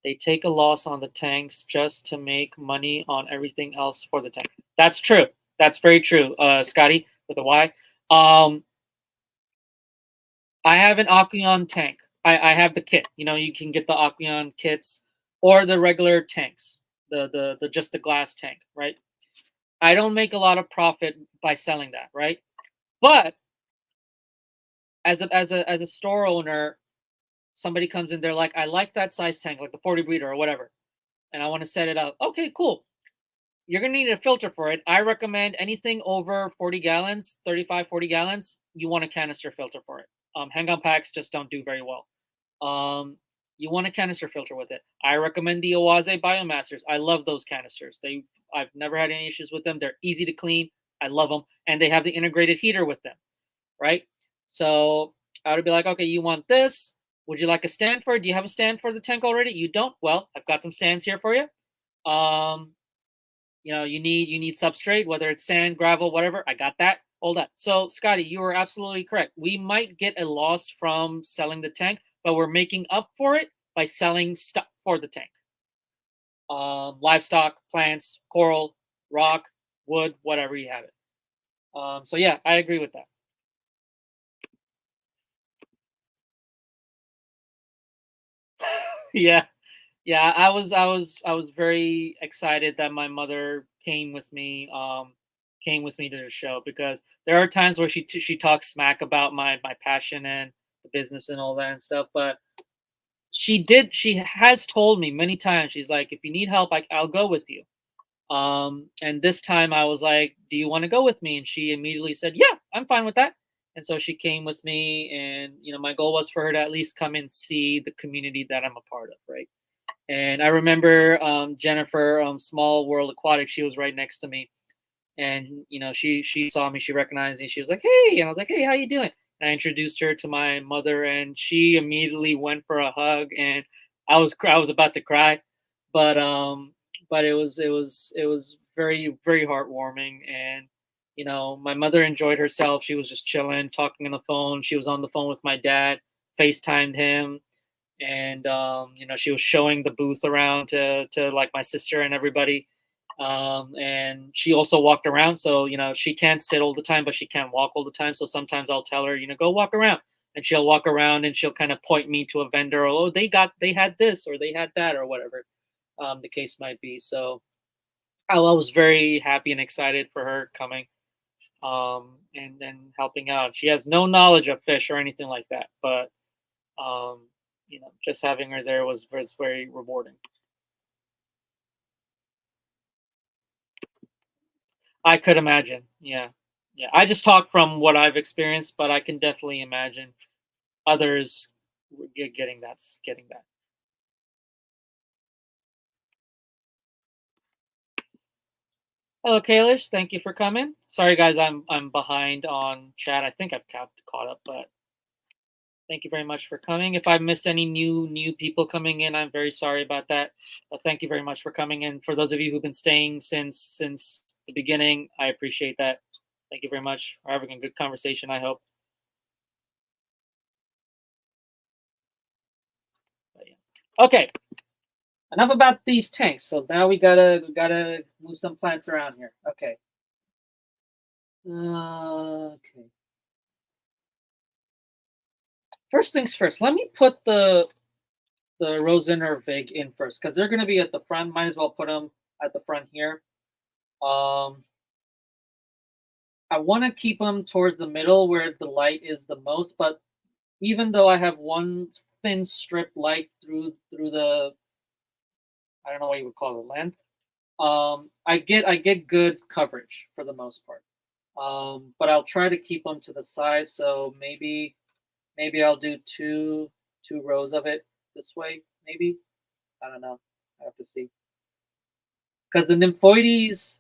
They take a loss on the tanks just to make money on everything else for the tank. That's true. That's very true, Scotty with a Y. Um, I have an Aqueon tank. I have the kit. You can get the Aqueon kits or the regular tanks, the just the glass tank, right? I don't make a lot of profit by selling that, right? But as a store owner, somebody comes in, they're like, I like that size tank, like the 40 breeder or whatever, and I want to set it up. Okay, cool. You're gonna need a filter for it. I recommend anything over 40 gallons, 35, 40 gallons, you want a canister filter for it. Hang on packs just don't do very well. Um, you want a canister filter with it. I recommend the Oase Biomassers. I love those canisters. I've never had any issues with them. They're easy to clean. I love them, and they have the integrated heater with them, right? So I would be like, okay, you want this? Would you like a stand for it? Do you have a stand for the tank already? You don't? Well, I've got some stands here for you. Um, you need substrate, whether it's sand, gravel, whatever. I got that. All that. So Scotty, you are absolutely correct. We might get a loss from selling the tank, but we're making up for it by selling stuff for the tank. Livestock, plants, coral, rock, wood, whatever you have it. So yeah, I agree with that. Yeah, yeah. I was very excited that my mother came with me to the show, because there are times where she talks smack about my passion and the business and all that and stuff. But she has told me many times, she's like, if you need help, I'll go with you. And this time I was like, do you want to go with me? And she immediately said, yeah, I'm fine with that. And so she came with me, and my goal was for her to at least come and see the community that I'm a part of, right? And I remember Jennifer, Small World Aquatic. She was right next to me, and she saw me, she recognized me. She was like, "Hey," and I was like, "Hey, how you doing?" And I introduced her to my mother, and she immediately went for a hug, and I was about to cry, but it was very very heartwarming. And my mother enjoyed herself. She was just chilling, talking on the phone. She was on the phone with my dad, FaceTimed him, and she was showing the booth around to like my sister and everybody. And she also walked around, so she can't sit all the time, but she can't walk all the time. So sometimes I'll tell her, go walk around, and she'll walk around and she'll kind of point me to a vendor. Oh, they had this or they had that or whatever the case might be. So I was very happy and excited for her coming, and helping out. She has no knowledge of fish or anything like that, but just having her there was very rewarding. I could imagine. Yeah. Yeah. I just talk from what I've experienced, but I can definitely imagine others getting that. Hello, Kalish. Thank you for coming. Sorry, guys, I'm behind on chat. I think I've caught up, but thank you very much for coming. If I've missed any new people coming in, I'm very sorry about that. But thank you very much for coming in. For those of you who've been staying since the beginning, I appreciate that. Thank you very much. We're having a good conversation, I hope. But yeah. Okay, enough about these tanks. So now we gotta move some plants around here. Okay. Okay. First things first. Let me put the Rosen or Vig in first, because they're gonna be at the front. Might as well put them at the front here. Um, I want to keep them towards the middle where the light is the most. But even though I have one thin strip light through the, I don't know what you would call it, length. I get good coverage for the most part. But I'll try to keep them to the side. So maybe I'll do two rows of it this way. Maybe, I don't know. I have to see, because the Nymphoides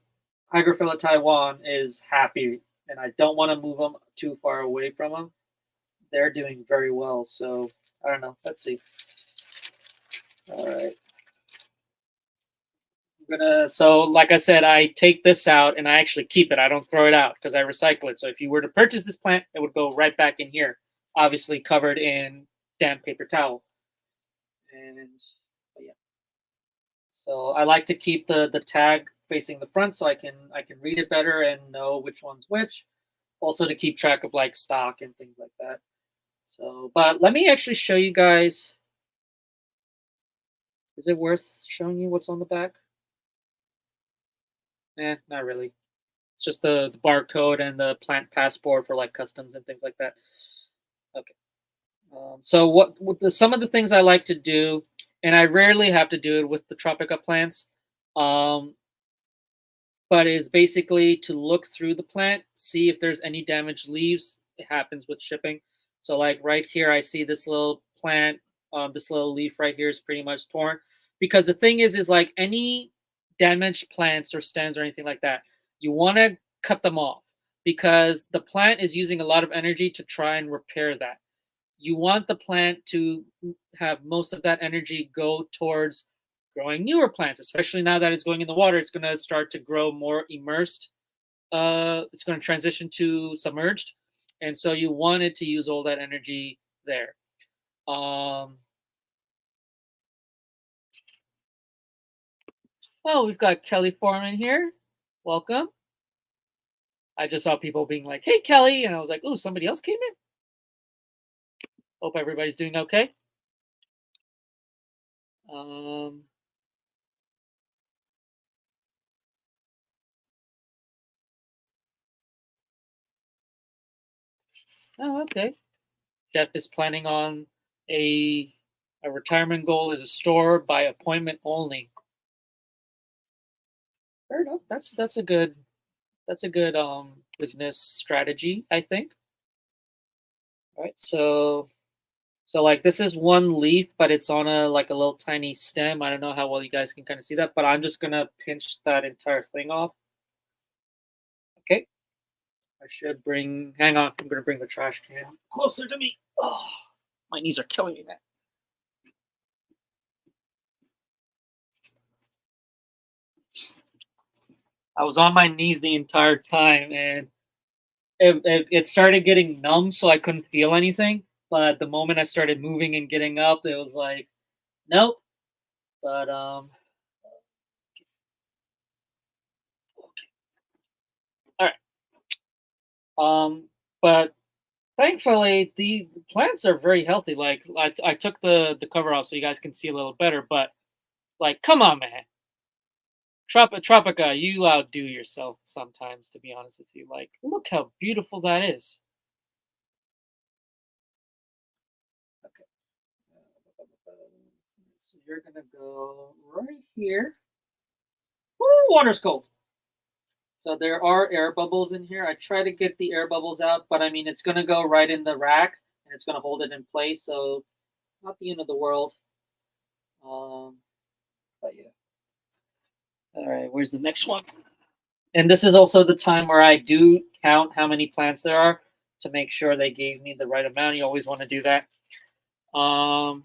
Hygrophila Taiwan is happy, and I don't want to move them too far away from them. They're doing very well. So I don't know. Let's see. All right. So like I said, I take this out and I actually keep it. I don't throw it out because I recycle it. So if you were to purchase this plant, it would go right back in here, obviously covered in damp paper towel. And yeah, so I like to keep the tag facing the front so I can read it better and know which one's which. Also to keep track of like stock and things like that. So, but let me actually show you guys. Is it worth showing you what's on the back? Not really. It's just the barcode and the plant passport for like customs and things like that. Okay. So some of the things I like to do, and I rarely have to do it with the Tropica plants, um, but is basically to look through the plant, see if there's any damaged leaves. It happens with shipping. So like right here, I see this little plant, this little leaf right here is pretty much torn. Because the thing is like any damaged plants or stems or anything like that, you want to cut them off because the plant is using a lot of energy to try and repair that. You want the plant to have most of that energy go towards growing newer plants, especially now that it's going in the water. It's going to start to grow more immersed. It's going to transition to submerged, and so you want it to use all that energy there. Oh, we've got Kelly Foreman here. Welcome. I just saw people being like, "Hey, Kelly," and I was like, "Oh, somebody else came in." Hope everybody's doing okay. Um, oh, okay. Jeff is planning on a a retirement goal as a store by appointment only. Fair enough. That's a good business strategy, I think. All right. So like this is one leaf, but it's on a like a little tiny stem. I don't know how well you guys can kind of see that, but I'm just gonna pinch that entire thing off. Okay. I should bring hang on, I'm gonna bring the trash can closer to me. Oh, my knees are killing me, man. I was on my knees the entire time and it started getting numb, so I couldn't feel anything. But the moment I started moving and getting up, it was like, nope. But all right. But thankfully the plants are very healthy. Like I took the cover off so you guys can see a little better. But like, come on, man, Tropica, you outdo yourself sometimes. To be honest with you, like, look how beautiful that is. Okay, so you're gonna go right here. Woo, water's cold. So there are air bubbles in here. I try to get the air bubbles out, but I mean, it's going to go right in the rack and it's going to hold it in place. So not the end of the world. Um, but yeah. All right, where's the next one? And this is also the time where I do count how many plants there are to make sure they gave me the right amount. You always want to do that. Um,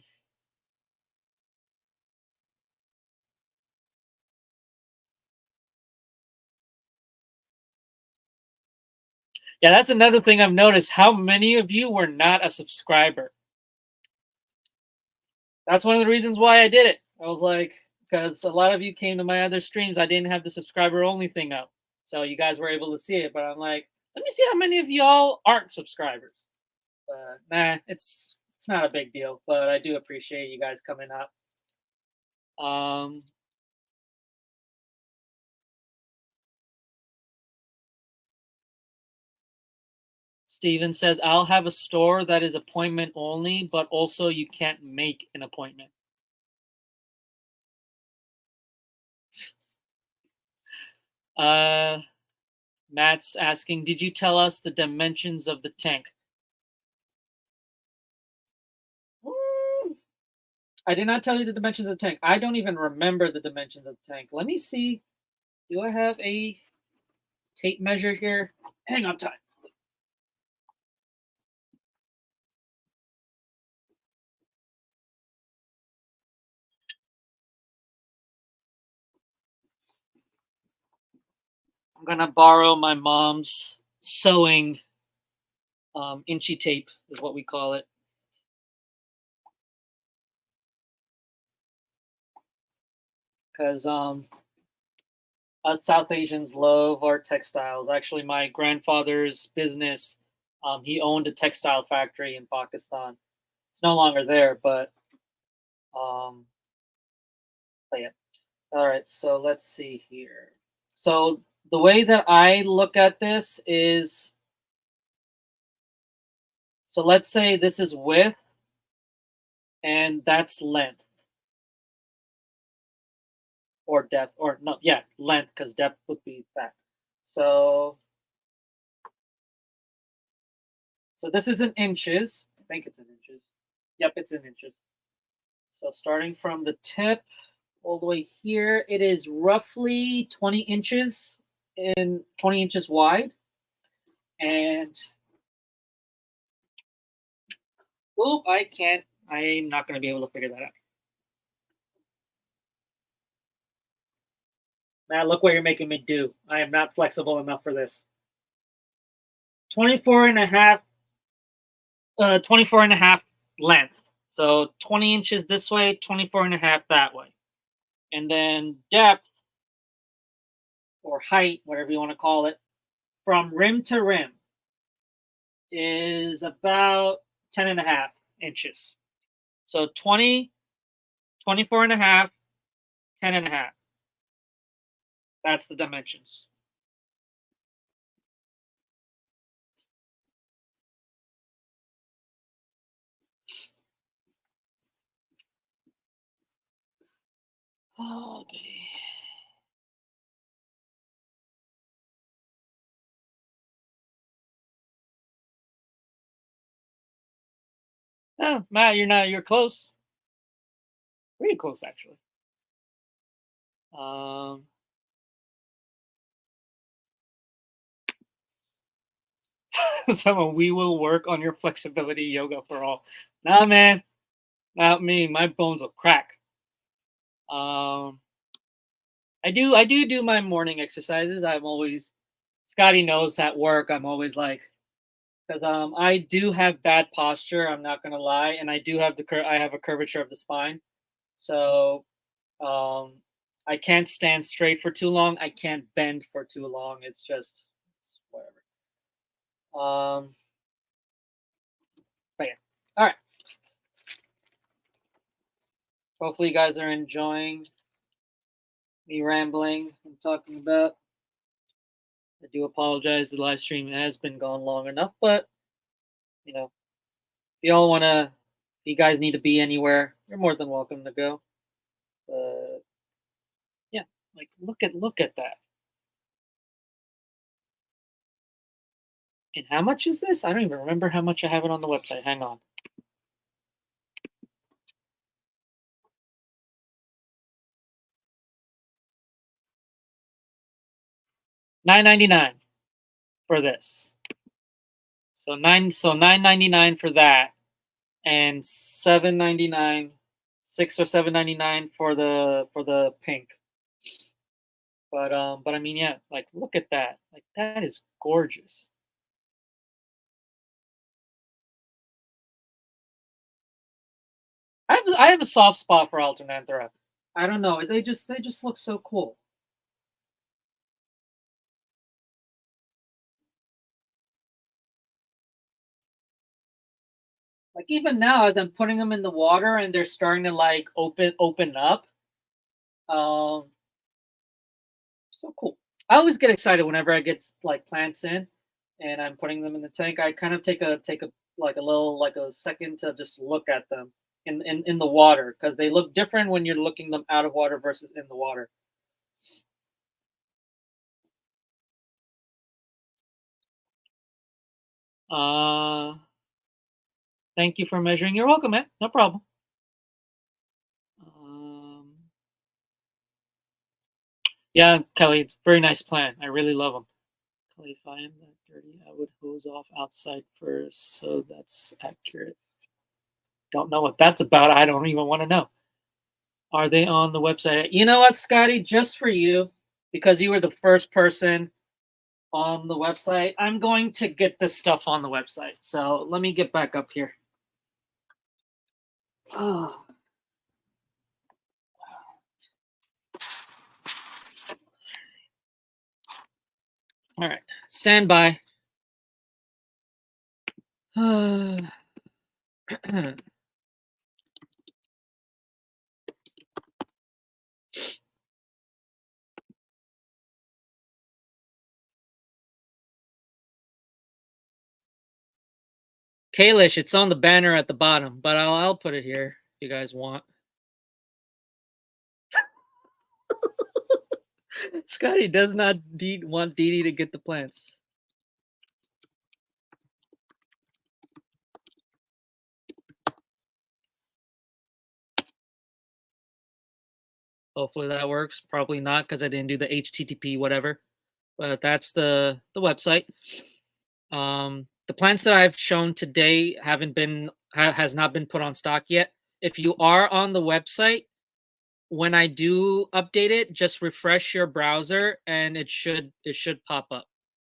yeah, that's another thing I've noticed. How many of you were not a subscriber? That's one of the reasons why I did it. I was like, because a lot of you came to my other streams, I didn't have the subscriber only thing up. So you guys were able to see it. But I'm like, let me see how many of y'all aren't subscribers. But nah, it's not a big deal. But I do appreciate you guys coming up. Um, Steven says, I'll have a store that is appointment only, but also you can't make an appointment. Uh, Matt's asking, did you tell us the dimensions of the tank? I did not tell you the dimensions of the tank. I don't even remember the dimensions of the tank. Let me see. Do I have a tape measure here? Hang on time. I'm gonna borrow my mom's sewing inchy tape is what we call it. Because us South Asians love our textiles. Actually, my grandfather's business, he owned a textile factory in Pakistan. It's no longer there, um, but yeah. All right, so let's see here. So the way that I look at this is, so let's say this is width and that's length or depth, or no, yeah, length, because depth would be that. So so this is in inches. I think it's in inches. Yep, it's in inches. So starting from the tip all the way here, it is roughly 20 inches in 20 inches wide. And oop, I can't. I'm not going to be able to figure that out. Matt, look what you're making me do. I am not flexible enough for this. 24 and a half, 24 and a half length. So 20 inches this way, 24 and a half that way. And then depth or height, whatever you want to call it, from rim to rim is about 10 and a half inches. So 20, 24 and a half, 10 and a half. That's the dimensions. Okay. Oh, Matt, you're close. Pretty close, actually. Um, Someone, we will work on your flexibility yoga for all. Nah, man, not me. My bones will crack. Um, I do my morning exercises. I'm always, Scotty knows at work. I'm always like, because I do have bad posture. I'm not gonna lie, and I do have I have a curvature of the spine, so um, I can't stand straight for too long. I can't bend for too long. It's whatever. But yeah, all right. Hopefully, you guys are enjoying me rambling and talking about. I do apologize. The live stream has been gone long enough, but you know, if y'all wanna, if you guys need to be anywhere, you're more than welcome to go. But yeah, like look at that. And how much is this? I don't even remember how much I have it on the website. Hang on. $9.99 for this. So 9.99 for that, and 7.99, 6 or 7.99 for the pink. But I mean, yeah, like look at that. Like that is gorgeous. I have a soft spot for Alternanthera. I don't know. They just look so cool. Like even now, as I'm putting them in the water and they're starting to like open up. Um, so cool. I always get excited whenever I get like plants in, and I'm putting them in the tank. I kind of take a like a little like a second to just look at them in the water, because they look different when you're looking them out of water versus in the water. Uh, Thank you for measuring. You're welcome, man. No problem. Um, yeah, Kelly, it's a very nice plan. I really love them. Kelly, if I am that dirty, I would hose off outside first, so that's accurate. Don't know what that's about. I don't even want to know. Are they on the website? You know what, Scotty? Just for you, because you were the first person on the website, I'm going to get this stuff on the website. So let me get back up here. Oh. All right, stand by. Kalish, it's on the banner at the bottom, but I'll put it here if you guys want. Scotty does not want Dee Dee to get the plants. Hopefully that works. Probably not because I didn't do the HTTP whatever. But that's the website. The plants that I've shown today has not been put on stock yet. If you are on the website, when I do update it, just refresh your browser and it should pop up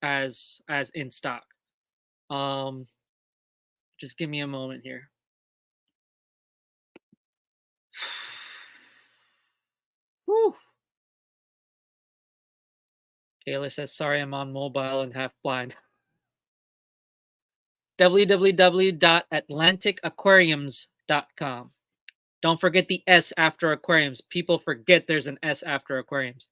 as in stock. Just give me a moment here. Whew. Kayla says, sorry, I'm on mobile and half blind. www.atlanticaquariums.com. Don't forget the S after aquariums. People forget there's an S after aquariums.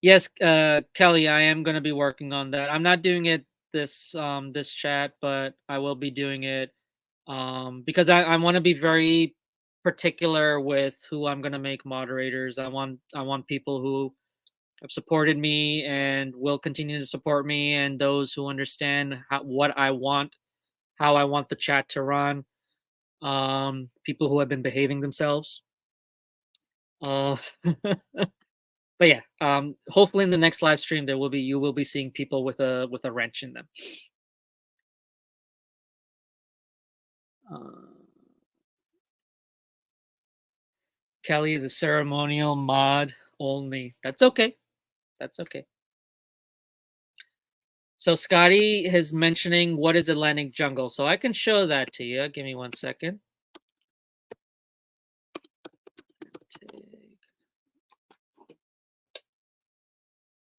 Yes, Kelly, I am going to be working on that. I'm not doing it this chat, but I will be doing it because I want to be very particular with who I'm going to make moderators. I want people who have supported me and will continue to support me, and those who understand what I want, how I want the chat to run. People who have been behaving themselves. But yeah, hopefully in the next live stream you will be seeing people with a wrench in them. Kelly is a ceremonial mod only. That's okay. That's okay. So Scotty is mentioning what is Atlantic jungle. So I can show that to you. Give me 1 second.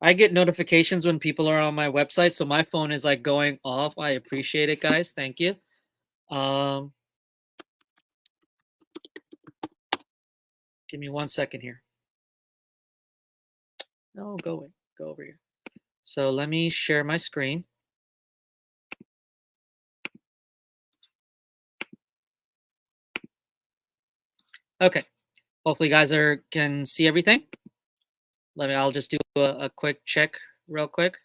I get notifications when people are on my website, so my phone is like going off. I appreciate it, guys. Thank you. Give me 1 second here. No, go away. Go over here. So let me share my screen. Okay. Hopefully you guys can see everything. I'll just do a quick check real quick.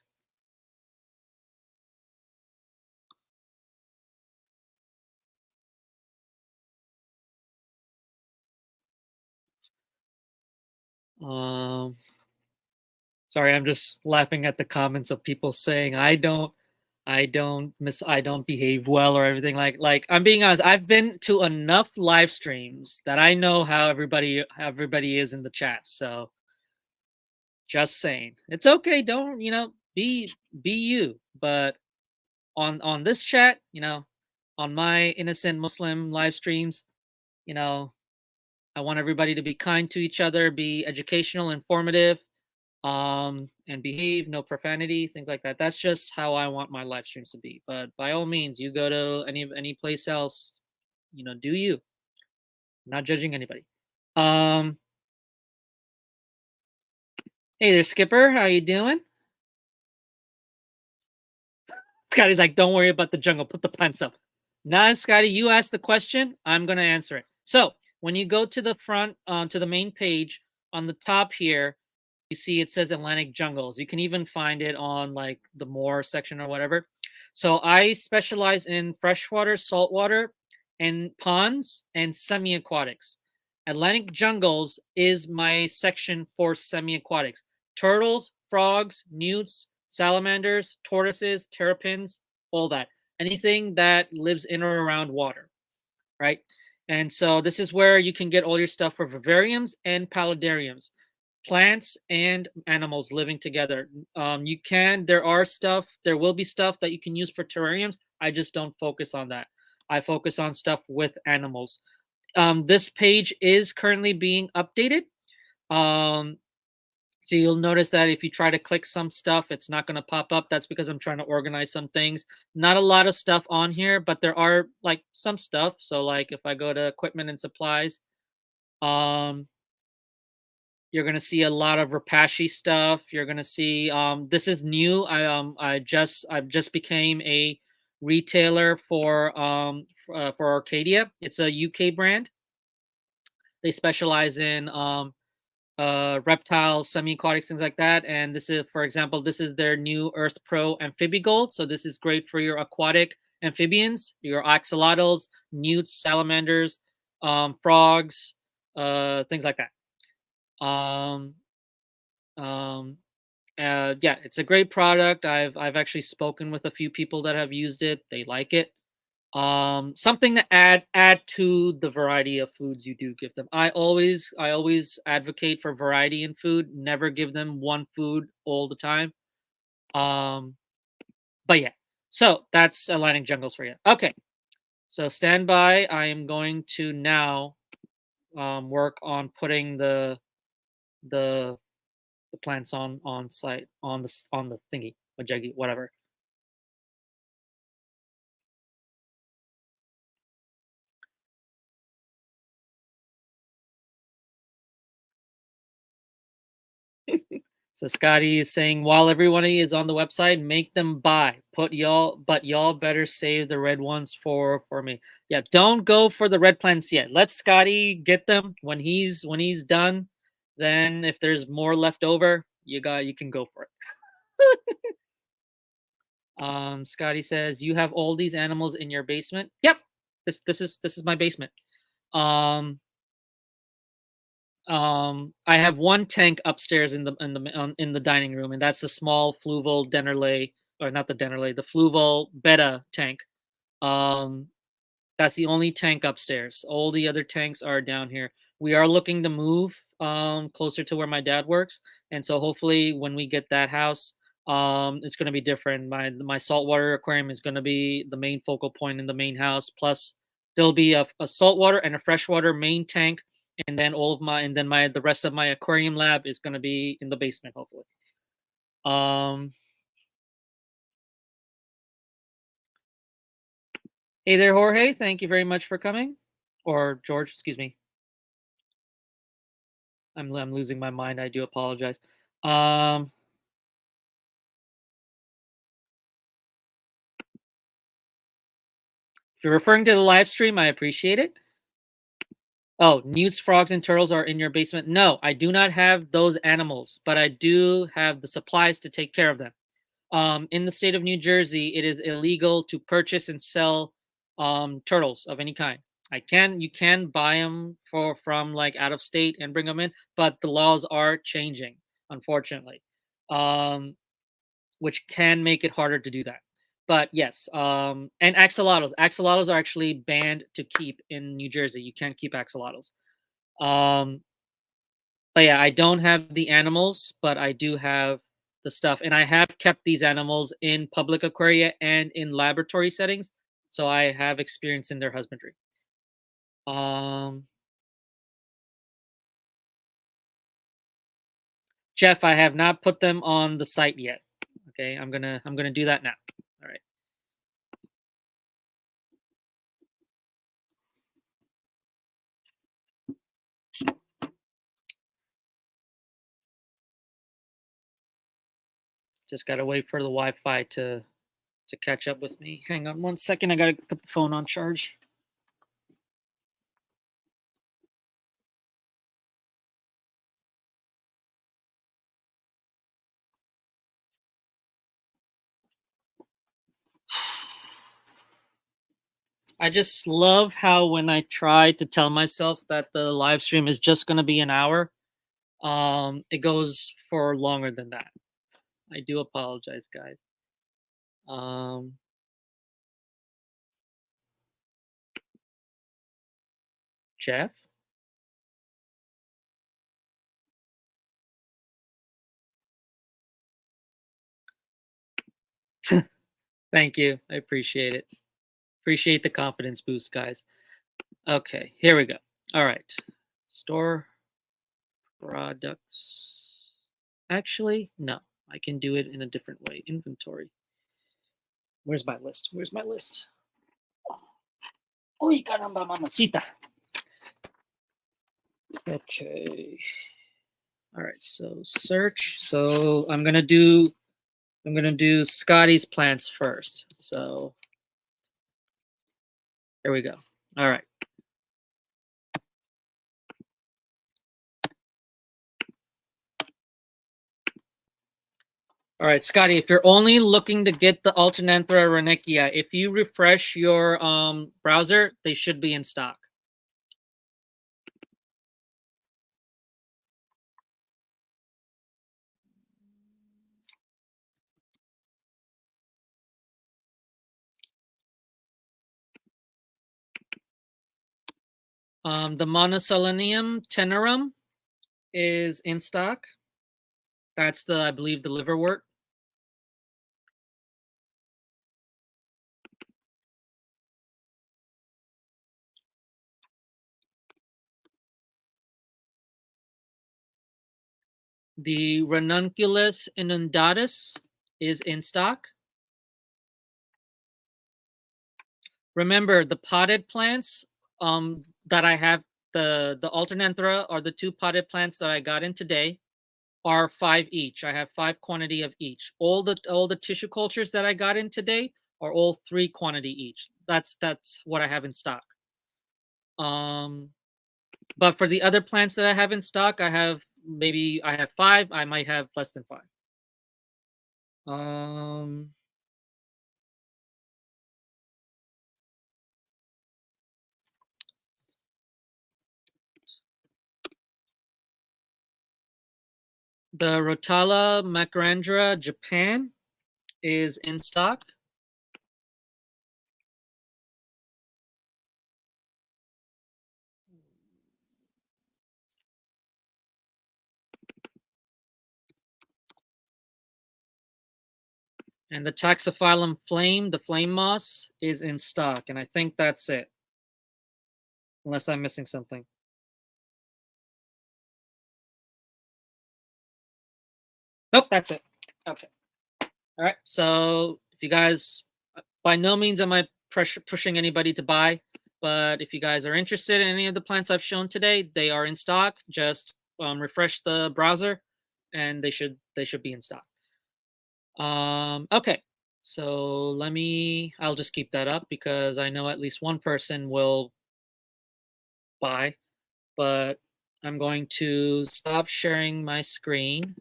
Sorry, I'm just laughing at the comments of people saying I don't behave well or everything like I'm being honest. I've been to enough live streams that I know how everybody is in the chat. So just saying, it's okay. Don't be you. But on this chat, on my innocent Muslim live streams, I want everybody to be kind to each other, be educational, informative, and behave, no profanity, things like that. That's just how I want my live streams to be. But by all means, you go to any place else, do you. I'm not judging anybody. Hey there, Skipper. How you doing? Scotty's like, don't worry about the jungle. Put the plants up. Nah, Scotty, you asked the question. I'm going to answer it. So when you go to the front, to the main page, on the top here, you see it says Atlantic jungles. You can even find it on like the more section or whatever. So I specialize in freshwater, saltwater, and ponds and semi-aquatics. Atlantic jungles is my section for semi-aquatics. Turtles, frogs, newts, salamanders, tortoises, terrapins, all that. Anything that lives in or around water, right? And so this is where you can get all your stuff for vivariums and paludariums, plants and animals living together. There will be stuff that you can use for terrariums. I just don't focus on that. I focus on stuff with animals. This page is currently being updated. So you'll notice that if you try to click some stuff, it's not going to pop up. That's because I'm trying to organize some things. Not a lot of stuff on here, but there are like some stuff. So like if I go to equipment and supplies, you'll You're gonna see a lot of Rapashi stuff. You're gonna see this is new. I've just became a retailer for Arcadia. It's a UK brand. They specialize in reptiles, semi-aquatics, things like that. And this is, for example, this is their new Earth Pro Amphibigold. So this is great for your aquatic amphibians, your axolotls, newts, salamanders, frogs, things like that. Um, yeah, it's a great product. I've actually spoken with a few people that have used it. They like it. Something to add to the variety of foods you do give them. I always advocate for variety in food. Never give them one food all the time. Um, but yeah, so that's Atlantic Jungles for you. Okay, so stand by. I am going to now work on putting the the plants on site on the thingy, majegi, whatever. So Scotty is saying while everybody is on the website, make them buy. But y'all better save the red ones for me. Yeah, don't go for the red plants yet. Let Scotty get them when he's done. Then if there's more left over, you can go for it. Scotty says you have all these animals in your basement. Yep, this is my basement. Um, I have one tank upstairs in the dining room, and that's the small fluval Dennerle, or not the Dennerle, the fluval betta tank. Um, that's the only tank upstairs. All the other tanks are down here. We are looking to move closer to where my dad works, and so hopefully when we get that house, it's going to be different. My saltwater aquarium is going to be the main focal point in the main house. Plus, there'll be a saltwater and a freshwater main tank, and then the rest of my aquarium lab is going to be in the basement, hopefully. Um, hey there, Jorge. Thank you very much for coming, or George, excuse me. I'm losing my mind. I do apologize. Um, if you're referring to the live stream, I appreciate it. Oh, newts, frogs, and turtles are in your basement. No, I do not have those animals, but I do have the supplies to take care of them. In the state of New Jersey, it is illegal to purchase and sell turtles of any kind. You can buy them from like out of state and bring them in, but the laws are changing, unfortunately. Um, which can make it harder to do that. But yes, and axolotls. Axolotls are actually banned to keep in New Jersey. You can't keep axolotls. Um, but yeah, I don't have the animals, but I do have the stuff, and I have kept these animals in public aquaria and in laboratory settings, so I have experience in their husbandry. Um, Jeff, I have not put them on the site yet. Okay, I'm gonna do that now. All right. Just gotta wait for the Wi-Fi to catch up with me. Hang on one second. I gotta put the phone on charge. I just love how when I try to tell myself that the live stream is just gonna be an hour, it goes for longer than that. I do apologize, guys. Um, Jeff, thank you. I appreciate it. Appreciate the confidence boost, guys. Okay, here we go. All right, store products. Actually, no, I can do it in a different way. Inventory. Where's my list? Where's my list? Uy, caramba, mamacita. Okay. All right, so search. So I'm gonna do Scotty's plants first. So here we go. All right. All right, Scotty, if you're only looking to get the Alternanthera rannicchia, if you refresh your browser, they should be in stock. The Monoselenium tenerum is in stock. That's the, I believe, the liverwort. The Ranunculus inundatus is in stock. Remember, the potted plants that I have, the Alternanthera are the two potted plants that I got in today, are 5 each. I have 5 quantity of each. All the tissue cultures that I got in today are all 3 quantity each. That's what I have in stock. But for the other plants that I have in stock, I have 5. I might have less than 5. The Rotala macarandra Japan is in stock. And the Taxiphyllum flame, the flame moss, is in stock. And I think that's it. Unless I'm missing something. Nope, that's it. Okay. All right. So if you guys, by no means am I pushing anybody to buy, but if you guys are interested in any of the plants I've shown today, they are in stock. Just refresh the browser, and they should be in stock. Okay. So I'll just keep that up because I know at least one person will buy, but I'm going to stop sharing my screen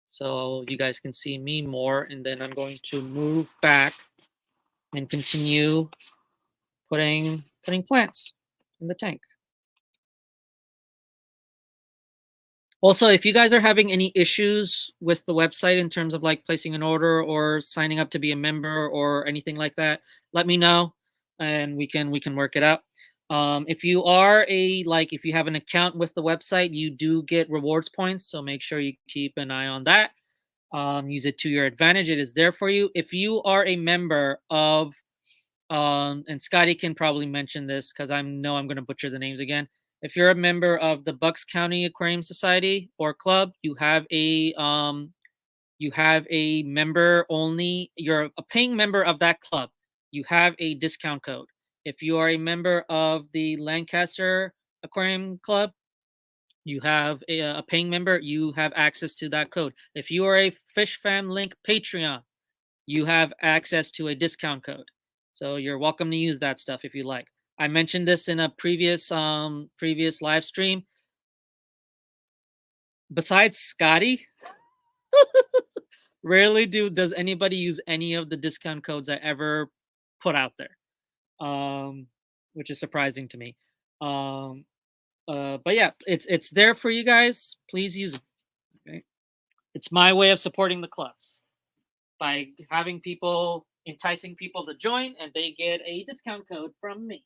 so you guys can see me more, and then I'm going to move back and continue putting plants in the tank. Also, if you guys are having any issues with the website in terms of like placing an order or signing up to be a member or anything like that, let me know and we can work it out. If you are if you have an account with the website, you do get rewards points, so make sure you keep an eye on that. Use it to your advantage. It is there for you. If you are a member of and Scotty can probably mention this because I know I'm going to butcher the names again. If you're a member of the Bucks County Aquarium Society or Club, you have a member only. You're a paying member of that club. You have a discount code. If you are a member of the Lancaster Aquarium Club, you have a paying member. You have access to that code. If you are a Fish Fam Link Patreon, you have access to a discount code. So you're welcome to use that stuff if you like. I mentioned this in a previous live stream. Besides Scotty, rarely does anybody use any of the discount codes I ever put out there, which is surprising to me. But yeah, it's there for you guys. Please use it. Okay? It's my way of supporting the clubs by enticing people to join, and they get a discount code from me.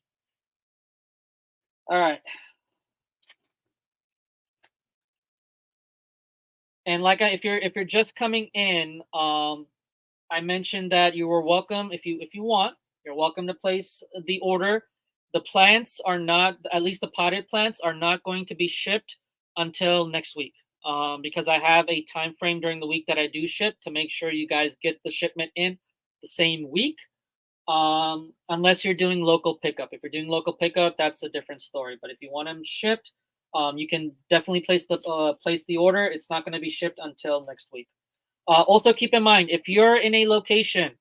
All right. And if you're just coming in, I mentioned that you were welcome if you want. You're welcome to place the order. The plants are not, at least the potted plants, are not going to be shipped until next week. Because I have a time frame during the week that I do ship to make sure you guys get the shipment in the same week. Unless you're doing local pickup. If you're doing local pickup, that's a different story. But if you want them shipped, You can definitely place the order. It's not going to be shipped until next week. Also, keep in mind if you're in a location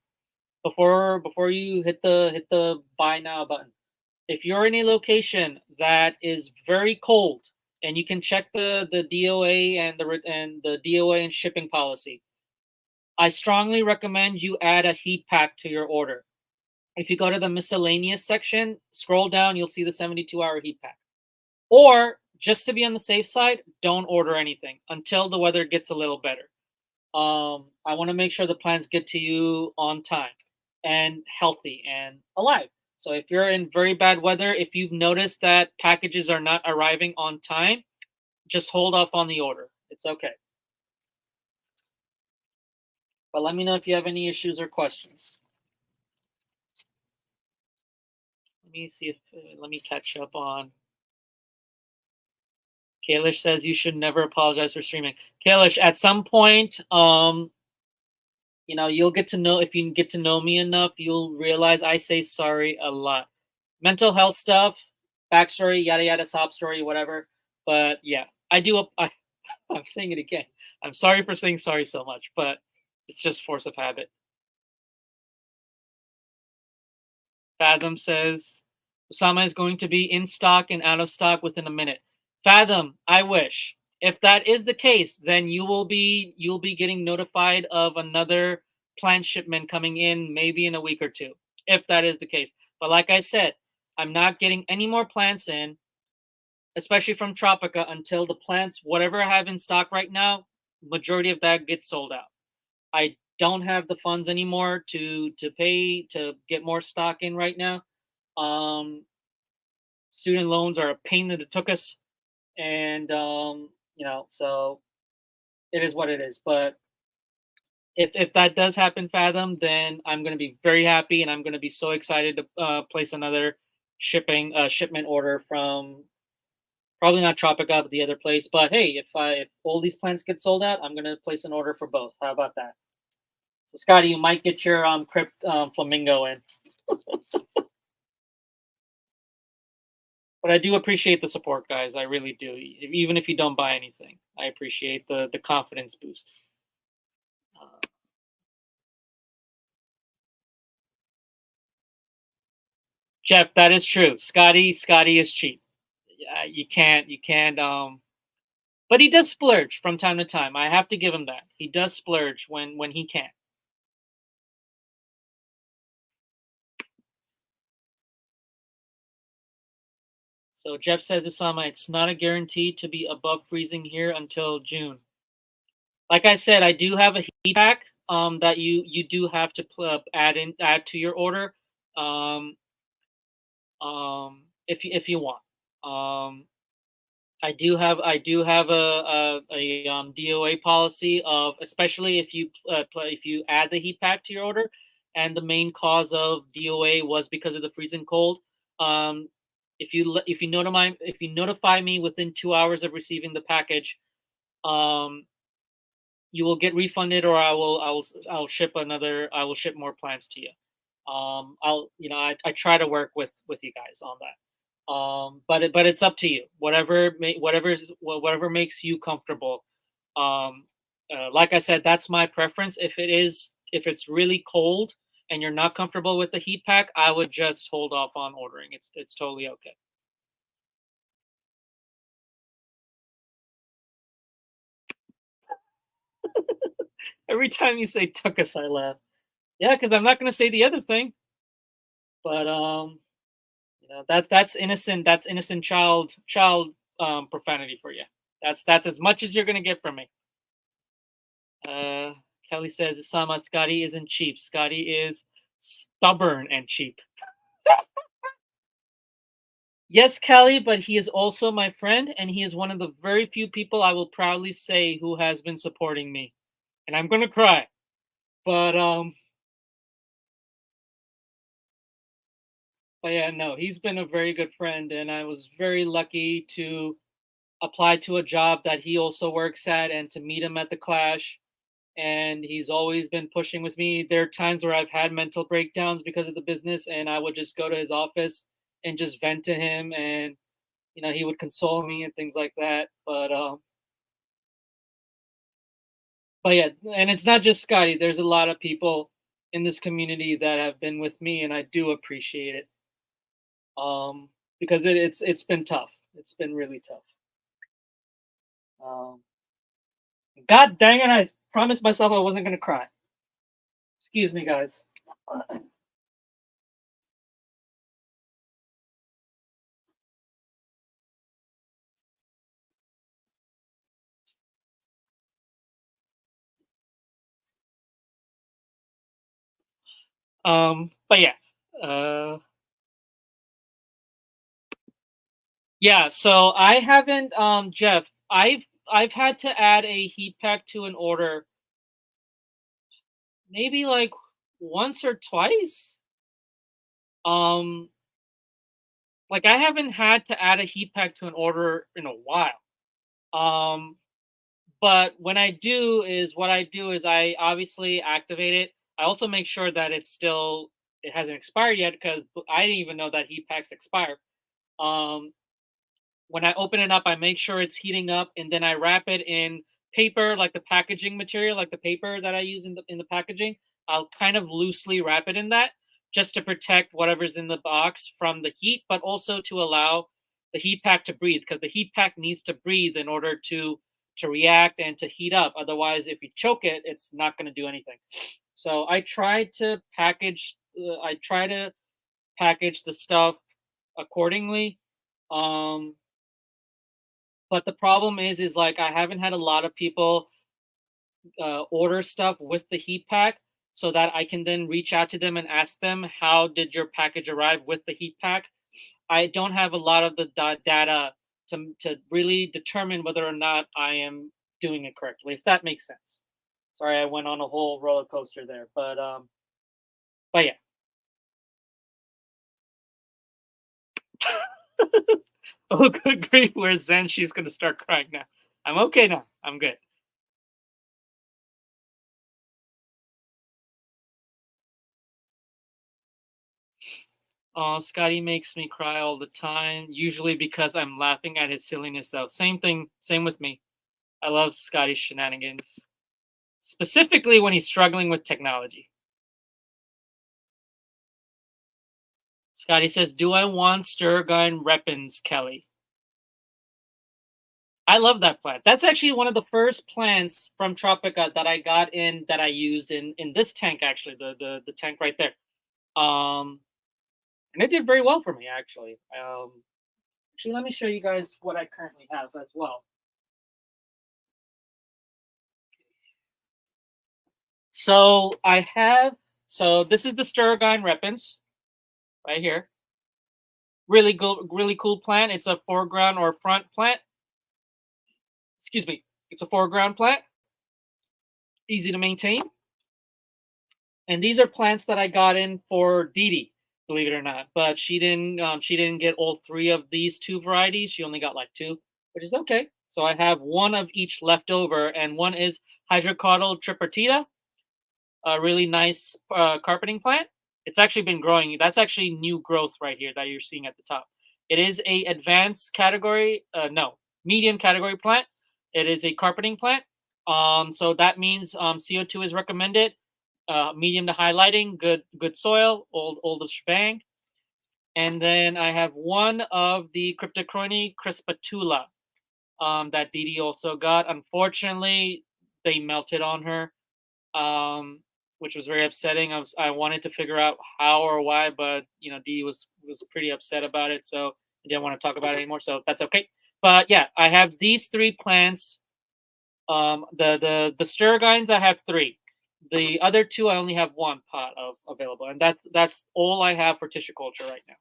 before you hit the buy now button. If you're in a location that is very cold, and you can check the DOA and the DOA and shipping policy, I strongly recommend you add a heat pack to your order. If you go to the miscellaneous section, scroll down, you'll see the 72-hour heat pack. Or just to be on the safe side, don't order anything until the weather gets a little better. I want to make sure the plants get to you on time and healthy and alive. So if you're in very bad weather, if you've noticed that packages are not arriving on time, just hold off on the order. It's okay. But let me know if you have any issues or questions. Let me see if let me catch up on. Kalish says you should never apologize for streaming. Kalish, at some point, you'll get to know, if you get to know me enough, you'll realize I say sorry a lot. Mental health stuff, backstory, yada yada, sob story, whatever. But yeah, I do. I'm saying it again. I'm sorry for saying sorry so much, but it's just force of habit. Fathom says Osama is going to be in stock and out of stock within a minute. Fathom, I wish. If that is the case, then you'll be getting notified of another plant shipment coming in maybe in a week or two. If that is the case. But like I said, I'm not getting any more plants in, especially from Tropica, until the plants, whatever I have in stock right now, majority of that gets sold out. I don't have the funds anymore to pay to get more stock in right now. Student loans are a pain that it took us, and so it is what it is. But if that does happen, Fathom, then I'm going to be very happy, and I'm going to be so excited to place another shipment order from probably not Tropica, but the other place. But hey, if all these plants get sold out, I'm going to place an order for both. How about that? So Scotty, you might get your crypt flamingo in. But I do appreciate the support, guys. I really do. Even if you don't buy anything, I appreciate the confidence boost. Jeff, that is true. Scotty is cheap. You can't. But he does splurge from time to time. I have to give him that. He does splurge when he can. So Jeff says, Isama, it's not a guarantee to be above freezing here until June. Like I said, I do have a heat pack that you do have to add to your order if you want. I do have a DOA policy of, especially if you add the heat pack to your order, and the main cause of DOA was because of the freezing cold. If you notify me within 2 hours of receiving the package, you will get refunded, or I'll ship more plants to you. I try to work with you guys on that. But it's up to you. Whatever makes you comfortable. Like I said, that's my preference. If it's really cold and you're not comfortable with the heat pack, I would just hold off on ordering. It's totally okay. Every time you say tuckus, I laugh. Yeah, because I'm not gonna say the other thing. But that's innocent. That's innocent child profanity for you. That's as much as you're gonna get from me. Kelly says Isama, Scotty isn't cheap. Scotty is stubborn and cheap. Yes, Kelly, but he is also my friend, and he is one of the very few people I will proudly say who has been supporting me. And I'm gonna cry. But yeah, no, he's been a very good friend, and I was very lucky to apply to a job that he also works at and to meet him at the Clash. And he's always been pushing with me. There are times where I've had mental breakdowns because of the business, and I would just go to his office and just vent to him. And He would console me and things like that. But yeah, and it's not just Scotty. There's a lot of people in this community that have been with me, and I do appreciate it. Because it's been tough. It's been really tough. Um, God dang it! I promised myself I wasn't gonna cry. Excuse me, guys. But yeah, uh, yeah. So I haven't, Jeff. I've had to add a heat pack to an order maybe like once or twice. Um, like I haven't had to add a heat pack to an order in a while. Um, but when I do, is what I do is I obviously activate it. I also make sure that it hasn't expired yet because I didn't even know that heat packs expire. Um, when I open it up, I make sure it's heating up, and then I wrap it in paper, like the packaging material, like the paper that I use in the packaging. I'll kind of loosely wrap it in that just to protect whatever's in the box from the heat, but also to allow the heat pack to breathe because the heat pack needs to breathe in order to react and to heat up. Otherwise, if you choke it, it's not going to do anything. So I try to package the stuff accordingly. Um, but the problem is like I haven't had a lot of people order stuff with the heat pack, so that I can then reach out to them and ask them how did your package arrive with the heat pack. I don't have a lot of the data to really determine whether or not I am doing it correctly. If that makes sense. Sorry, I went on a whole roller coaster there, but yeah. Oh, good grief! Where's Zen? She's gonna start crying now. I'm okay now. I'm good. Oh, Scotty makes me cry all the time, usually because I'm laughing at his silliness, though. Same thing, same with me. I love Scotty's shenanigans, specifically when he's struggling with technology. Scotty says, do I want Sturgeon Reppins, Kelly? I love that plant. That's actually one of the first plants from Tropica that I got in that I used in this tank, actually, the tank right there. Um, and it did very well for me, actually. Actually, let me show you guys what I currently have as well. So this is the Sturgeon Repens right here. Really cool plant. It's a foreground or front plant. Excuse me. It's a foreground plant. Easy to maintain. And these are plants that I got in for Dee Dee, believe it or not. But she didn't get all three of these two varieties. She only got like two, which is okay. So I have one of each left over, and one is Hydrocaudal tripartita, a really nice carpeting plant. It's actually been growing. That's actually new growth right here that you're seeing at the top. It is a advanced category, no, medium category plant. It is a carpeting plant. So that means CO2 is recommended. Medium to high lighting, good soil, all the shebang. And then I have one of the Cryptocoryne crispatula that Dee Dee also got. Unfortunately, they melted on her, which was very upsetting. I wanted to figure out how or why, but Dee was pretty upset about it, so I didn't want to talk about it anymore. So that's okay. But yeah, I have these three plants. The Sturgeons, I have three. The other two, I only have one pot of available, and that's all I have for tissue culture right now.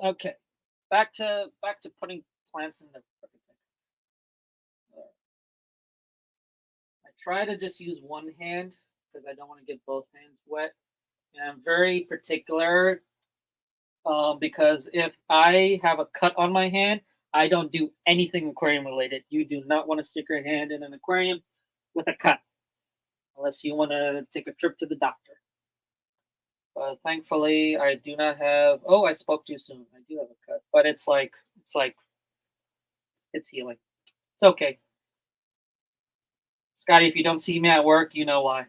Okay, back to putting plants in the. I try to just use one hand because I don't want to get both hands wet, and I'm very particular because if I have a cut on my hand, I don't do anything aquarium related. You do not want to stick your hand in an aquarium with a cut unless you want to take a trip to the doctor. But thankfully, I do not have. Oh, I spoke too soon. I do have a cut, but it's healing. It's okay, Scotty. If you don't see me at work, you know why.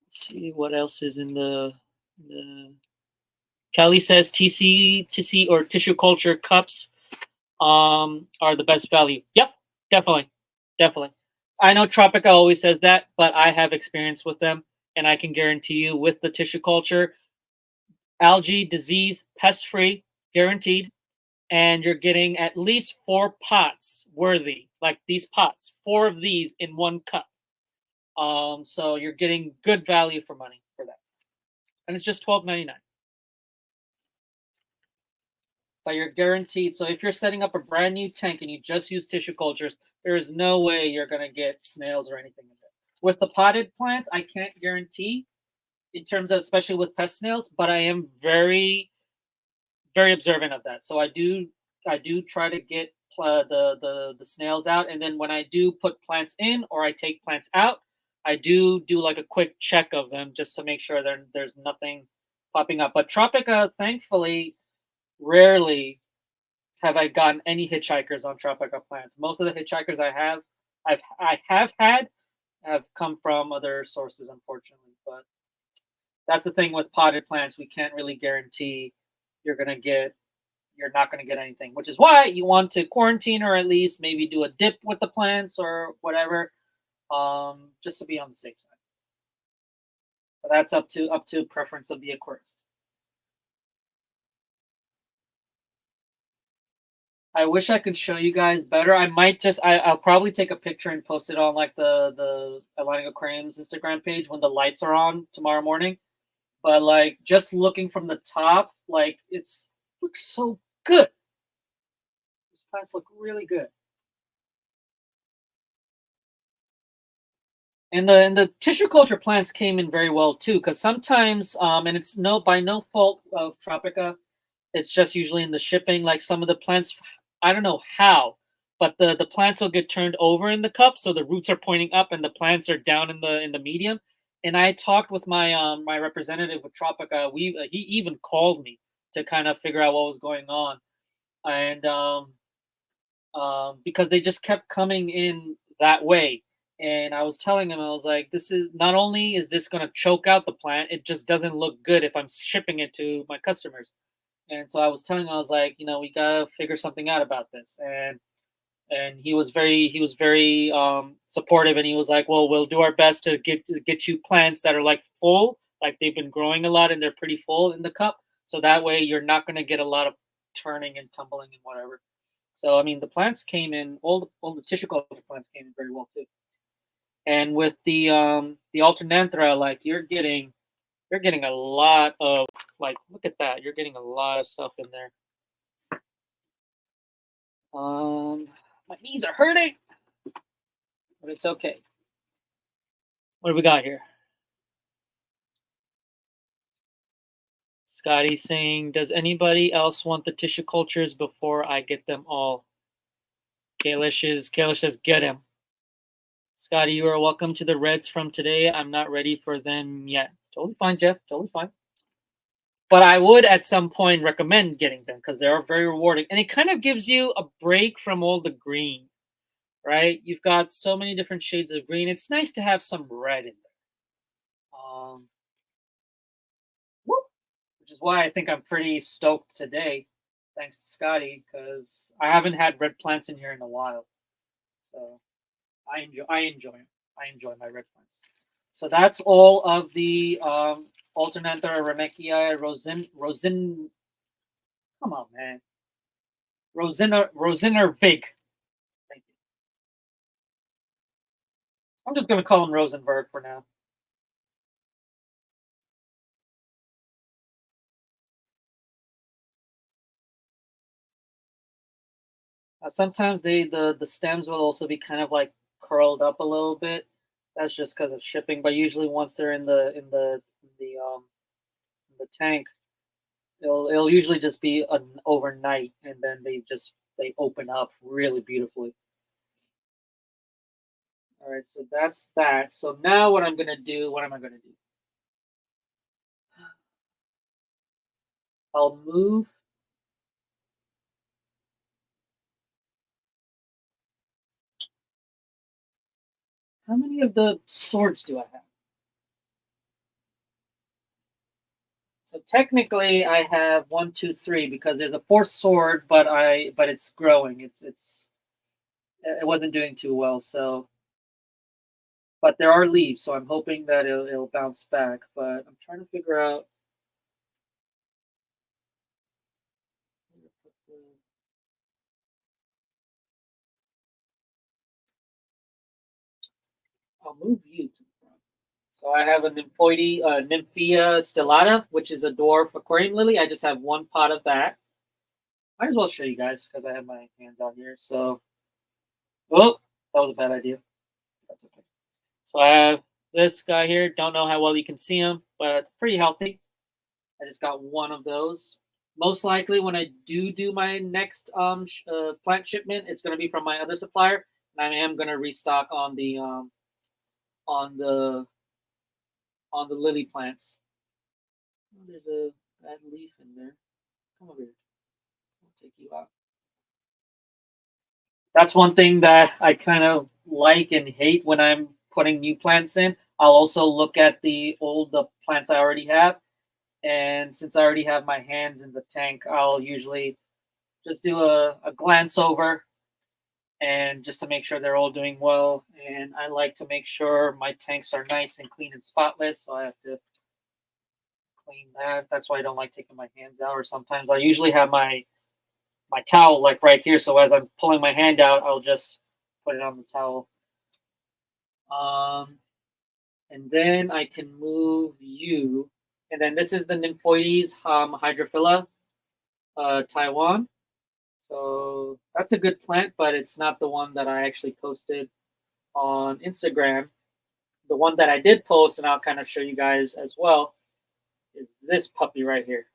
Let's see what else is in the. Kelly says TC or tissue culture cups are the best value. Yep, definitely, definitely. I know Tropica always says that, but I have experience with them, and I can guarantee you, with the tissue culture, algae, disease, pest free, guaranteed, and you're getting at least 4 pots worthy, like these pots, 4 of these in one cup. So you're getting good value for money for that, and it's just $12.99. But you're guaranteed. So if you're setting up a brand new tank and you just use tissue cultures, there is no way you're going to get snails or anything in there. With the potted plants, I can't guarantee in terms of, especially with pest snails, but I am very, very observant of that. So I do try to get the snails out, and then when I do put plants in or I take plants out, I do like a quick check of them just to make sure there's nothing popping up. But Tropica, thankfully, rarely have I gotten any hitchhikers on Tropica plants. Most of the hitchhikers I have had have come from other sources, unfortunately. But that's the thing with potted plants; we can't really guarantee you're gonna get you're not gonna get anything. Which is why you want to quarantine or at least maybe do a dip with the plants or whatever, just to be on the safe side. But that's up to preference of the aquarist. I wish I could show you guys better. I might I'll probably take a picture and post it on like the Atlantic Aquarium's Instagram page when the lights are on tomorrow morning. But like just looking from the top, like it's looks so good. These plants look really good. And the tissue culture plants came in very well too, because sometimes and it's no fault of Tropica, it's just usually in the shipping. Like some of the plants, I don't know how, but the plants will get turned over in the cup, so the roots are pointing up and the plants are down in the medium. And I talked with my representative with Tropica. He even called me to kind of figure out what was going on, and because they just kept coming in that way. And I was telling him, I was like, this is not only is this going to choke out the plant, it just doesn't look good if I'm shipping it to my customers. And so I was telling him, I was like, we gotta figure something out about this. And he was very supportive, and he was like, well, we'll do our best to get you plants that are like full, like they've been growing a lot and they're pretty full in the cup, so that way you're not gonna get a lot of turning and tumbling and whatever. So I mean, the plants came in, all the tissue culture plants came in very well too. And with the alternanthera, like you're getting a lot of, like, look at that. You're getting a lot of stuff in there. My knees are hurting, but it's okay. What do we got here? Scotty saying, does anybody else want the tissue cultures before I get them all? Kalish says, get him. Scotty, you are welcome to the Reds from today. I'm not ready for them yet. Totally fine, Jeff. Totally fine. But I would at some point recommend getting them because they are very rewarding. And it kind of gives you a break from all the green, right? You've got so many different shades of green. It's nice to have some red in there. Which is why I think I'm pretty stoked today, thanks to Scotty, because I haven't had red plants in here in a while. So I enjoy my red plants. So that's all of the Alternanthera Remechii rosin. Come on, man. Rosiner Vig. Thank you. I'm just gonna call him Rosenberg for now. Sometimes the stems will also be kind of like curled up a little bit. That's just because of shipping. But usually once they're in the the tank, it'll usually just be an overnight, and then they open up really beautifully. All right, so that's that. So now what I'm gonna do? What am I gonna do? I'll move. How many of the swords do I have? So technically, I have one, two, three because there's a fourth sword, but it's growing. It wasn't doing too well. So, but there are leaves, so I'm hoping that it'll bounce back. But I'm trying to figure out. I'll move you to the front. So I have a Nymphea stellata, which is a dwarf aquarium lily. I just have one pot of that. Might as well show you guys because I have my hands out here. So, oh, that was a bad idea. That's okay. So I have this guy here. Don't know how well you can see him, but pretty healthy. I just got one of those. Most likely, when I do my next plant shipment, it's going to be from my other supplier, and I am going to restock on the on the lily plants. Oh, there's a bad leaf in there. Come over here. I'll take you out. That's one thing that I kind of like and hate when I'm putting new plants in. I'll also look at the plants I already have, and since I already have my hands in the tank, I'll usually just do a glance over and just to make sure they're all doing well. And I like to make sure my tanks are nice and clean and spotless, so I have to clean that. That's why I don't like taking my hands out. Or sometimes I usually have my towel like right here, so as I'm pulling my hand out, I'll just put it on the towel. And then I can move you. And then this is the Nymphoides hydrophila, Taiwan. So that's a good plant, but it's not the one that I actually posted on Instagram. The one that I did post, and I'll kind of show you guys as well, is this puppy right here.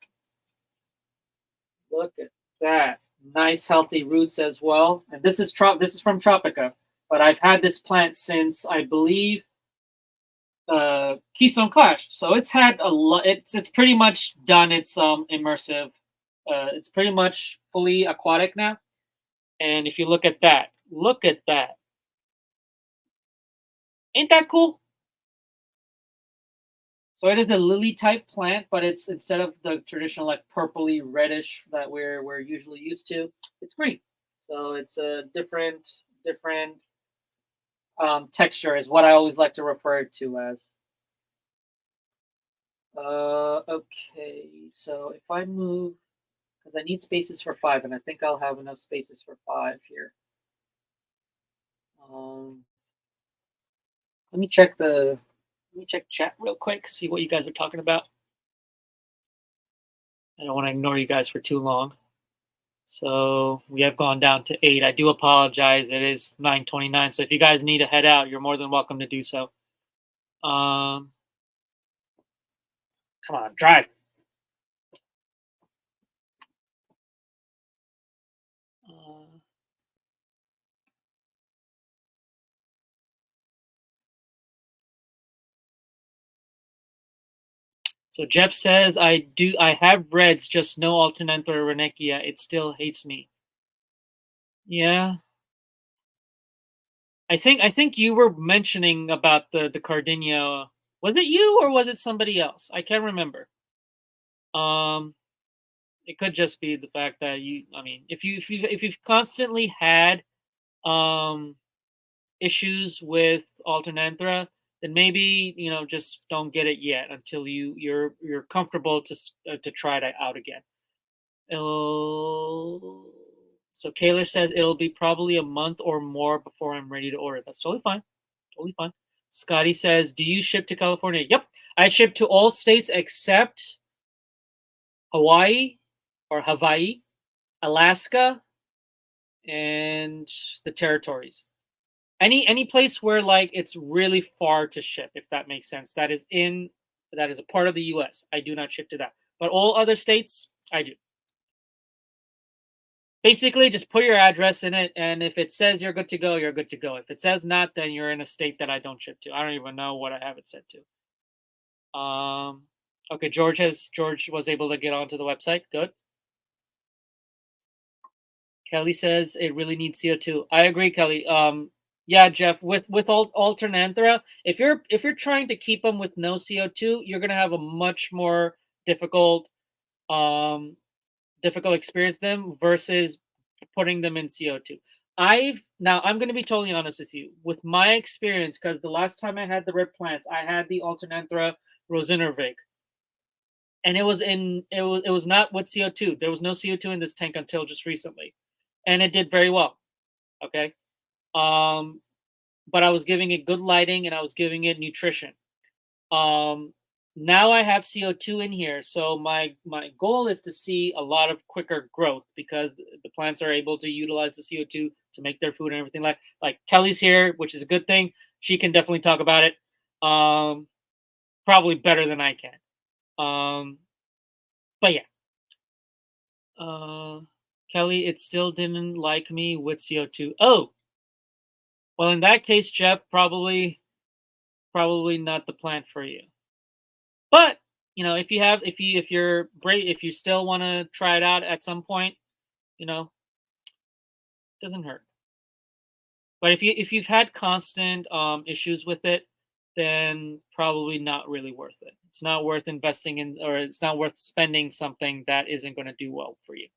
Look at that. Nice healthy roots as well. And this is from Tropica, but I've had this plant since I believe Keystone Clash. So it's had a lot. It's pretty much done its immersive. It's pretty much fully aquatic now. And if you look at that. Ain't that cool? So it is a lily type plant, but it's instead of the traditional like purpley reddish that we're usually used to, it's green. So it's a different texture is what I always like to refer it to as. Okay, so if I move, because I need spaces for 5, and I think I'll have enough spaces for 5 here. Let me check chat real quick, see what you guys are talking about. I don't want to ignore you guys for too long. So we have gone down to 8. I do apologize. It is 9:29. So if you guys need to head out, you're more than welcome to do so. Come on, drive. So Jeff says, I have reds, just no Alternanthera renechia. It still hates me. Yeah. I think you were mentioning about the Cardinia. Was it you or was it somebody else? I can't remember. It could just be the fact that if you've constantly had issues with Alternanthera, then maybe just don't get it yet until you're comfortable to try it out again. So Kayla says it'll be probably a month or more before I'm ready to order. That's totally fine. Totally fine. Scotty says, do you ship to California? Yep. I ship to all states except Hawaii or Hawaii, Alaska, and the territories. Any place where like it's really far to ship, if that makes sense. That is in that is a part of the US. I do not ship to that. But all other states, I do. Basically, just put your address in it, and if it says you're good to go, you're good to go. If it says not, then you're in a state that I don't ship to. I don't even know what I have it set to. Okay, George was able to get onto the website. Good. Kelly says it really needs CO2. I agree, Kelly. Yeah, Jeff, with Alternanthera, if you're trying to keep them with no CO2, you're gonna have a much more difficult um difficult experience them versus putting them in CO2. I'm going to be totally honest with you. With my experience, because the last time I had the red plants, I had the Alternanthera rosinervig, and it was not with CO2. There was no CO2 in this tank until just recently, and it did very well. Okay, um, but I was giving it good lighting and I was giving it nutrition. Um, Now I have CO2 in here, so my goal is to see a lot of quicker growth because the plants are able to utilize the CO2 to make their food and everything. Like Kelly's here, which is a good thing. She can definitely talk about it, probably better than I can. But yeah, uh, Kelly, it still didn't like me with CO2. Oh, well, in that case, Jeff, probably not the plant for you. But if you're brave, if you still want to try it out at some point, you know, doesn't hurt. But if you've had constant issues with it, then probably not really worth it. It's not worth investing in, or it's not worth spending something that isn't going to do well for you.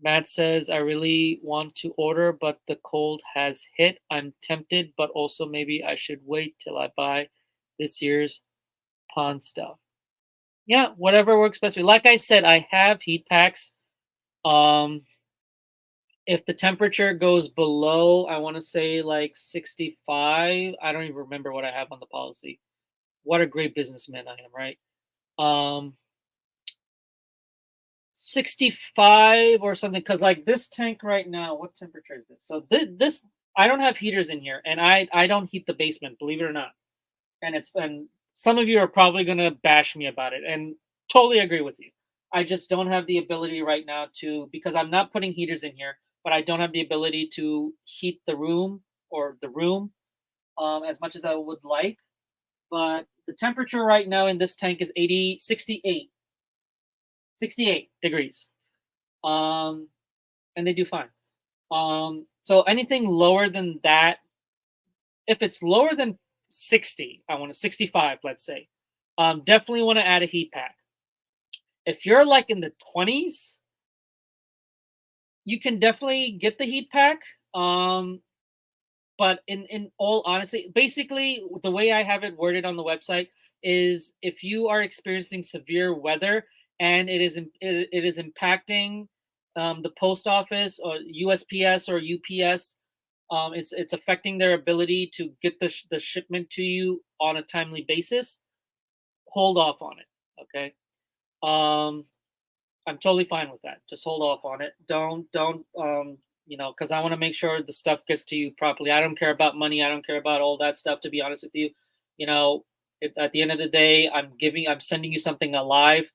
Matt says, I really want to order, but the cold has hit. I'm tempted, but also maybe I should wait till I buy this year's pond stuff. Yeah, whatever works best for you. Like I said, I have heat packs. Um, if the temperature goes below, I want to say like 65. I don't even remember what I have on the policy. What a great businessman I am, right? 65 or something. Because like this tank right now, what temperature is this? So this I don't have heaters in here, and I don't heat the basement, believe it or not. And some of you are probably gonna bash me about it, and totally agree with you. I just don't have the ability right now to, because I'm not putting heaters in here, but I don't have the ability to heat the room or the room as much as I would like. But the temperature right now in this tank is 68 degrees. Um, and they do fine. So anything lower than that, if it's lower than 60, I want to 65, let's say, definitely want to add a heat pack. If you're like in the 20s, you can definitely get the heat pack. But in all honesty, basically the way I have it worded on the website is if you are experiencing severe weather and it is impacting the post office or USPS or UPS, it's affecting their ability to get the shipment to you on a timely basis, hold off on it. Okay. I'm totally fine with that. Just hold off on it. Don't because I want to make sure the stuff gets to you properly. I don't care about money. I don't care about all that stuff. To be honest with you, at the end of the day, I'm sending you something alive.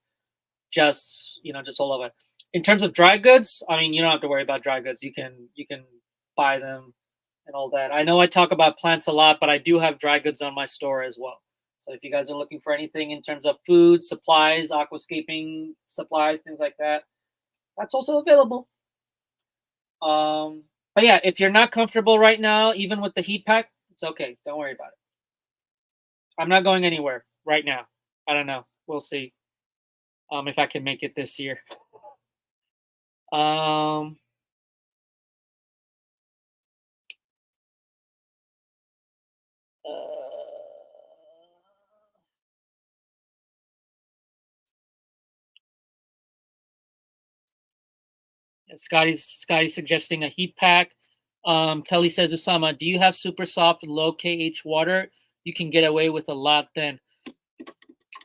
Just hold off on it. In terms of dry goods, I mean, you don't have to worry about dry goods. You can buy them and all that. I know I talk about plants a lot, but I do have dry goods on my store as well. So if you guys are looking for anything in terms of food, supplies, aquascaping supplies, things like that, that's also available. But yeah, if you're not comfortable right now, even with the heat pack, it's okay. Don't worry about it. I'm not going anywhere right now. I don't know. We'll see. If I can make it this year. Um, uh, Scotty's suggesting a heat pack. Kelly says, Usama, do you have super soft low KH water? You can get away with a lot then.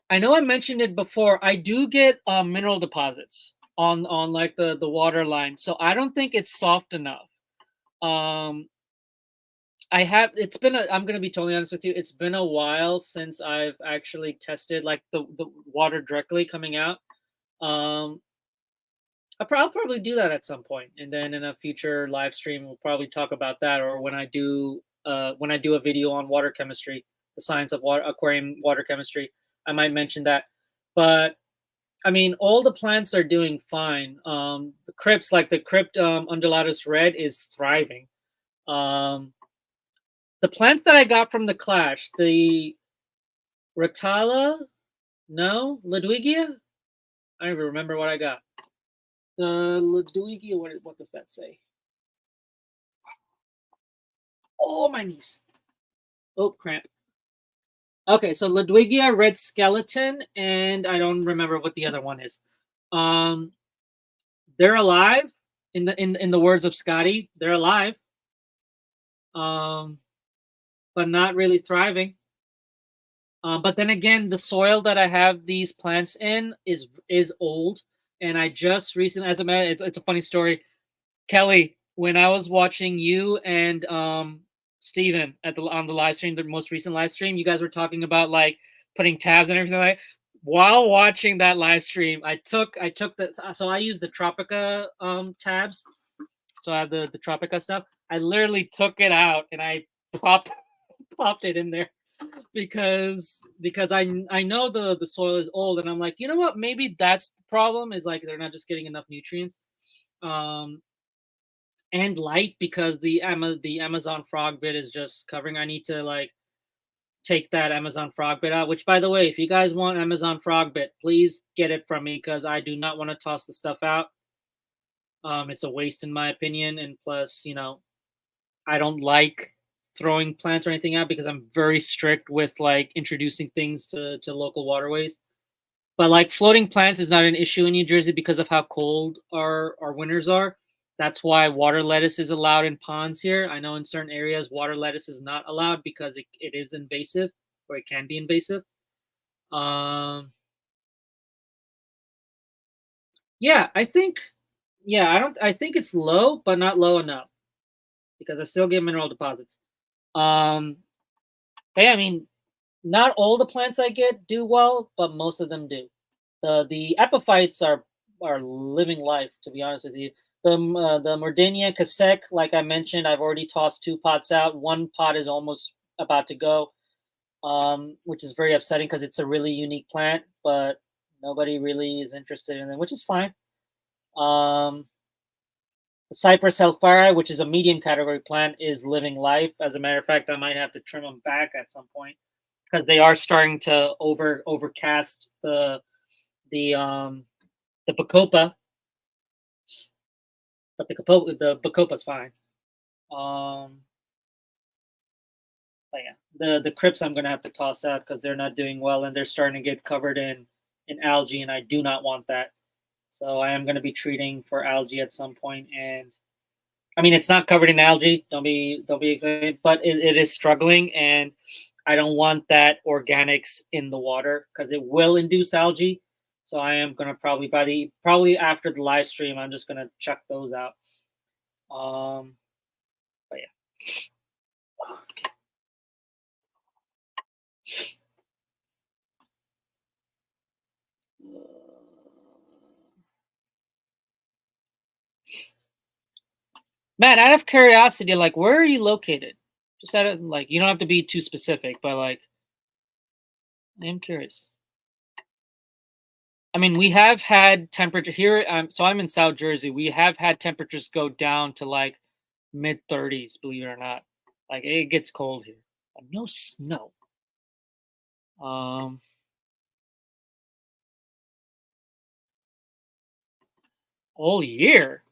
I know I mentioned it before. I do get mineral deposits on like the water line, so I don't think it's soft enough. Um, I have it's been a I'm gonna be totally honest with you, it's been a while since I've actually tested, like, the water directly coming out. Um, I'll probably do that at some point, and then in a future live stream, we'll probably talk about that, or when I do a video on water chemistry, the science of water aquarium water chemistry, I might mention that. But, I mean, all the plants are doing fine. The crypts, like the crypt, undulatus red is thriving. Um, the plants that I got from the clash, the Rotala, no, Ludwigia? I don't even remember what I got. Ludwigia, what does that say? Oh, my knees. Oh, cramp. Okay, so Ludwigia, red skeleton, and I don't remember what the other one is. Um, they're alive. In the words of Scotty, they're alive. Um, but not really thriving. But then again, the soil that I have these plants in is old, and I just recently, as a matter, it's a funny story. Kelly, when I was watching you and Steven at the on the live stream, the most recent live stream, you guys were talking about like putting tabs and everything like that. While watching that live stream, I took the so I use the Tropica tabs. So I have the Tropica stuff. I literally took it out and I popped popped it in there because I know the soil is old, and I'm like, you know what, maybe that's the problem, is like they're not just getting enough nutrients. Um, and light, because the Amazon frog bit is just covering. I need to like take that Amazon frog bit out. Which, by the way, if you guys want Amazon frog bit, please get it from me because I do not want to toss the stuff out. It's a waste in my opinion, and plus, I don't like throwing plants or anything out because I'm very strict with like introducing things to local waterways. But like floating plants is not an issue in New Jersey because of how cold our winters are. That's why water lettuce is allowed in ponds here. I know in certain areas water lettuce is not allowed because it is invasive, or it can be invasive. Um, yeah, I think it's low, but not low enough because I still get mineral deposits. Um, hey, I mean, not all the plants I get do well, but most of them do. The epiphytes are living life. To be honest with you, the Mordania Kasek, like I mentioned, I've already tossed 2 pots out. One pot is almost about to go, which is very upsetting because it's a really unique plant, but nobody really is interested in it, which is fine. Um, the Cypress hellfire, which is a medium category plant, is living life. As a matter of fact, I might have to trim them back at some point because they are starting to overcast the the Bacopa, but the Bacopa's fine. Um, but yeah, the Crips I'm gonna have to toss out because they're not doing well and they're starting to get covered in algae, and I do not want that. So I am gonna be treating for algae at some point, and I mean it's not covered in algae. Don't be, but it is struggling, and I don't want that organics in the water because it will induce algae. So I am gonna probably after the live stream, I'm just gonna chuck those out. Um, but yeah. Okay. Matt, out of curiosity, like, where are you located? Just out of like, you don't have to be too specific, but like, I am curious. I mean, we have had temperature here. So I'm in South Jersey. We have had temperatures go down to like mid 30s, believe it or not. Like, it gets cold here. But no snow. Um, all year.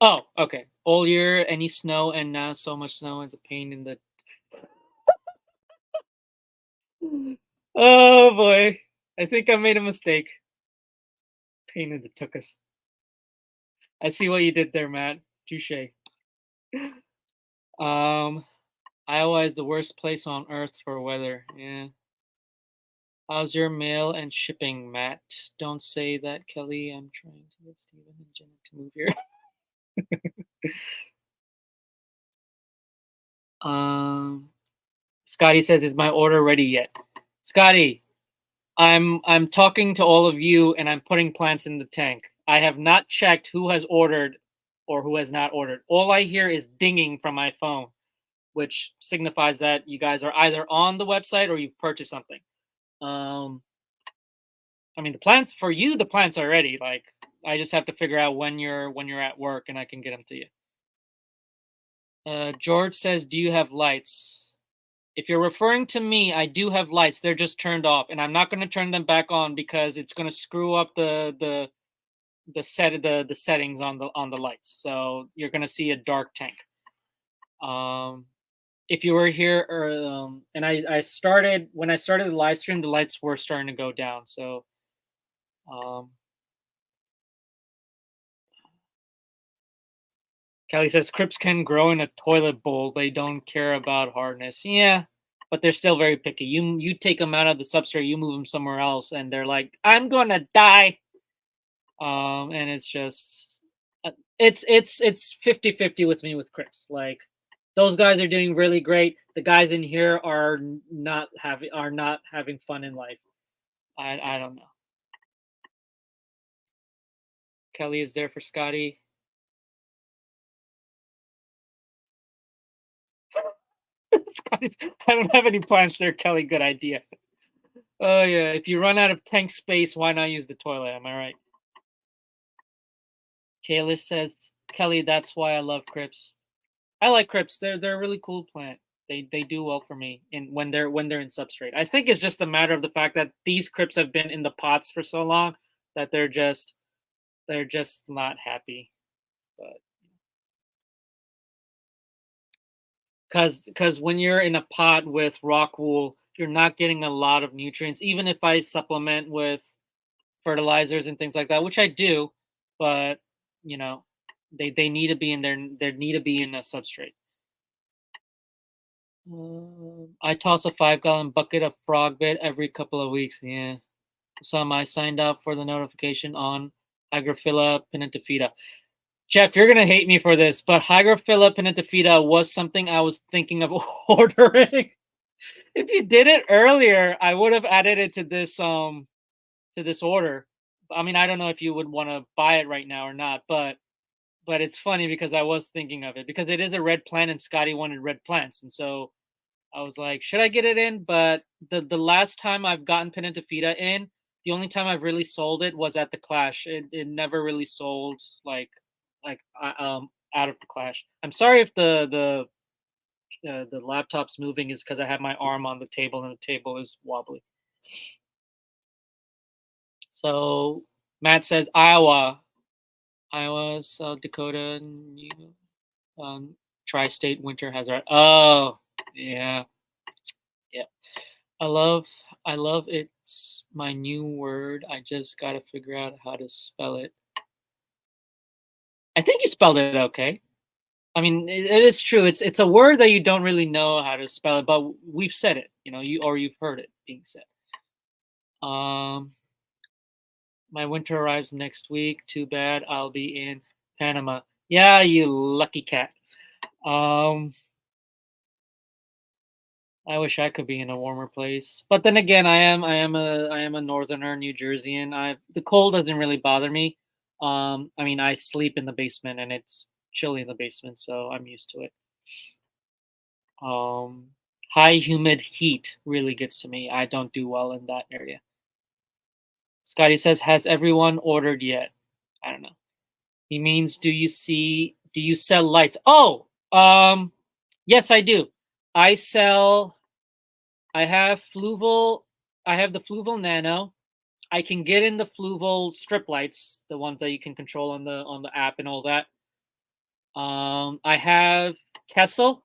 Oh, okay. All year, any snow, and now so much snow. It's a pain in the. Oh boy, I think I made a mistake. Pain in the tuchus. I see what you did there, Matt. Touche. Um, Iowa is the worst place on earth for weather. Yeah. How's your mail and shipping, Matt? Don't say that, Kelly. I'm trying to get Steven and Jenna to move here. Um, Scotty says, "Is my order ready yet?" Scotty, I'm talking to all of you, and I'm putting plants in the tank. I have not checked who has ordered or who has not ordered. All I hear is dinging from my phone, which signifies that you guys are either on the website or you've purchased something. Um, I mean, the plants for you, the plants are ready. Like, I just have to figure out when you're at work, and I can get them to you. George says, "Do you have lights?" If you're referring to me, I do have lights. They're just turned off, and I'm not going to turn them back on because it's going to screw up the settings on the lights. So you're going to see a dark tank. Um, if you were here, and I started when I started the live stream, the lights were starting to go down. So um, Kelly says crypts can grow in a toilet bowl. They don't care about hardness. Yeah, but they're still very picky. You take them out of the substrate, you move them somewhere else, and they're like, "I'm gonna die." And it's just, it's 50-50 with me with crypts. Like, those guys are doing really great. The guys in here are not having fun in life. I don't know. Kelly is there for Scotty. Scotty's, I don't have any plans there, Kelly. Good idea. Oh yeah, if you run out of tank space, why not use the toilet? Am I right? Kayla says, Kelly, that's why I love crypts. I like crypts. They're a really cool plant. They do well for me in when they're in substrate. I think it's just a matter of the fact that these crypts have been in the pots for so long that they're just not happy. But because when you're in a pot with rock wool, you're not getting a lot of nutrients. Even if I supplement with fertilizers and things like that, which I do, but you know, they need to be in there. They need to be in a substrate. I toss a 5-gallon bucket of frog bait every couple of weeks. Yeah, some I signed up for the notification on Hygrophila penitifida. Jeff, you're gonna hate me for this, but Hygrophila penitifida was something I was thinking of ordering. If you did it earlier, I would have added it to this order. I mean, I don't know if you would want to buy it right now or not, but it's funny because I was thinking of it because it is a red plant and Scotty wanted red plants, and so I was like, should I get it in? But the last time I've gotten Penintafida in, the only time I've really sold it was at the Clash. It never really sold out of the Clash. I'm sorry if the laptop's moving is because I have my arm on the table and the table is wobbly. So Matt says Iowa, South Dakota, tri-state winter hazard. Oh yeah, yeah. I love I love it's my new word. I just gotta figure out how to spell it. I think you spelled it okay. I mean, it is true. It's a word that you don't really know how to spell it, but we've said it. You've heard it being said. Um, my winter arrives next week. Too bad. I'll be in Panama. Yeah, you lucky cat. Um, I wish I could be in a warmer place, but then again, I am a northerner, New Jerseyan. The cold doesn't really bother me. I mean, I sleep in the basement and it's chilly in the basement, so I'm used to it. Um, High humid heat really gets to me. I don't do well in that area. Scotty says, "Has everyone ordered yet?" I don't know. He means, do you sell lights? Oh, yes, I do. I sell. I have Fluval. I have the Fluval Nano. I can get in the Fluval strip lights, the ones that you can control on the app and all that. I have Kessel.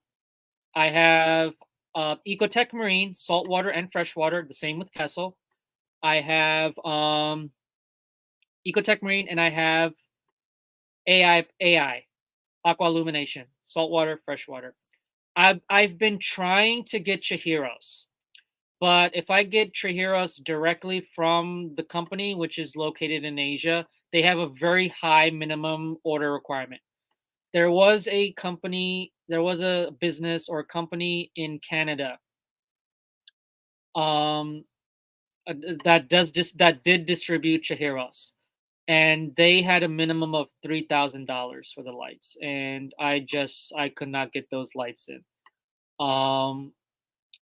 I have Ecotech Marine, saltwater and freshwater. The same with Kessel. I have Ecotech Marine, and I have AI Aqua Illumination, saltwater, freshwater. I've been trying to get Chihiros. But if I get Chihiros directly from the company, which is located in Asia, they have a very high minimum order requirement. there was a company, there was a business or company in Canada, um, that did distribute Chihiros, and they had a minimum of $3,000 for the lights, and I could not get those lights in. Um,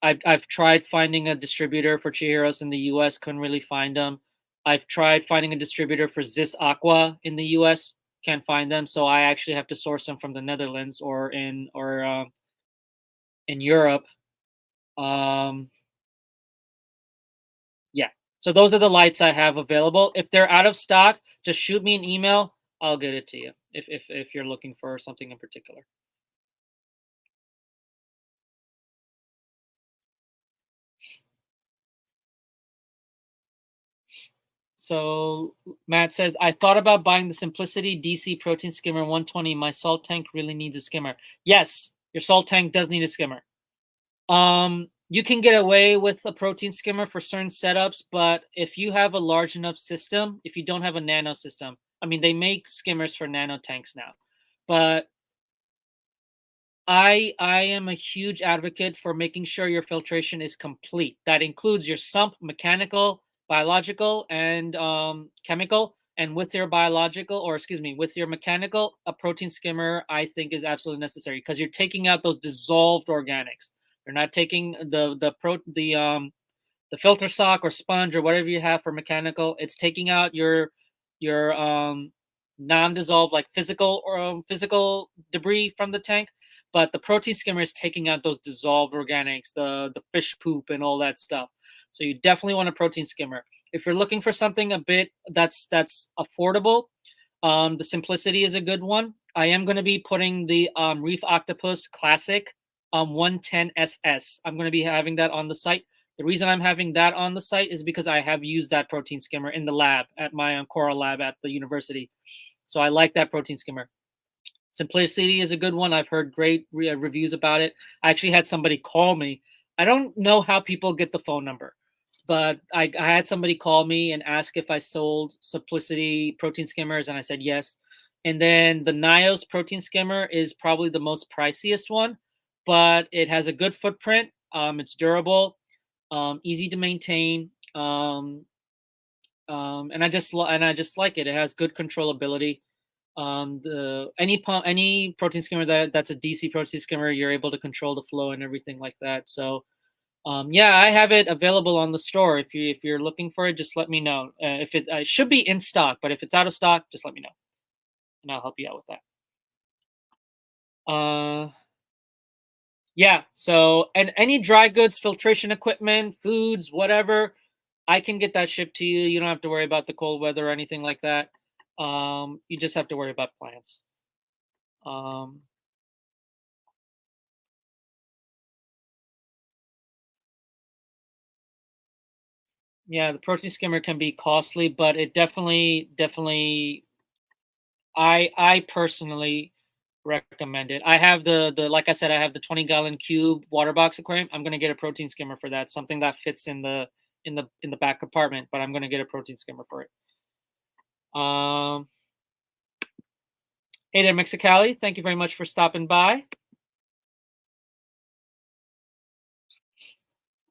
I've tried finding a distributor for Chihiros in the U.S. Couldn't really find them. I've tried finding a distributor for Zis Aqua in the U.S. Can't find them, so I actually have to source them from the Netherlands or in Europe. Um, yeah. So those are the lights I have available. If they're out of stock, just shoot me an email. I'll get it to you if you're looking for something in particular. So Matt says, I thought about buying the Simplicity DC Protein Skimmer 120. My salt tank really needs a skimmer. Yes, your salt tank does need a skimmer. You can get away with a protein skimmer for certain setups, but if you have a large enough system, if you don't have a nano system, I mean, they make skimmers for nano tanks now, but I am a huge advocate for making sure your filtration is complete. That includes your sump, mechanical, biological, and chemical. And with your biological, or excuse me, with your mechanical, a protein skimmer I think is absolutely necessary because you're taking out those dissolved organics. You're not taking the filter sock or sponge or whatever you have for mechanical. It's taking out your non-dissolved like physical or physical debris from the tank, but the protein skimmer is taking out those dissolved organics, the fish poop and all that stuff. So you definitely want a protein skimmer. If you're looking for something a bit that's affordable, the Simplicity is a good one. I am going to be putting the Reef Octopus Classic 110 SS. I'm going to be having that on the site. The reason I'm having that on the site is because I have used that protein skimmer in the lab at my coral lab at the university. So I like that protein skimmer. Simplicity is a good one. I've heard great reviews about it. I actually had somebody call me. I don't know how people get the phone number, but I had somebody call me and ask if I sold Simplicity protein skimmers, and I said yes. And then the Nios protein skimmer is probably the most priciest one, but it has a good footprint. It's durable, easy to maintain, and I just like it. It has good controllability. The any protein skimmer that's a DC protein skimmer, you're able to control the flow and everything like that. So yeah, I have it available on the store. If you're looking for it, just let me know. If it should be in stock, but if it's out of stock, just let me know, and I'll help you out with that. Yeah. So and any dry goods, filtration equipment, foods, whatever, I can get that shipped to you. You don't have to worry about the cold weather or anything like that. You just have to worry about plants. Um, yeah, the protein skimmer can be costly, but it definitely I personally recommend it. I have the like I said, I have the 20-gallon cube water box aquarium. I'm gonna get a protein skimmer for that. Something that fits in the back compartment, but I'm gonna get a protein skimmer for it. Um, hey there, Mexicali. Thank you very much for stopping by.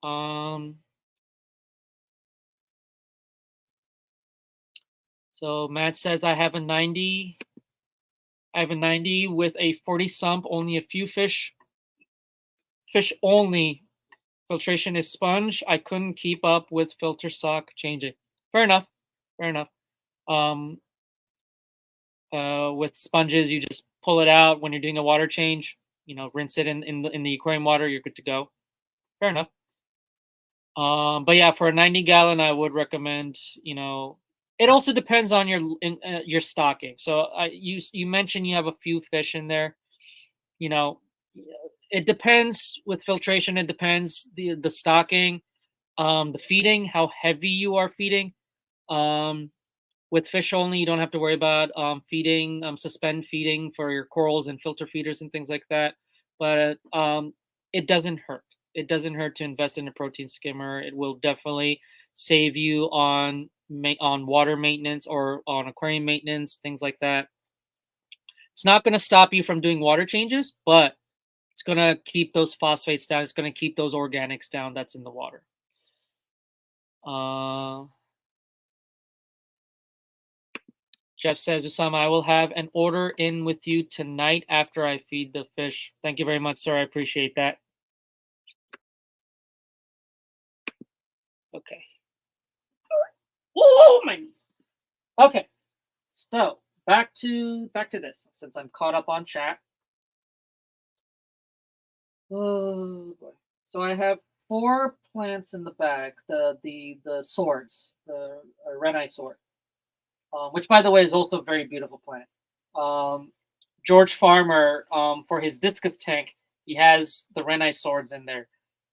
Um, so Matt says I have a 90 with a 40 sump, only a few fish only. Filtration is sponge. I couldn't keep up with filter sock changing. Fair enough. Fair enough. Um, with sponges, you just pull it out when you're doing a water change. You know, rinse it in the aquarium water. You're good to go. Fair enough. But yeah, for a 90-gallon, I would recommend. You know, it also depends on your stocking. So you mentioned you have a few fish in there. You know, it depends with filtration. It depends the stocking, the feeding, how heavy you are feeding. Um, with fish only, you don't have to worry about feeding, suspend feeding for your corals and filter feeders and things like that. But it doesn't hurt. It doesn't hurt to invest in a protein skimmer. It will definitely save you on water maintenance or on aquarium maintenance, things like that. It's not going to stop you from doing water changes, but it's going to keep those phosphates down. It's going to keep those organics down that's in the water. Jeff says, Usama, I will have an order in with you tonight after I feed the fish. Thank you very much, sir. I appreciate that. Okay. Whoa, my knees. Okay. So back to this, since I'm caught up on chat. Oh boy. So I have 4 plants in the bag. The swords, the Renai sword, which by the way is also a very beautiful plant. George Farmer, for his discus tank, he has the Renai swords in there,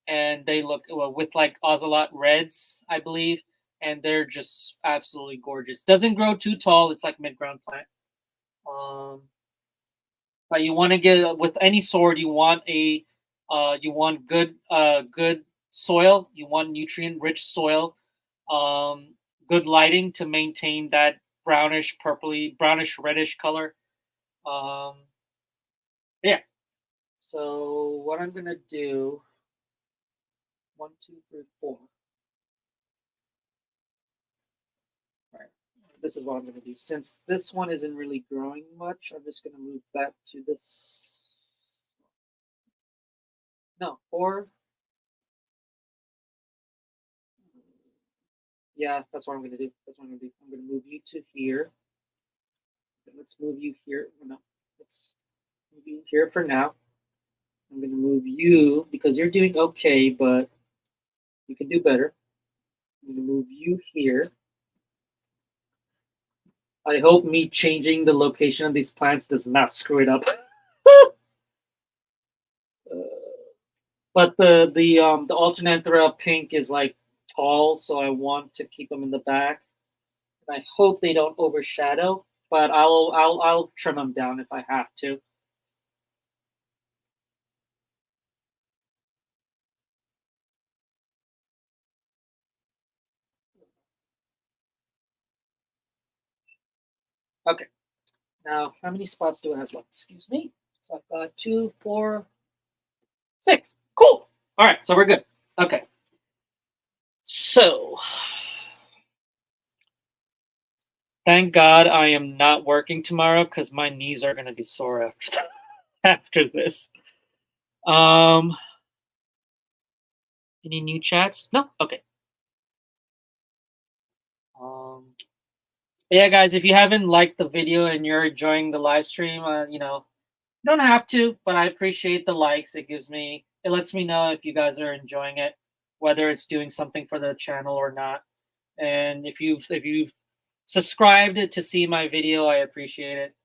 and they look with like ocelot reds, I believe, and they're just absolutely gorgeous. Doesn't grow too tall; it's like mid-ground plant. But you want to get with any sword, you want good soil, you want nutrient-rich soil, good lighting to maintain that brownish, brownish reddish color. Yeah. So what I'm gonna do, 1, 2, 3, 4. All right. This is what I'm gonna do. Since this one isn't really growing much, I'm just gonna move that to this. No, 4. Yeah, that's what I'm gonna do. That's what I'm gonna do. I'm gonna move you to here. Let's move you here. No, let's move you here for now. I'm gonna move you because you're doing okay, but you can do better. I'm gonna move you here. I hope me changing the location of these plants does not screw it up. But the Alternanthera pink is like tall, so I want to keep them in the back. And I hope they don't overshadow, but I'll trim them down if I have to. Okay. Now, how many spots do I have left? Excuse me. So I've got 2, 4, 6. Cool. All right, so we're good. Okay. So, thank God I am not working tomorrow because my knees are going to be sore after after this. Any new chats? No. Okay. Yeah, guys, if you haven't liked the video and you're enjoying the live stream, you don't have to, but I appreciate the likes. It lets me know if you guys are enjoying it, whether it's doing something for the channel or not. And if you've subscribed to see my video, I appreciate it.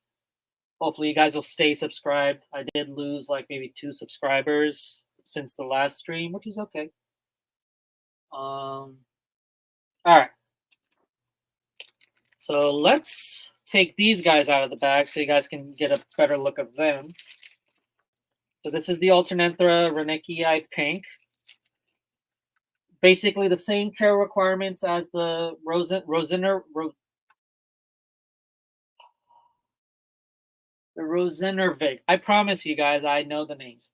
Hopefully you guys will stay subscribed. I did lose like maybe 2 subscribers since the last stream, which is okay. All right. So let's take these guys out of the bag so you guys can get a better look of them. So this is the Alternanthera renickii pink. Basically the same care requirements as the Rosenervig. I promise you guys, I know the names.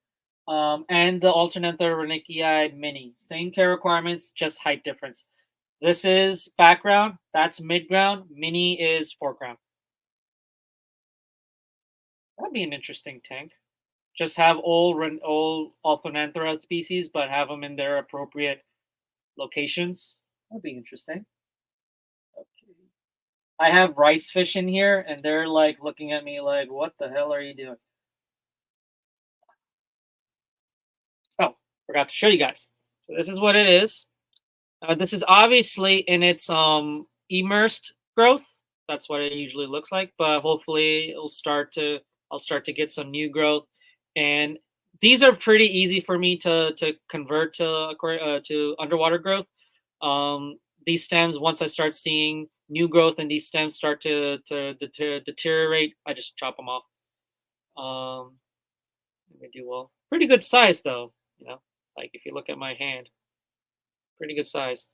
And the Alternanthera renickii mini. Same care requirements, just height difference. This is background, that's midground, mini is foreground. That'd be an interesting tank. Just have all Alternanthera species, but have them in their appropriate locations. That'd be interesting. Okay. I have rice fish in here, and they're like looking at me like, "What the hell are you doing?" Oh, forgot to show you guys. So this is what it is. This is obviously in its immersed growth. That's what it usually looks like, but hopefully I'll start to get some new growth. And these are pretty easy for me to convert to underwater growth. These stems, once I start seeing new growth and these stems start to deteriorate, I just chop them off. They do well. Pretty good size though, like if you look at my hand, pretty good size.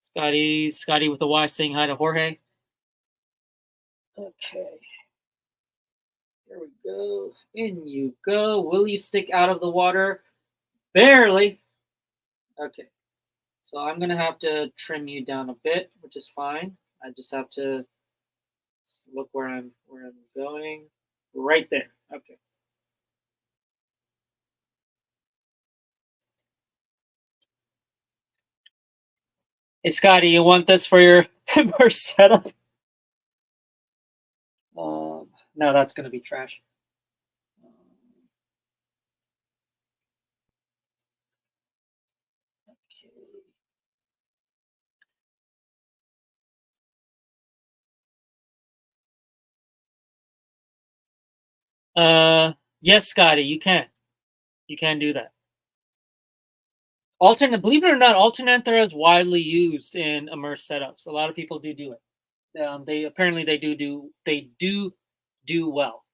Scotty with the Y saying hi to Jorge. Okay, here we go. In you go. Will you stick out of the water? Barely. Okay. So I'm gonna have to trim you down a bit, which is fine. I just have to look where I'm going. Right there. Okay. Hey Scotty, you want this for your immerse setup? No, that's gonna be trash. Okay. Yes, Scotty, you can. You can do that. Alternate, believe it or not, Alternator is widely used in immerse setups. A lot of people do it. They apparently they do well.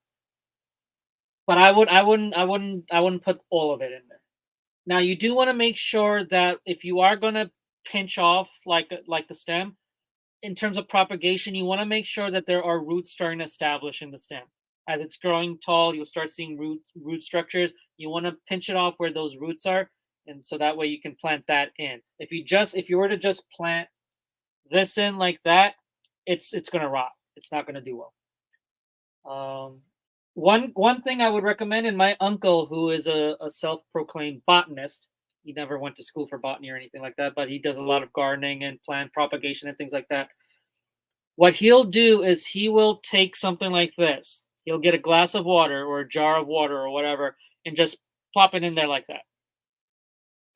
But I wouldn't put all of it in there. Now you do want to make sure that if you are gonna pinch off like the stem, in terms of propagation, you want to make sure that there are roots starting to establish in the stem. As it's growing tall, you'll start seeing root structures. You want to pinch it off where those roots are, and so that way you can plant that in. If you were to just plant this in like that, it's gonna rot. It's not gonna do well. One thing I would recommend, and my uncle, who is a self-proclaimed botanist, he never went to school for botany or anything like that, but he does a lot of gardening and plant propagation and things like that. What he'll do is he will take something like this. He'll get a glass of water or a jar of water or whatever and just plop it in there like that.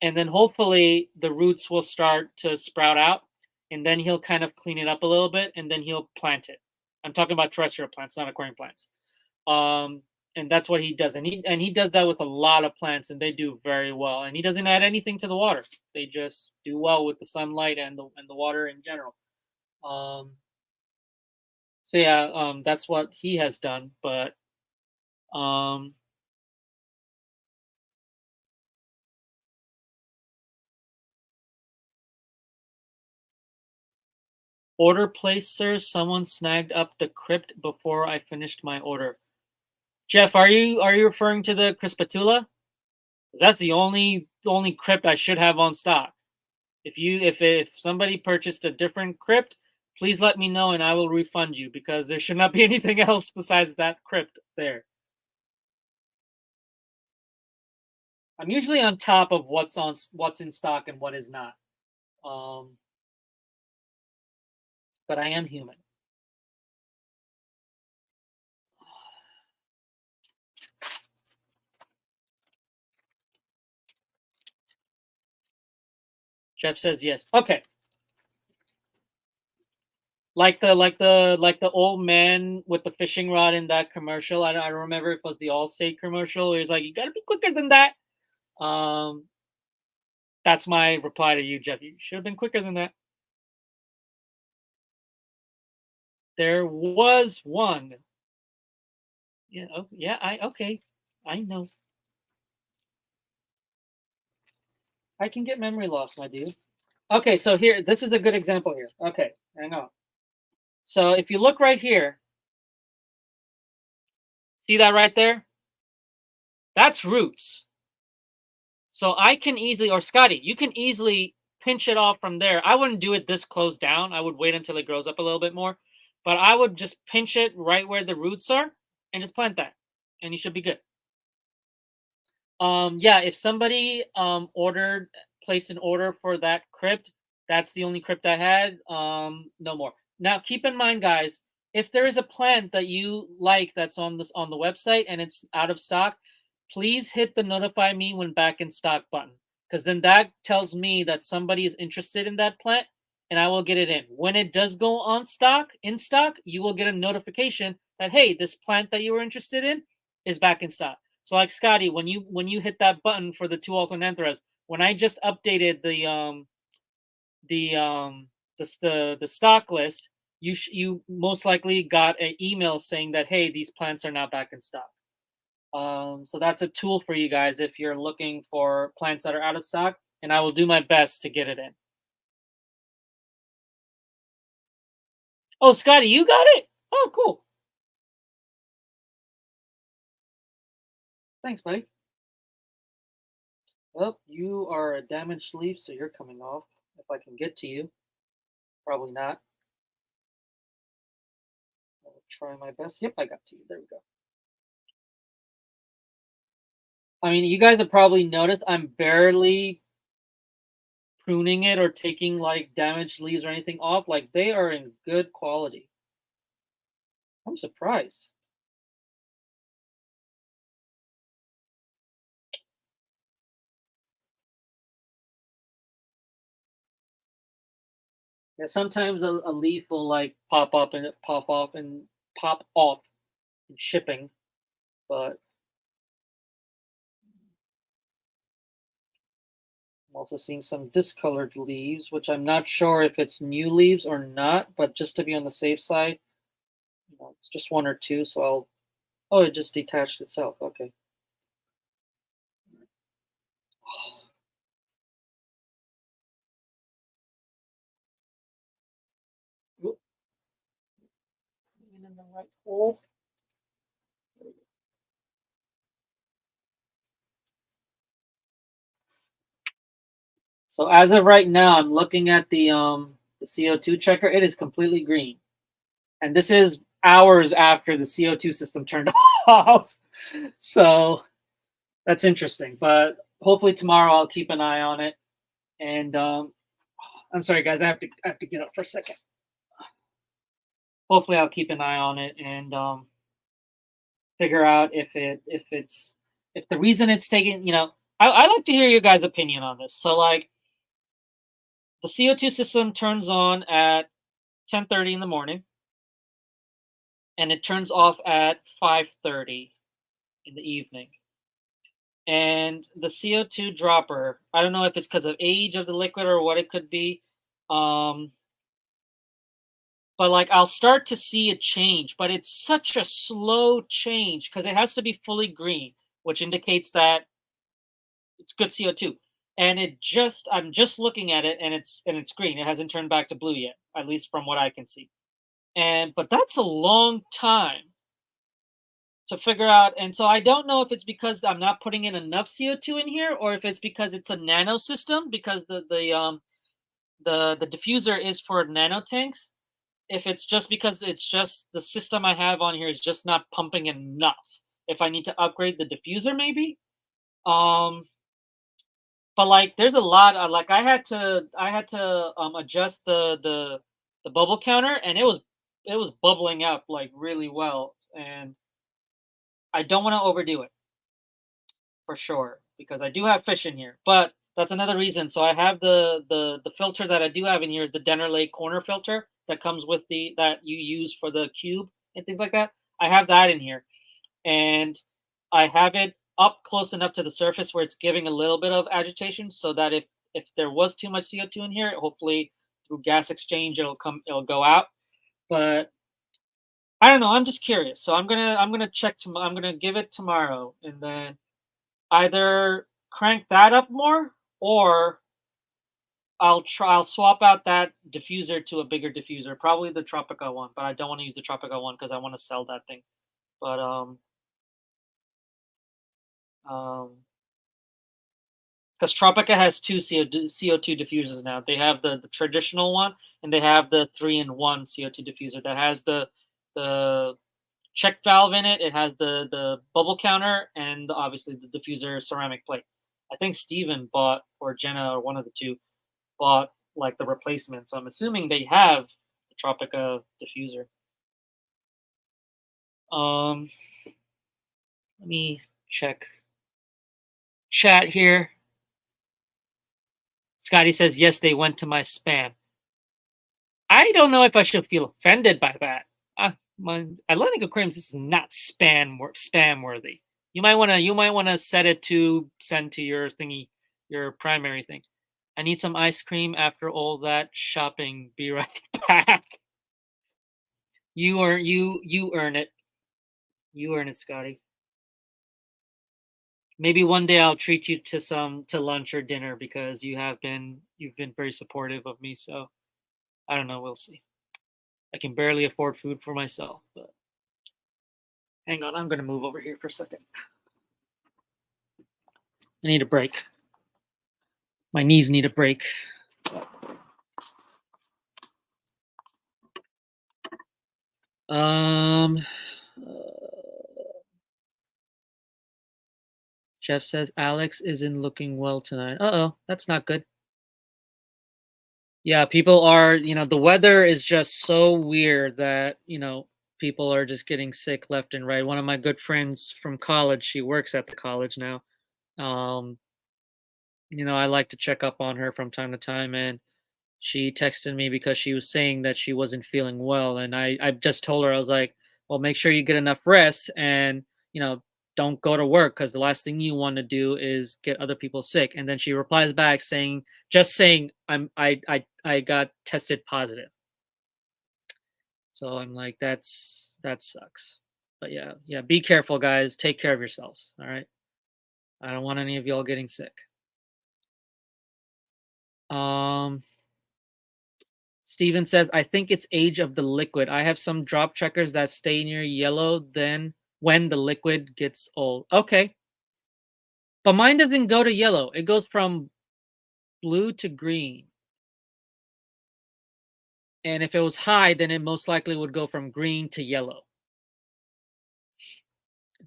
And then hopefully the roots will start to sprout out, and then he'll kind of clean it up a little bit, and then he'll plant it. I'm talking about terrestrial plants, not aquarium plants. Um, and that's what he does, and he does that with a lot of plants, and they do very well. And he doesn't add anything to the water; they just do well with the sunlight and the water in general. So yeah, that's what he has done. But um, order placed, sir. Someone snagged up the crypt before I finished my order. Jeff, are you referring to the Crispatula? That's the only crypt I should have on stock. If somebody purchased a different crypt, please let me know and I will refund you because there should not be anything else besides that crypt there. I'm usually on top of what's in stock and what is not. Um, but I am human. Jeff says yes. Okay. Like the old man with the fishing rod in that commercial. I don't remember if it was the Allstate commercial. He was like, "You gotta be quicker than that." Um, that's my reply to you, Jeff. You should have been quicker than that. There was one. Yeah. Oh, yeah. I okay. I know. I can get memory loss, my dude. Okay, so here, this is a good example here. Okay, hang on. So if you look right here, see that right there? That's roots. So I can easily, or Scotty, you can easily pinch it off from there. I wouldn't do it this close down. I would wait until it grows up a little bit more. But I would just pinch it right where the roots are and just plant that. And you should be good. Yeah, if somebody placed an order for that crypt, that's the only crypt I had. No more. Now keep in mind, guys, if there is a plant that you like that's on the website and it's out of stock, please hit the notify me when back in stock button. Because then that tells me that somebody is interested in that plant and I will get it in. When it does go in stock, you will get a notification that hey, this plant that you were interested in is back in stock. So like Scotty, when you hit that button for the two alternanthras, when I just updated the the stock list, you most likely got an email saying that hey, these plants are now back in stock. So that's a tool for you guys if you're looking for plants that are out of stock, and I will do my best to get it in. Oh, Scotty, you got it? Oh, cool. Thanks, buddy. Well, you are a damaged leaf, so you're coming off. If I can get to you, probably not. I'll try my best. Yep, I got to you. There we go. I mean, you guys have probably noticed I'm barely pruning it or taking like damaged leaves or anything off. Like they are in good quality. I'm surprised. Yeah, sometimes a leaf will like pop up and pop off and pop off in shipping, but I'm also seeing some discolored leaves, which I'm not sure if it's new leaves or not, but just to be on the safe side, it's just one or two, so I'll. Oh, it just detached itself. Okay. Oop, in the right hole. So as of right now, I'm looking at the CO2 checker. It is completely green, and this is hours after the CO2 system turned off. So that's interesting. But hopefully tomorrow I'll keep an eye on it. And I'm sorry, guys. I have to get up for a second. Hopefully I'll keep an eye on it and figure out if the reason it's taking. I like to hear your guys' opinion on this. So like the CO2 system turns on at 10:30 in the morning and it turns off at 5:30 in the evening. And the CO2 dropper, I don't know if it's because of age of the liquid or what it could be. Um, but like I'll start to see a change, but it's such a slow change because it has to be fully green, which indicates that it's good CO2. And I'm just looking at it and it's green. It hasn't turned back to blue yet, at least from what I can see. But that's a long time to figure out. And so I don't know if it's because I'm not putting in enough CO2 in here or if it's because it's a nano system because the diffuser is for nano tanks. If it's just because it's just the system I have on here is just not pumping enough. If I need to upgrade the diffuser maybe. Um but like there's a lot of, like I had to adjust the bubble counter and it was bubbling up like really well and I don't want to overdo it for sure because I do have fish in here. But that's another reason. So I have the filter that I do have in here is the Dennerley corner filter that comes with the that you use for the cube and things like that. I have that in here, and I have it up close enough to the surface where it's giving a little bit of agitation, so that if there was too much CO2 in here, hopefully through gas exchange it'll go out. But I don't know. I'm just curious, so I'm gonna check. I'm gonna give it tomorrow, and then either crank that up more or I'll swap out that diffuser to a bigger diffuser, probably the Tropica one, but I don't want to use the Tropica one because I want to sell that thing. But um because Tropica has two CO2 diffusers now. They have the traditional one and they have the 3-in-1 CO2 diffuser that has the check valve in it. It has the bubble counter and obviously the diffuser ceramic plate. I think Steven bought, or Jenna, or one of the two bought like the replacement. So I'm assuming they have the Tropica diffuser. Um, Let me check chat here. Scotty says yes, they went to my spam. I don't know if I should feel offended by that. My Atlantic Aquariums is not spam worthy. You might wanna set it to send to your thingy, your primary thing. I need some ice cream after all that shopping. Be right back. You earn it. You earn it, Scotty. Maybe one day I'll treat you to lunch or dinner because you've been very supportive of me. So I don't know. We'll see. I can barely afford food for myself. But hang on, I'm gonna move over here for a second. I need a break. My knees need a break. Um, Jeff says Alex isn't looking well tonight. Uh-oh, that's not good. Yeah, people are, the weather is just so weird that, people are just getting sick left and right. One of my good friends from college, she works at the college now. Um, I like to check up on her from time to time, and she texted me because she was saying that she wasn't feeling well, and I just told her, I was like, well, make sure you get enough rest, and you know don't go to work, because the last thing you want to do is get other people sick. And then she replies back saying, just saying, I got tested positive. So I'm like, that sucks. But yeah, be careful, guys. Take care of yourselves. All right, I don't want any of y'all getting sick. um Steven says, I think it's age of the liquid. I have some drop checkers that stay near yellow then when the liquid gets old. Okay. But mine doesn't go to yellow. It goes from blue to green. And if it was high, then it most likely would go from green to yellow.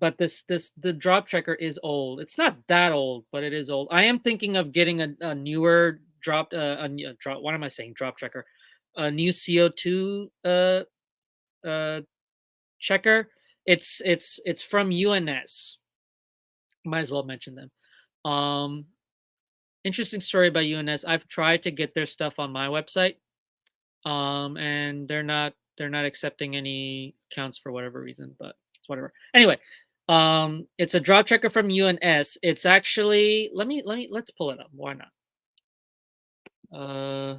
But the drop checker is old. It's not that old, but it is old. I am thinking of getting a newer drop. What am I saying? Drop checker. A new CO2 checker. It's from UNS. Might as well mention them. Um, Interesting story about UNS. I've tried to get their stuff on my website, and they're not accepting any accounts for whatever reason, but it's whatever. Anyway, it's a drop checker from UNS. It's actually, let's pull it up. Why not? Uh,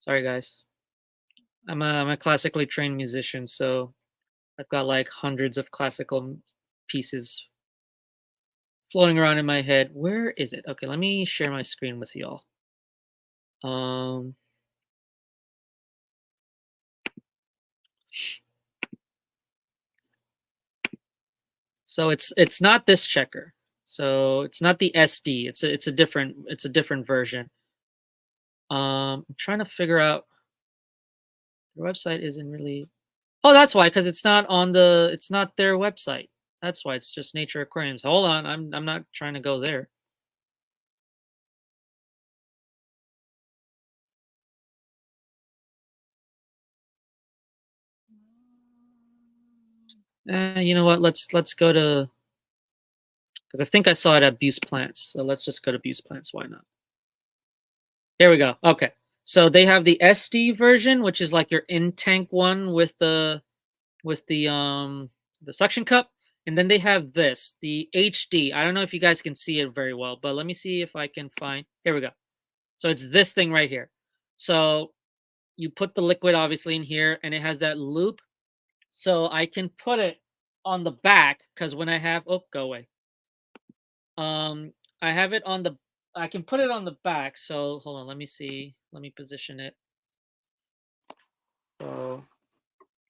Sorry, guys. I'm a classically trained musician, so I've got like hundreds of classical pieces floating around in my head. Where is it? Okay, let me share my screen with y'all. Um, so it's not this checker. So it's not the SD. It's a different version. I'm trying to figure out, the website isn't really. Oh, that's why, because it's not their website. That's why it's just Nature Aquariums. Hold on, I'm not trying to go there. You know what? Let's go to, because I think I saw it at Buse Plants. So let's just go to Buse Plants. Why not? Here we go. Okay. So they have the SD version, which is like your in tank one with the suction cup, and then they have this, the HD. I don't know if you guys can see it very well, but let me see if I can find. Here we go. So it's this thing right here. So you put the liquid obviously in here, and it has that loop. So I can put it on the back, because when I have, oh, go away. I have it on the, I can put it on the back. So hold on, let me see. Let me position it.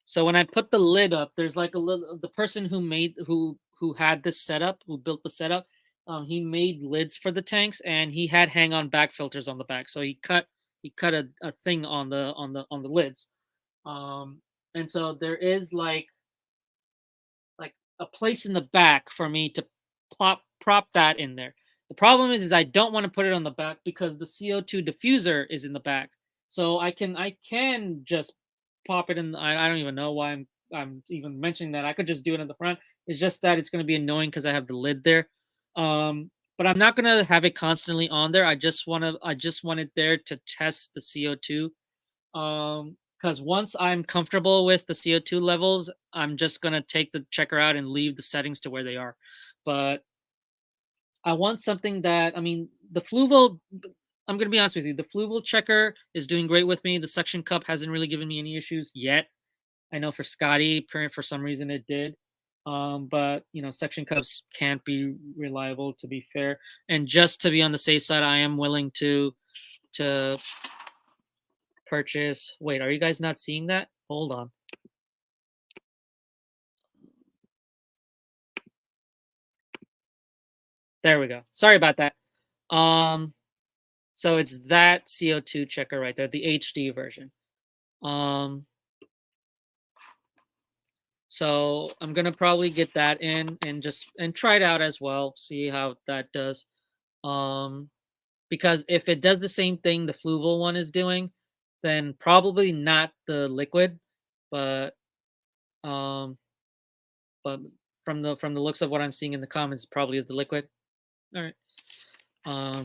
So when I put the lid up, there's like a little, the person who had this setup, who built the setup, he made lids for the tanks, and he had hang on back filters on the back. So he cut a thing on the lids. Um and so there is like a place in the back for me to prop that in there. The problem is I don't want to put it on the back because the CO2 diffuser is in the back. So I can just pop it in. I don't even know why I'm even mentioning that. I could just do it in the front. It's just that it's going to be annoying because I have the lid there. But I'm not going to have it constantly on there. I just want it there to test the CO2. Because because once I'm comfortable with the CO2 levels, I'm just gonna take the checker out and leave the settings to where they are. But I want something that, I mean, the Fluval. I'm gonna be honest with you. The Fluval checker is doing great with me. The suction cup hasn't really given me any issues yet. I know for Scotty, for some reason it did. But suction cups can't be reliable, to be fair. And just to be on the safe side, I am willing to purchase. Wait, are you guys not seeing that? Hold on. There we go. Sorry about that. Um, so it's that CO2 checker right there, the HD version. Um, so I'm gonna probably get that in and just try it out as well, see how that does. Um, because if it does the same thing the Fluval one is doing, then probably not the liquid, but um, but from the looks of what I'm seeing in the comments, it probably is the liquid. All right.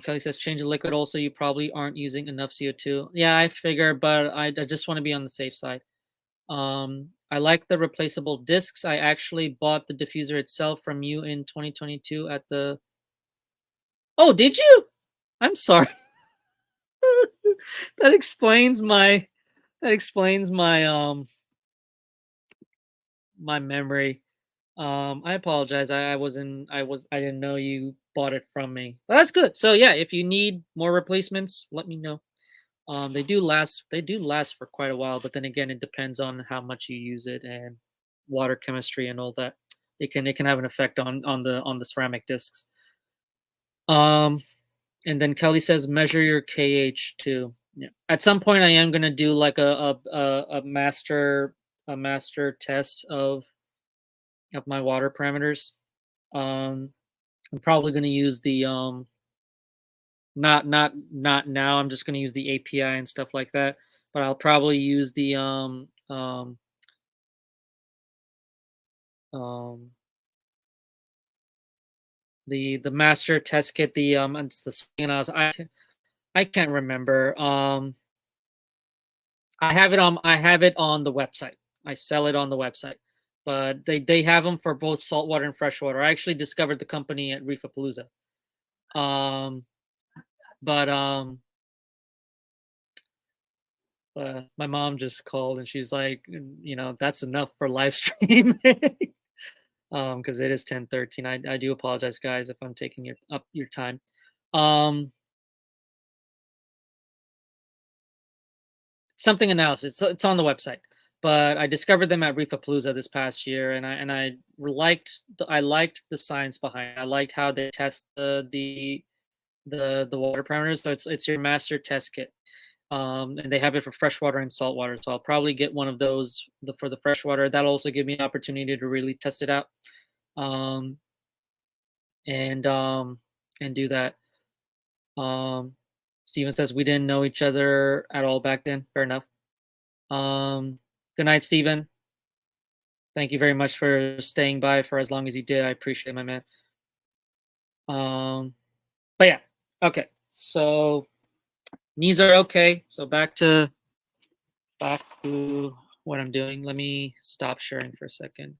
Kelly says change the liquid. Also, you probably aren't using enough CO2. Yeah, I figure, but I just want to be on the safe side. I like the replaceable discs. I actually bought the diffuser itself from you in 2022 at the. Oh, did you? I'm sorry. that explains my that explains my memory. I apologize. I didn't know you bought it from me. But that's good. So yeah, if you need more replacements, let me know. They do last for quite a while, but then again, it depends on how much you use it and water chemistry and all that. It can have an effect on the ceramic discs. Um, and then Kelly says measure your KH too. Yeah. At some point, I am gonna do like a master test of my water parameters. Um, I'm probably gonna use the not now. I'm just gonna use the API and stuff like that. But I'll probably use um the master test kit. It's the I can't remember. I have it on the website. I sell it on the website, but they have them for both saltwater and freshwater. I actually discovered the company at Reefapalooza. Um, but my mom just called and she's like, that's enough for live stream. Because it is 10:13. I do apologize, guys, if I'm taking up your time. Um, something analysis. It's on the website, but I discovered them at Reefapalooza this past year, and I liked the science behind it. I liked how they test the water parameters. So it's your master test kit. And they have it for freshwater and saltwater. So I'll probably get one of those for the freshwater. That'll also give me an opportunity to really test it out. Um, and do that. Um, Steven says we didn't know each other at all back then. Fair enough. Good night, Steven. Thank you very much for staying by for as long as you did. I appreciate it, my man. But yeah, okay. So knees are okay. So back to what I'm doing. Let me stop sharing for a second.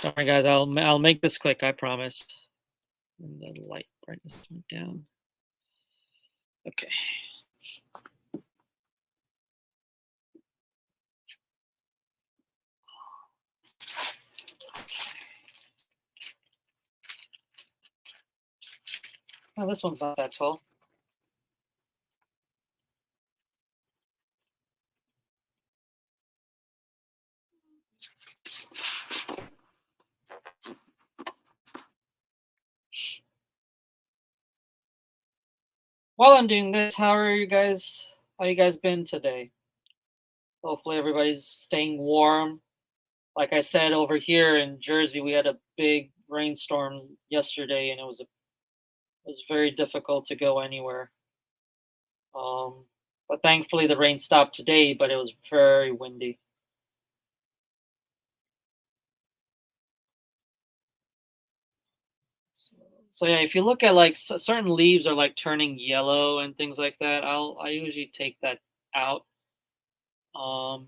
Don't worry, guys. I'll make this quick. I promise. And the light brightness went down. Okay. Oh, this one's not that tall. While I'm doing this, how you guys been today? Hopefully everybody's staying warm. Like I said, over here in Jersey, we had a big rainstorm yesterday, and it was very difficult to go anywhere. But thankfully the rain stopped today, but it was very windy. So, so yeah, if you look at like certain leaves are like turning yellow and things like that, I usually take that out. And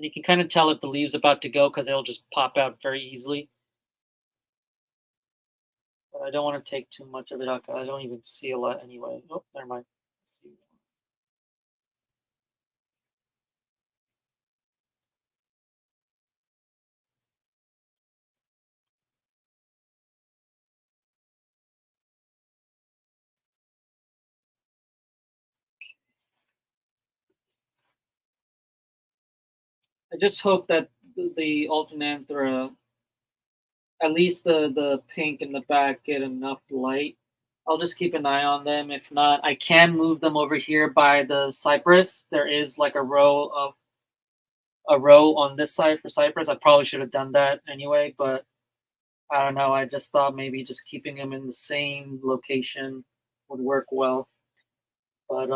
you can kind of tell if the leave's about to go because it'll just pop out very easily. But I don't want to take too much of it out 'cause I don't even see a lot anyway. Oh, never mind. Let's see. I just hope that the alternanthera, at least the pink in the back, get enough light. I'll just keep an eye on them. If not, I can move them over here by the cypress. There is like a row on this side for cypress. I probably should have done that anyway, but I don't know. I just thought maybe just keeping them in the same location would work well. But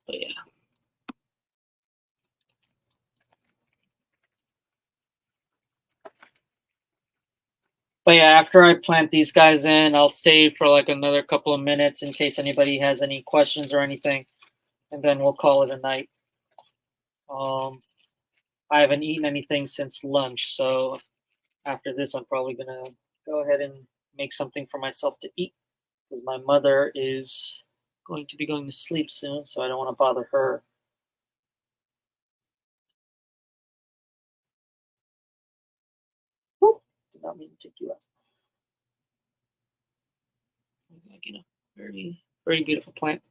but yeah. But yeah, after I plant these guys in, I'll stay for like another couple of minutes in case anybody has any questions or anything, and then we'll call it a night. I haven't eaten anything since lunch, so after this, I'm probably gonna go ahead and make something for myself to eat because my mother is going to be going to sleep soon, so I don't want to bother her. Whoop. Did not mean to take you out. Like, very, very beautiful plant.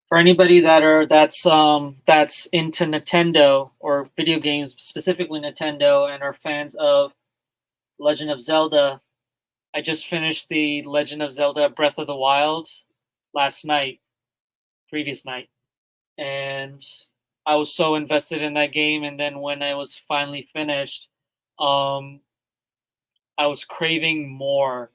For anybody that's into Nintendo or video games, specifically Nintendo, and are fans of Legend of Zelda, I just finished the Legend of Zelda Breath of the Wild last night, previous night, and I was so invested in that game. And then when I was finally finished, um, I was craving more.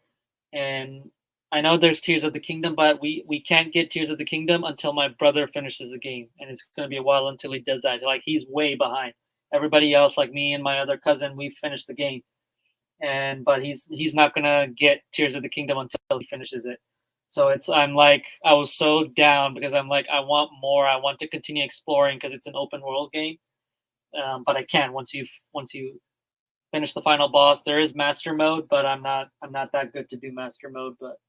And I know there's Tears of the Kingdom, but we can't get Tears of the Kingdom until my brother finishes the game, and it's gonna be a while until he does that. Like he's way behind everybody else. Like me and my other cousin, we finished the game, and but he's not gonna get Tears of the Kingdom until he finishes it. So it's I'm like I was so down because I'm like I want more. I want to continue exploring because it's an open world game, but I can't once you finish the final boss. There is master mode, but I'm not that good to do master mode. But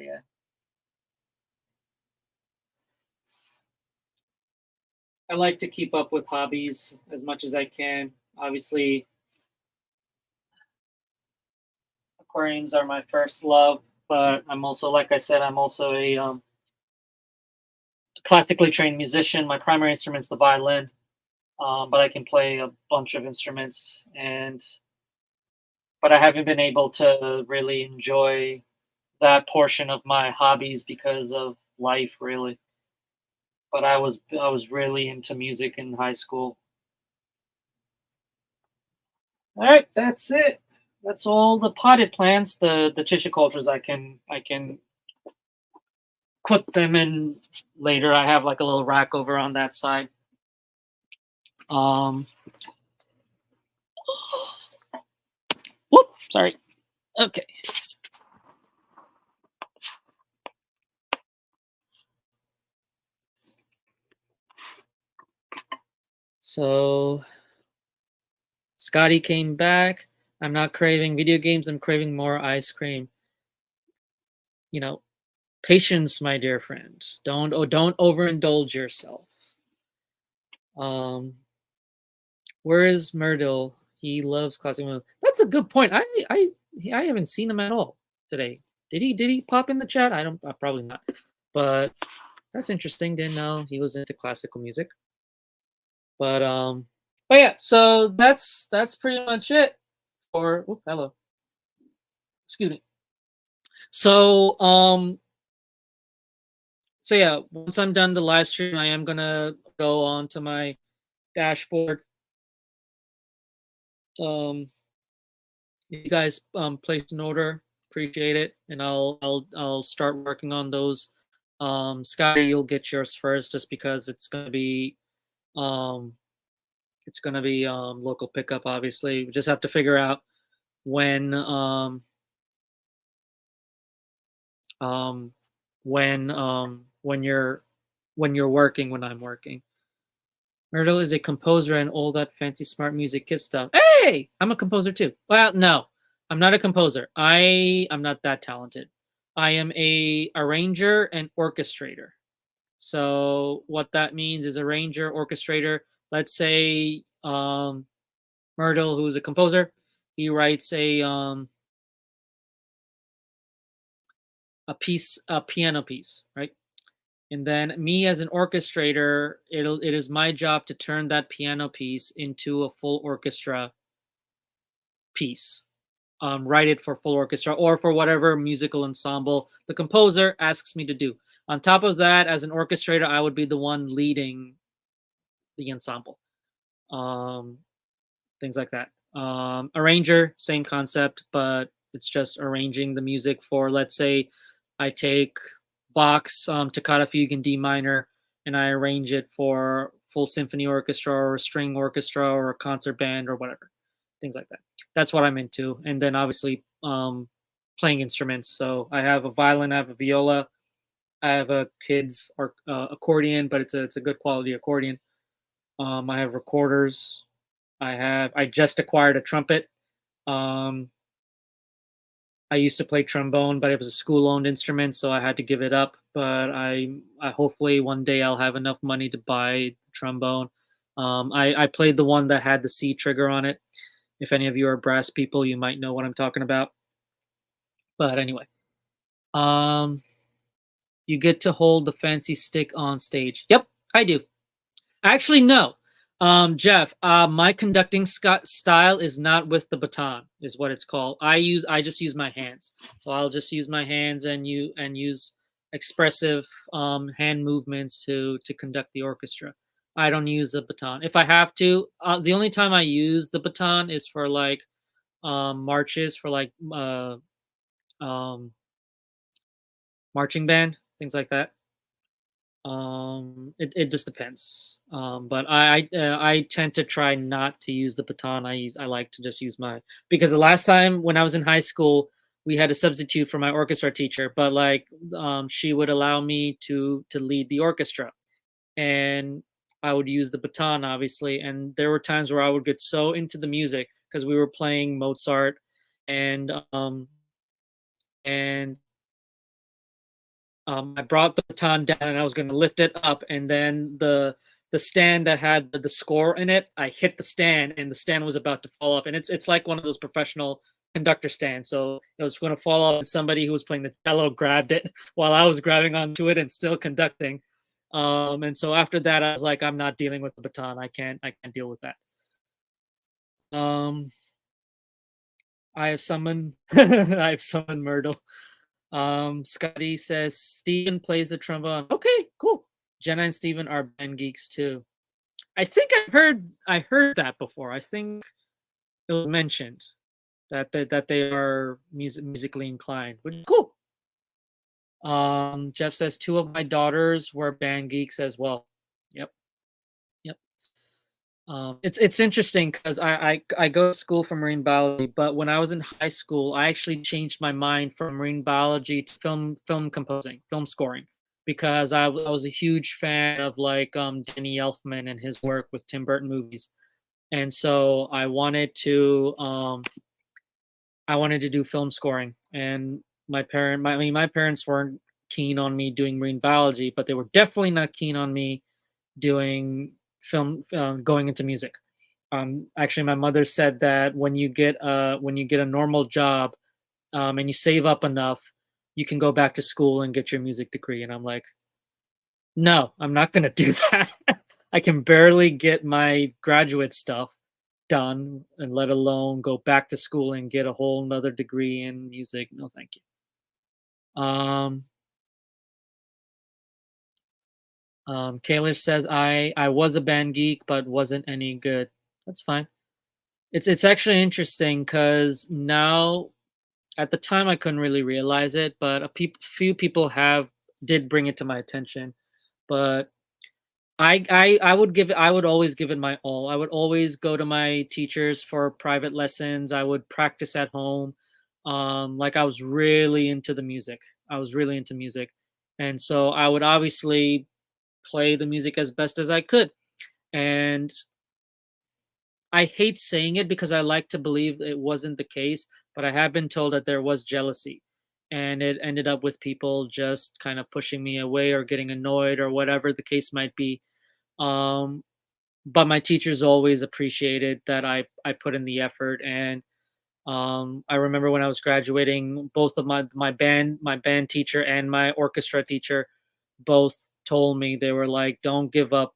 yeah. I like to keep up with hobbies as much as I can. Obviously, aquariums are my first love, but I'm also, like I said, I'm also a classically trained musician. My primary instrument's the violin, but I can play a bunch of instruments, and but I haven't been able to really enjoy that portion of my hobbies because of life, really. But I was really into music in high school. All right, that's it. That's all the potted plants. The cultures I can put them in later. I have like a little rack over on that side. Um, whoop, sorry. Okay. So Scotty came back. I'm not craving video games. I'm craving more ice cream. You know, patience, my dear friend. Don't overindulge yourself. Um, where is Myrtle? He loves classic movies. That's a good point. I haven't seen him at all today. Did he pop in the chat? I don't. Probably not. But that's interesting. Didn't know he was into classical music. But yeah. So that's pretty much it for. Oh, hello. Excuse me. So so yeah, once I'm done the live stream, I am gonna go on to my dashboard. You guys place an order, appreciate it, and I'll start working on those. Scotty, you'll get yours first, just because um it's gonna be local pickup. Obviously, we just have to figure out when um when you're working, when I'm working. Myrtle is a composer and all that fancy smart music kid stuff. Hey, I'm a composer too. Well, no, I'm not a composer. I'm not that talented. I am a arranger and orchestrator. So what that means is arranger, orchestrator. Let's say Myrtle, who's a composer, he writes a piece, a piano piece, right? And then me as an orchestrator, it is my job to turn that piano piece into a full orchestra piece. Write it for full orchestra or for whatever musical ensemble the composer asks me to do. On top of that, as an orchestrator, I would be the one leading the ensemble. Um, Things like that. Arranger, same concept, but it's just arranging the music for, let's say, I take Bach's Toccata Fugue in D minor and I arrange it for full symphony orchestra or a string orchestra or a concert band or whatever, things like that. That's what I'm into. And then obviously playing instruments. So I have a violin, I have a viola, I have a kid's accordion, but it's a good quality accordion. I have recorders. I just acquired a trumpet. Um, I used to play trombone, but it was a school-owned instrument, so I had to give it up. But I hopefully one day I'll have enough money to buy trombone. I played the one that had the C trigger on it. If any of you are brass people, you might know what I'm talking about. But anyway, um, you get to hold the fancy stick on stage. Yep, I do. Actually, no. Jeff, my conducting style is not with the baton, is what it's called. I just use my hands. So I'll just use my hands and use expressive hand movements to conduct the orchestra. I don't use a baton. If I have to, the only time I use the baton is for like marches, for like um, marching band, things like that. It just depends. But I tend to try not to use the baton. I like to just use my, because the last time when I was in high school, we had a substitute for my orchestra teacher, but like she would allow me to lead the orchestra, and I would use the baton obviously. And there were times where I would get so into the music because we were playing Mozart and and I brought the baton down and I was going to lift it up, and then the stand that had the score in it, I hit the stand, and the stand was about to fall off. And it's like one of those professional conductor stands, so it was going to fall off, and somebody who was playing the cello grabbed it while I was grabbing onto it and still conducting. And so after that, I was like, I'm not dealing with the baton. I can't deal with that. Um, I have summoned I have summoned Myrtle. Scotty says Steven plays the trombone. Okay, cool. Jenna and Steven are band geeks too. I think I heard that before. I think it was mentioned that they are musically inclined, which is cool. Jeff says two of my daughters were band geeks as well. Yep, yep. It's interesting because I go to school for marine biology, but when I was in high school, I actually changed my mind from marine biology to film composing, film scoring. because I was a huge fan of like Danny Elfman and his work with Tim Burton movies, and so I wanted to do film scoring. And my parents weren't keen on me doing marine biology, but they were definitely not keen on me doing going into music. Actually, my mother said that when you get a normal job, and you save up enough, you can go back to school and get your music degree. And I'm like, no, I'm not gonna do that. I can barely get my graduate stuff done, and let alone go back to school and get a whole nother degree in music. No, thank you. Kalish says I was a band geek, but wasn't any good. That's fine. It's actually interesting because now, at the time I couldn't really realize it, but few people have did bring it to my attention. But I would always give it my all. I would always go to my teachers for private lessons. I would practice at home. Like I was really into the music. I was really into music. And so I would obviously play the music as best as I could. And I hate saying it because I like to believe it wasn't the case, but I have been told that there was jealousy. And it ended up with people just kind of pushing me away or getting annoyed or whatever the case might be. Um, but my teachers always appreciated that I put in the effort. And I remember when I was graduating, both of my band teacher and my orchestra teacher both told me, they were like, don't give up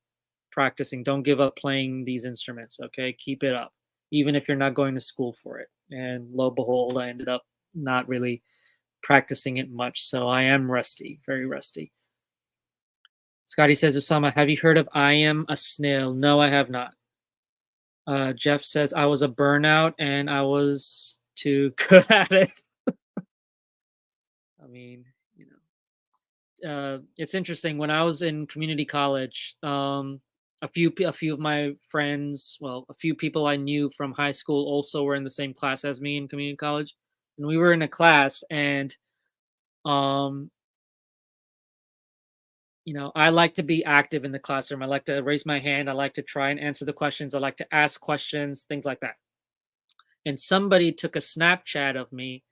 practicing, don't give up playing these instruments, okay, keep it up, even if you're not going to school for it. And lo and behold, I ended up not really practicing it much, so I am rusty, very rusty. Scotty says, Osama, have you heard of I Am a Snail? No, I have not. Jeff says, I was a burnout and I was too good at it. I mean, you it's interesting. When I was in community college, a few of my friends, well, a few people I knew from high school also were in the same class as me in community college, and we were in a class, and um, I like to be active in the classroom. I like to raise my hand. I like to try and answer the questions. I like to ask questions, things like that. And somebody took a Snapchat of me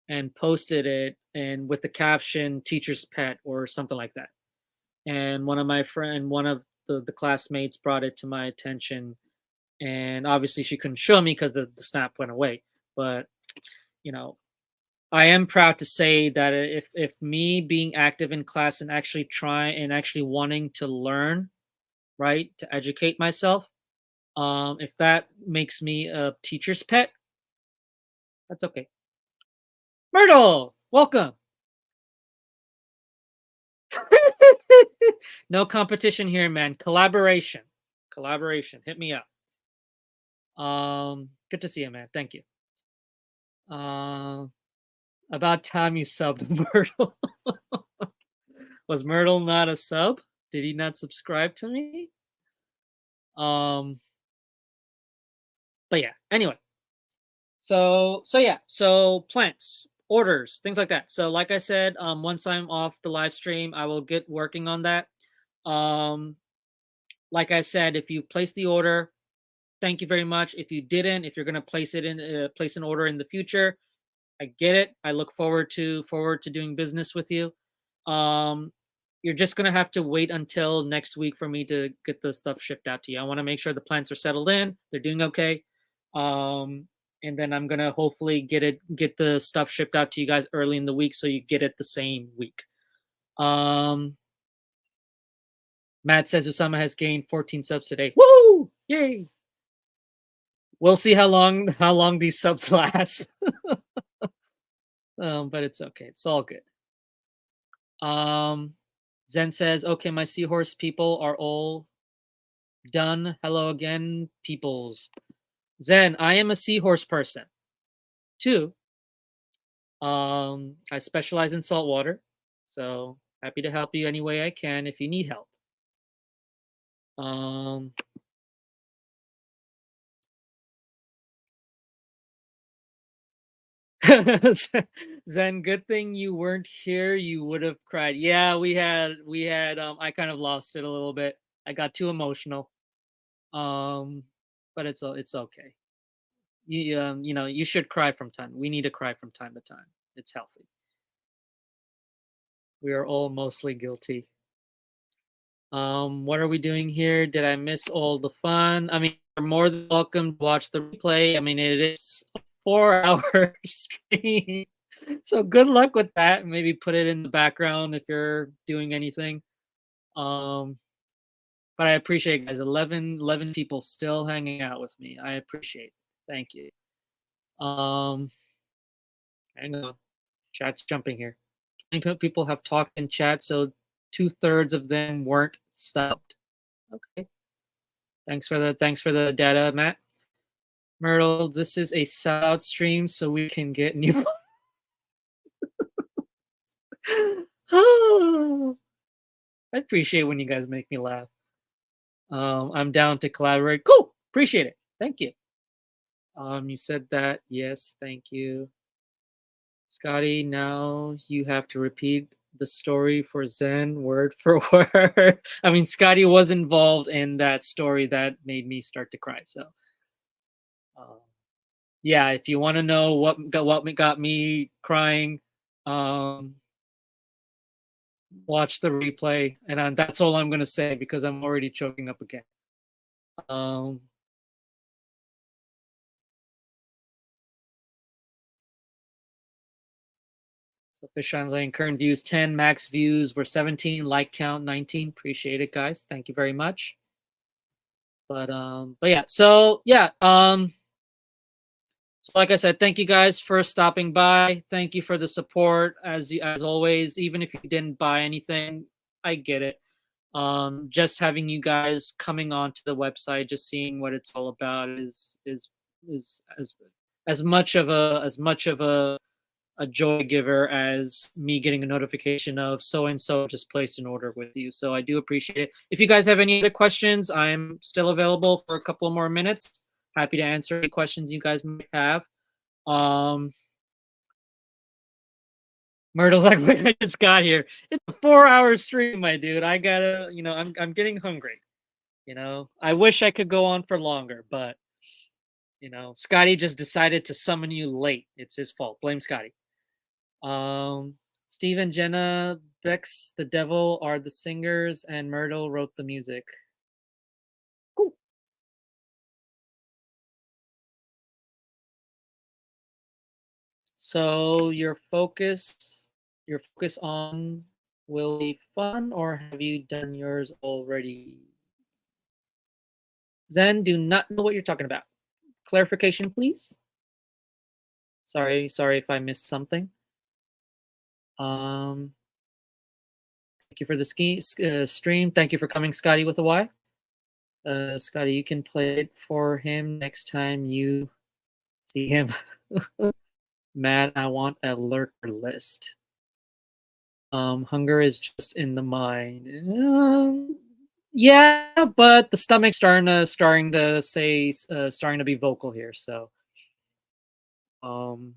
and posted it, and with the caption "teacher's pet" or something like that. And one of the classmates brought it to my attention, and obviously she couldn't show me because the snap went away. But you know I am proud to say that if me being active in class and actually try and actually wanting to learn, right, to educate myself, if that makes me a teacher's pet, that's okay. Myrtle, welcome. No competition here, man. Collaboration. Collaboration. Hit me up. Good to see you, man. Thank you. Um, about time you subbed, Myrtle. Was Myrtle not a sub? Did he not subscribe to me? Um, but yeah. Anyway, so plants, orders, things like that. So like I said, once I'm off the live stream, I will get working on that. Um, like I said, if you place the order, thank you very much. If you didn't, if you're gonna place an order in the future, I get it. I look forward to doing business with you. Um, you're just gonna have to wait until next week for me to get the stuff shipped out to you. I want to make sure the plants are settled in, they're doing okay. Um, and then I'm gonna hopefully get the stuff shipped out to you guys early in the week so you get it the same week. Um, Matt says Usama has gained 14 subs today. Woo! Yay! We'll see how long these subs last. But it's okay. It's all good. Um, Zen says, "Okay, my seahorse people are all done. Hello again, peoples." Zen, I am a seahorse person too. I specialize in saltwater, so happy to help you any way I can if you need help. Um, Zen, good thing you weren't here. You would have cried. Yeah, we had I kind of lost it a little bit. I got too emotional. Um, but it's okay. You know, you should cry from time. We need to cry from time to time. It's healthy. We are all mostly guilty. What are we doing here? Did I miss all the fun? I mean, you're more than welcome to watch the replay. I mean, it is a 4 hour stream. So good luck with that. Maybe put it in the background if you're doing anything. Um, but I appreciate guys. 11 people still hanging out with me. I appreciate it. Thank you. Um, hang on. Chat's jumping here. 20 people have talked in chat, so 2/3 of them weren't subbed. Okay. Thanks for the data, Matt. Myrtle, this is a sellout stream, so we can get new. Oh, I appreciate when you guys make me laugh. I'm down to collaborate. Cool. Appreciate it. Thank you. You said that. Yes, thank you. Scotty, now you have to repeat the story for Zen word for word. I mean, Scotty was involved in that story that made me start to cry. So, um, yeah, if you want to know what got me crying, um, watch the replay, and that's all I'm gonna say because I'm already choking up again. Um, so Fish on Lane current views 10, max views were 17, like count 19. Appreciate it, guys. Thank you very much. But yeah, so yeah, so like I said, thank you guys for stopping by. Thank you for the support as always. Even if you didn't buy anything, I get it. Just having you guys coming onto the website, just seeing what it's all about is as much of a joy giver as me getting a notification of so and so just placed an order with you. So I do appreciate it. If you guys have any other questions, I'm still available for a couple more minutes. Happy to answer any questions you guys might have. Um, Myrtle's like, wait, I just got here. It's a 4 hour stream, my dude. I gotta, I'm getting hungry. I wish I could go on for longer, but Scotty just decided to summon you late. It's his fault. Blame Scotty. Um, Steve and Jenna Bex, the Devil are the singers, and Myrtle wrote the music. Cool. So your focus on will be fun, or have you done yours already? Zen, do not know what you're talking about. Clarification, please. Sorry if I missed something. Thank you for the stream. Thank you for coming, Scotty with a Y. Scotty, you can play it for him next time you see him. Matt, I want a lurker list. Hunger is just in the mind. Yeah, but the stomach's starting to be vocal here. So, um,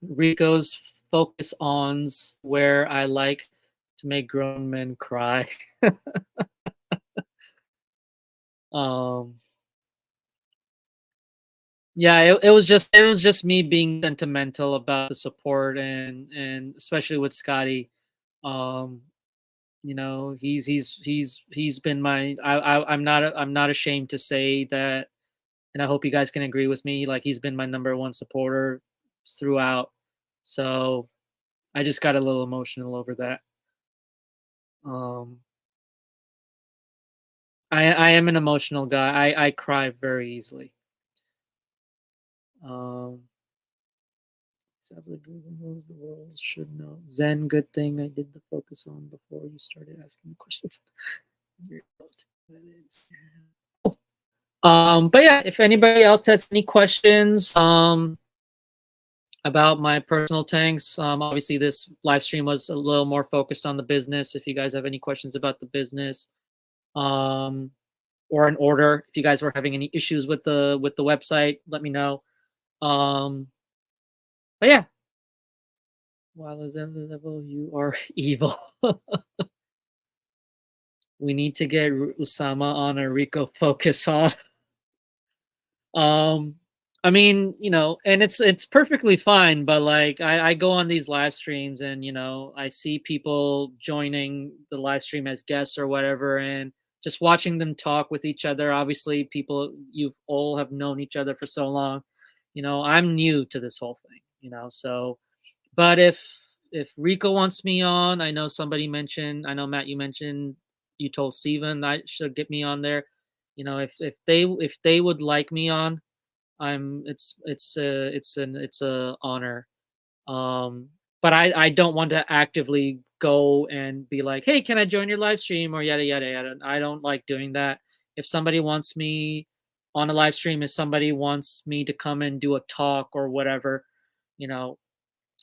Rico's focus ons where I like to make grown men cry. um, yeah, it was just me being sentimental about the support and especially with Scotty. Um, he's been I'm not ashamed to say that, and I hope you guys can agree with me. Like he's been my number one supporter throughout. So I just got a little emotional over that. Um, I am an emotional guy. I cry very easily. Um, Sadly, Google knows the world should know. Zen, good thing I did the focus on before you started asking questions. But yeah, if anybody else has any questions, about my personal tanks, obviously this live stream was a little more focused on the business. If you guys have any questions about the business, um, or an order. If you guys were having any issues with the website, let me know. Um, but yeah, while is at the level you are evil. We need to get Usama on a Rico focus on. Um, I mean, and it's perfectly fine, but like I go on these live streams and I see people joining the live stream as guests or whatever, and just watching them talk with each other. Obviously, people you all have known each other for so long. I'm new to this whole thing, so but if Rico wants me on, I know somebody mentioned, I know Matt, you mentioned you told Steven I should get me on there. If they would like me on, it's a honor. Um, but I don't want to actively go and be like, hey, can I join your live stream or yada yada yada. I don't like doing that. If somebody wants me on a live stream, if somebody wants me to come and do a talk or whatever, you know,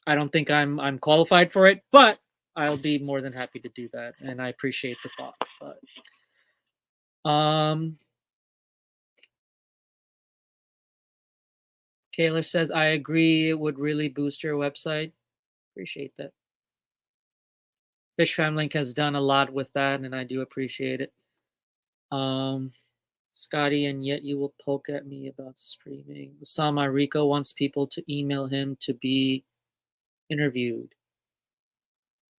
I don't think I'm qualified for it, but I'll be more than happy to do that, and I appreciate the thought. But Kayla says I agree. It would really boost your website. Appreciate that. Fish Family has done a lot with that, and I do appreciate it. Um, Scotty, and yet you will poke at me about streaming. Osama Rico wants people to email him to be interviewed.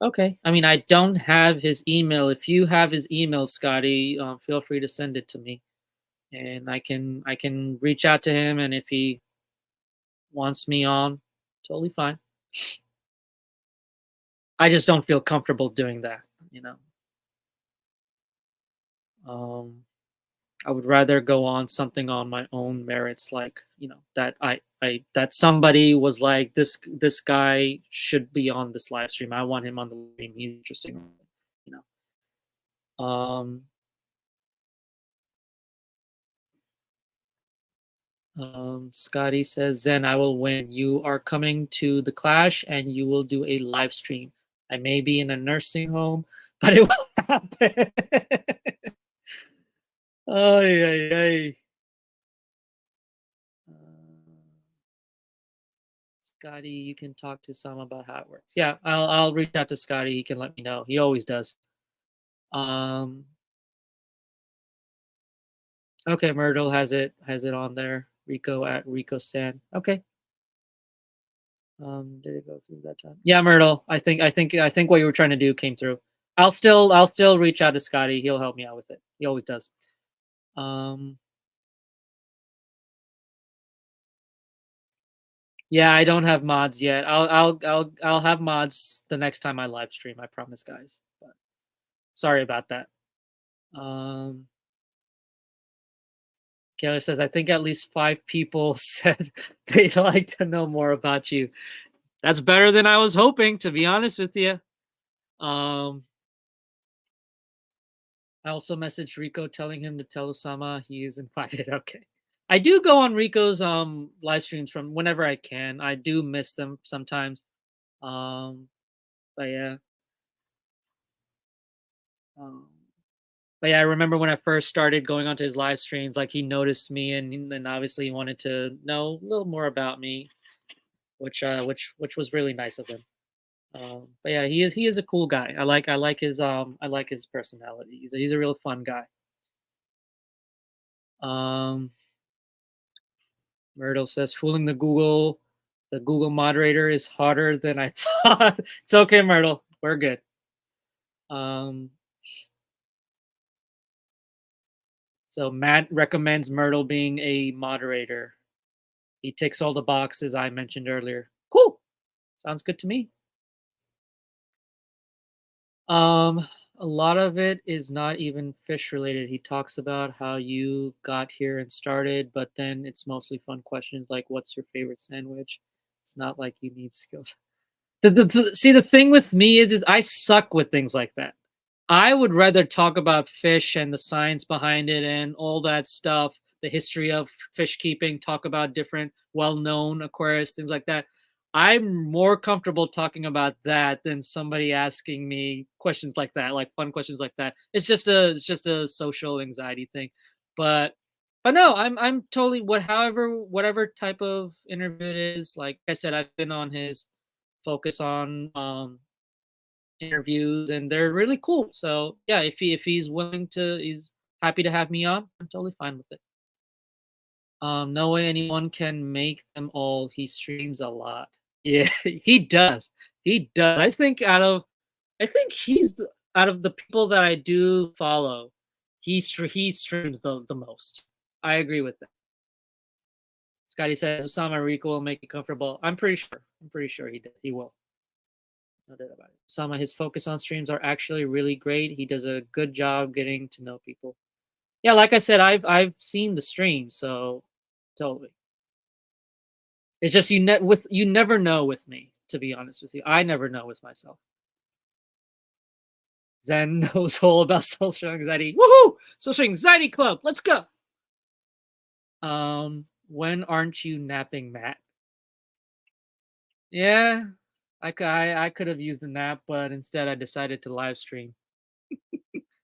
Okay. I mean, I don't have his email. If you have his email, Scotty, feel free to send it to me, and I can reach out to him, and if he wants me on, totally fine. I just don't feel comfortable doing that. You know. Um, I would rather go on something on my own merits, like that that somebody was like this guy should be on this live stream. I want him on the stream. He's interesting. You know. Scotty says, Zen, I will win. You are coming to the clash and you will do a live stream. I may be in a nursing home, but it will happen. Ay, ay, ay. Scotty, you can talk to Sam about how it works. Yeah, I'll reach out to Scotty. He can let me know. He always does. Um, okay, Myrtle has it on there. Rico at Rico Stan. Okay. Did it go through that time? Yeah, Myrtle. I think what you were trying to do came through. I'll still reach out to Scotty. He'll help me out with it. He always does. Um, yeah, I don't have mods yet. I'll have mods the next time I live stream. I promise, guys. But sorry about that. Um, Kayla says, I think at least 5 people said they'd like to know more about you. That's better than I was hoping, to be honest with you. Um, I also messaged Rico telling him to tell Osama he is invited. Okay. I do go on Rico's live streams from whenever I can. I do miss them sometimes. Um, but yeah. Um, but yeah, I remember when I first started going onto his live streams, like he noticed me and then obviously he wanted to know a little more about me, which was really nice of him. But yeah, he is a cool guy. I like his personality. He's a real fun guy. Um, Myrtle says fooling the Google moderator is harder than I thought. It's okay, Myrtle. We're good. Um, so Matt recommends Myrtle being a moderator. He ticks all the boxes I mentioned earlier. Cool. Sounds good to me. Um, a lot of it is not even fish related. He talks about how you got here and started, but then it's mostly fun questions like what's your favorite sandwich? It's not like you need skills. See, the thing with me is I suck with things like that. I would rather talk about fish and the science behind it and all that stuff, the history of fish keeping, talk about different well-known aquarists, things like that. I'm more comfortable talking about that than somebody asking me questions like that, like fun questions like that. It's just a social anxiety thing. But no, I'm totally whatever type of interview it is. Like I said, I've been on his focus on interviews, and they're really cool. So yeah, if he's willing to, he's happy to have me on. I'm totally fine with it. No way anyone can make them all. He streams a lot. Yeah, he does. He does. I think out of the people that I do follow, he streams the most. I agree with that. Scotty says Osama Rico will make you comfortable. I'm pretty sure. I'm pretty sure he did. He will. No doubt about it. Osama, his focus on streams are actually really great. He does a good job getting to know people. Yeah, like I said, I've seen the stream, so totally. It's just you never know with me, to be honest with you. I never know with myself. Zen knows all about social anxiety. Woohoo! Social anxiety club. Let's go. When aren't you napping, Matt? Yeah, I could have used a nap, but instead I decided to live stream.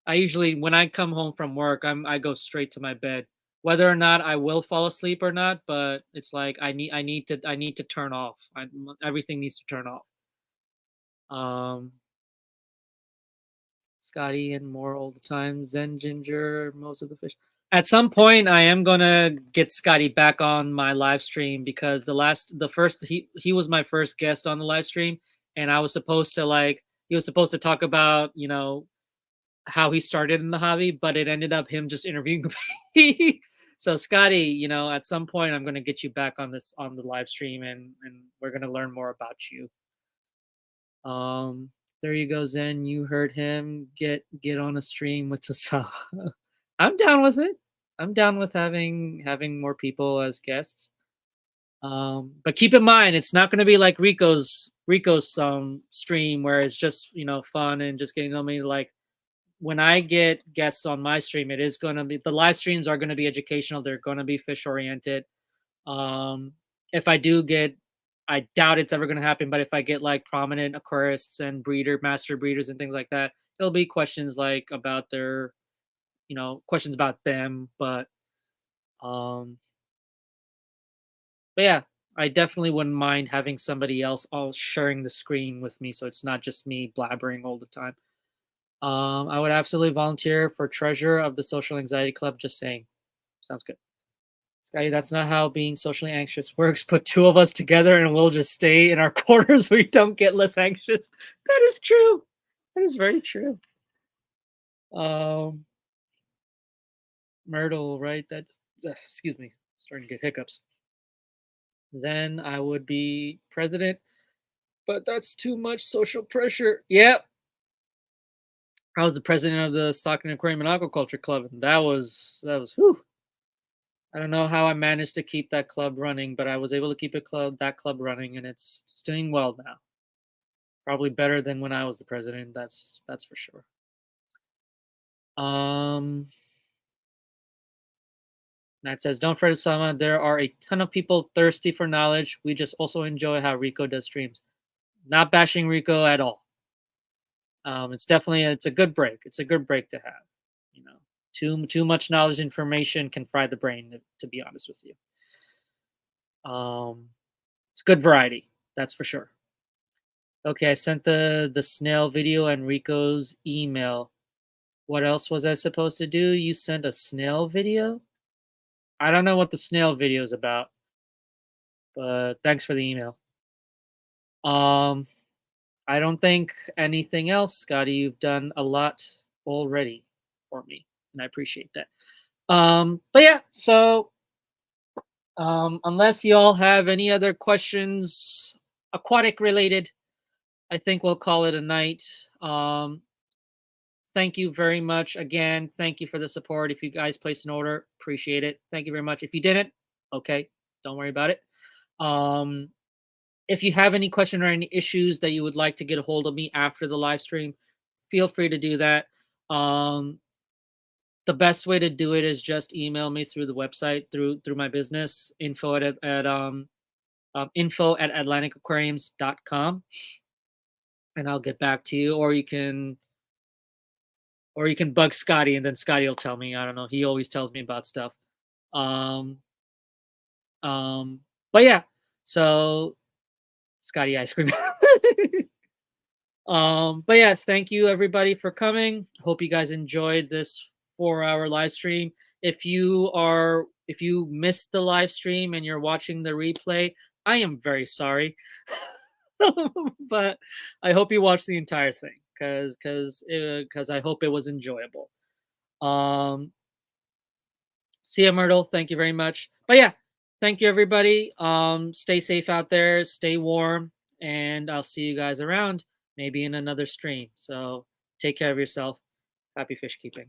I usually when I come home from work, I go straight to my bed. Whether or not I will fall asleep or not, but it's like I need to turn off. Everything needs to turn off. Um, Scotty and more all the time. Zen Ginger, most of the fish. At some point, I am gonna get Scotty back on my live stream because the first he was my first guest on the live stream, and I was supposed to he was supposed to talk about how he started in the hobby, but it ended up him just interviewing me. So Scotty, at some point I'm gonna get you back on the live stream, and we're gonna learn more about you. Um, there you go, Zen. You heard him. Get on a stream with Tasa. I'm down with it. I'm down with having more people as guests. But keep in mind, it's not going to be like Rico's stream where it's just fun and just getting to know me. Like when I get guests on my stream, it is going to be the live streams are going to be educational. They're going to be fish oriented. Um, if I do get, I doubt it's ever going to happen, but if I get like prominent aquarists and master breeders and things like that, it'll be questions like about questions about them. Um, but yeah, I definitely wouldn't mind having somebody else all sharing the screen with me, so it's not just me blabbering all the time. I would absolutely volunteer for treasurer of the social anxiety club. Just saying, sounds good. Scotty, that's not how being socially anxious works. Put two of us together and we'll just stay in our corners. We don't get less anxious. That is true. That is very true. Um, Myrtle, right? Excuse me, starting to get hiccups. Then I would be president, but that's too much social pressure. Yep. I was the president of the Stock and Aquarium and Aquaculture Club, and whew. I don't know how I managed to keep that club running, but I was able to keep that club running, and it's doing well now. Probably better than when I was the president. That's for sure. Matt says, "Don't fret, Osama. There are a ton of people thirsty for knowledge. We just also enjoy how Rico does streams. Not bashing Rico at all. It's a good break. It's a good break to have. You know, too much knowledge information can fry the brain. To be honest with you, it's good variety. That's for sure." Okay, I sent the snail video and Rico's email. What else was I supposed to do? You sent a snail video? I don't know what the snail video is about, but thanks for the email. Um, I don't think anything else, Scotty. You've done a lot already for me, and I appreciate that. But yeah, so unless y'all have any other questions, aquatic related, I think we'll call it a night. Thank you very much again. Thank you for the support. If you guys placed an order, appreciate it. Thank you very much. If you didn't, okay, don't worry about it. If you have any question or any issues that you would like to get a hold of me after the live stream, feel free to do that. The best way to do it is just email me through the website through my business info at atlanticaquariums.com, and I'll get back to you. Or you can or you can bug Scotty, and then Scotty will tell me. I don't know. He always tells me about stuff. Um, um, but yeah, so Scotty ice cream. But yeah, thank you everybody for coming. Hope you guys enjoyed this 4-hour live stream. If you missed the live stream and you're watching the replay, I am very sorry. But I hope you watched the entire thing because I hope it was enjoyable. Um, See ya, Myrtle. Thank you very much. But yeah, thank you everybody. Stay safe out there, stay warm, and I'll see you guys around, maybe in another stream. So take care of yourself. Happy fish keeping.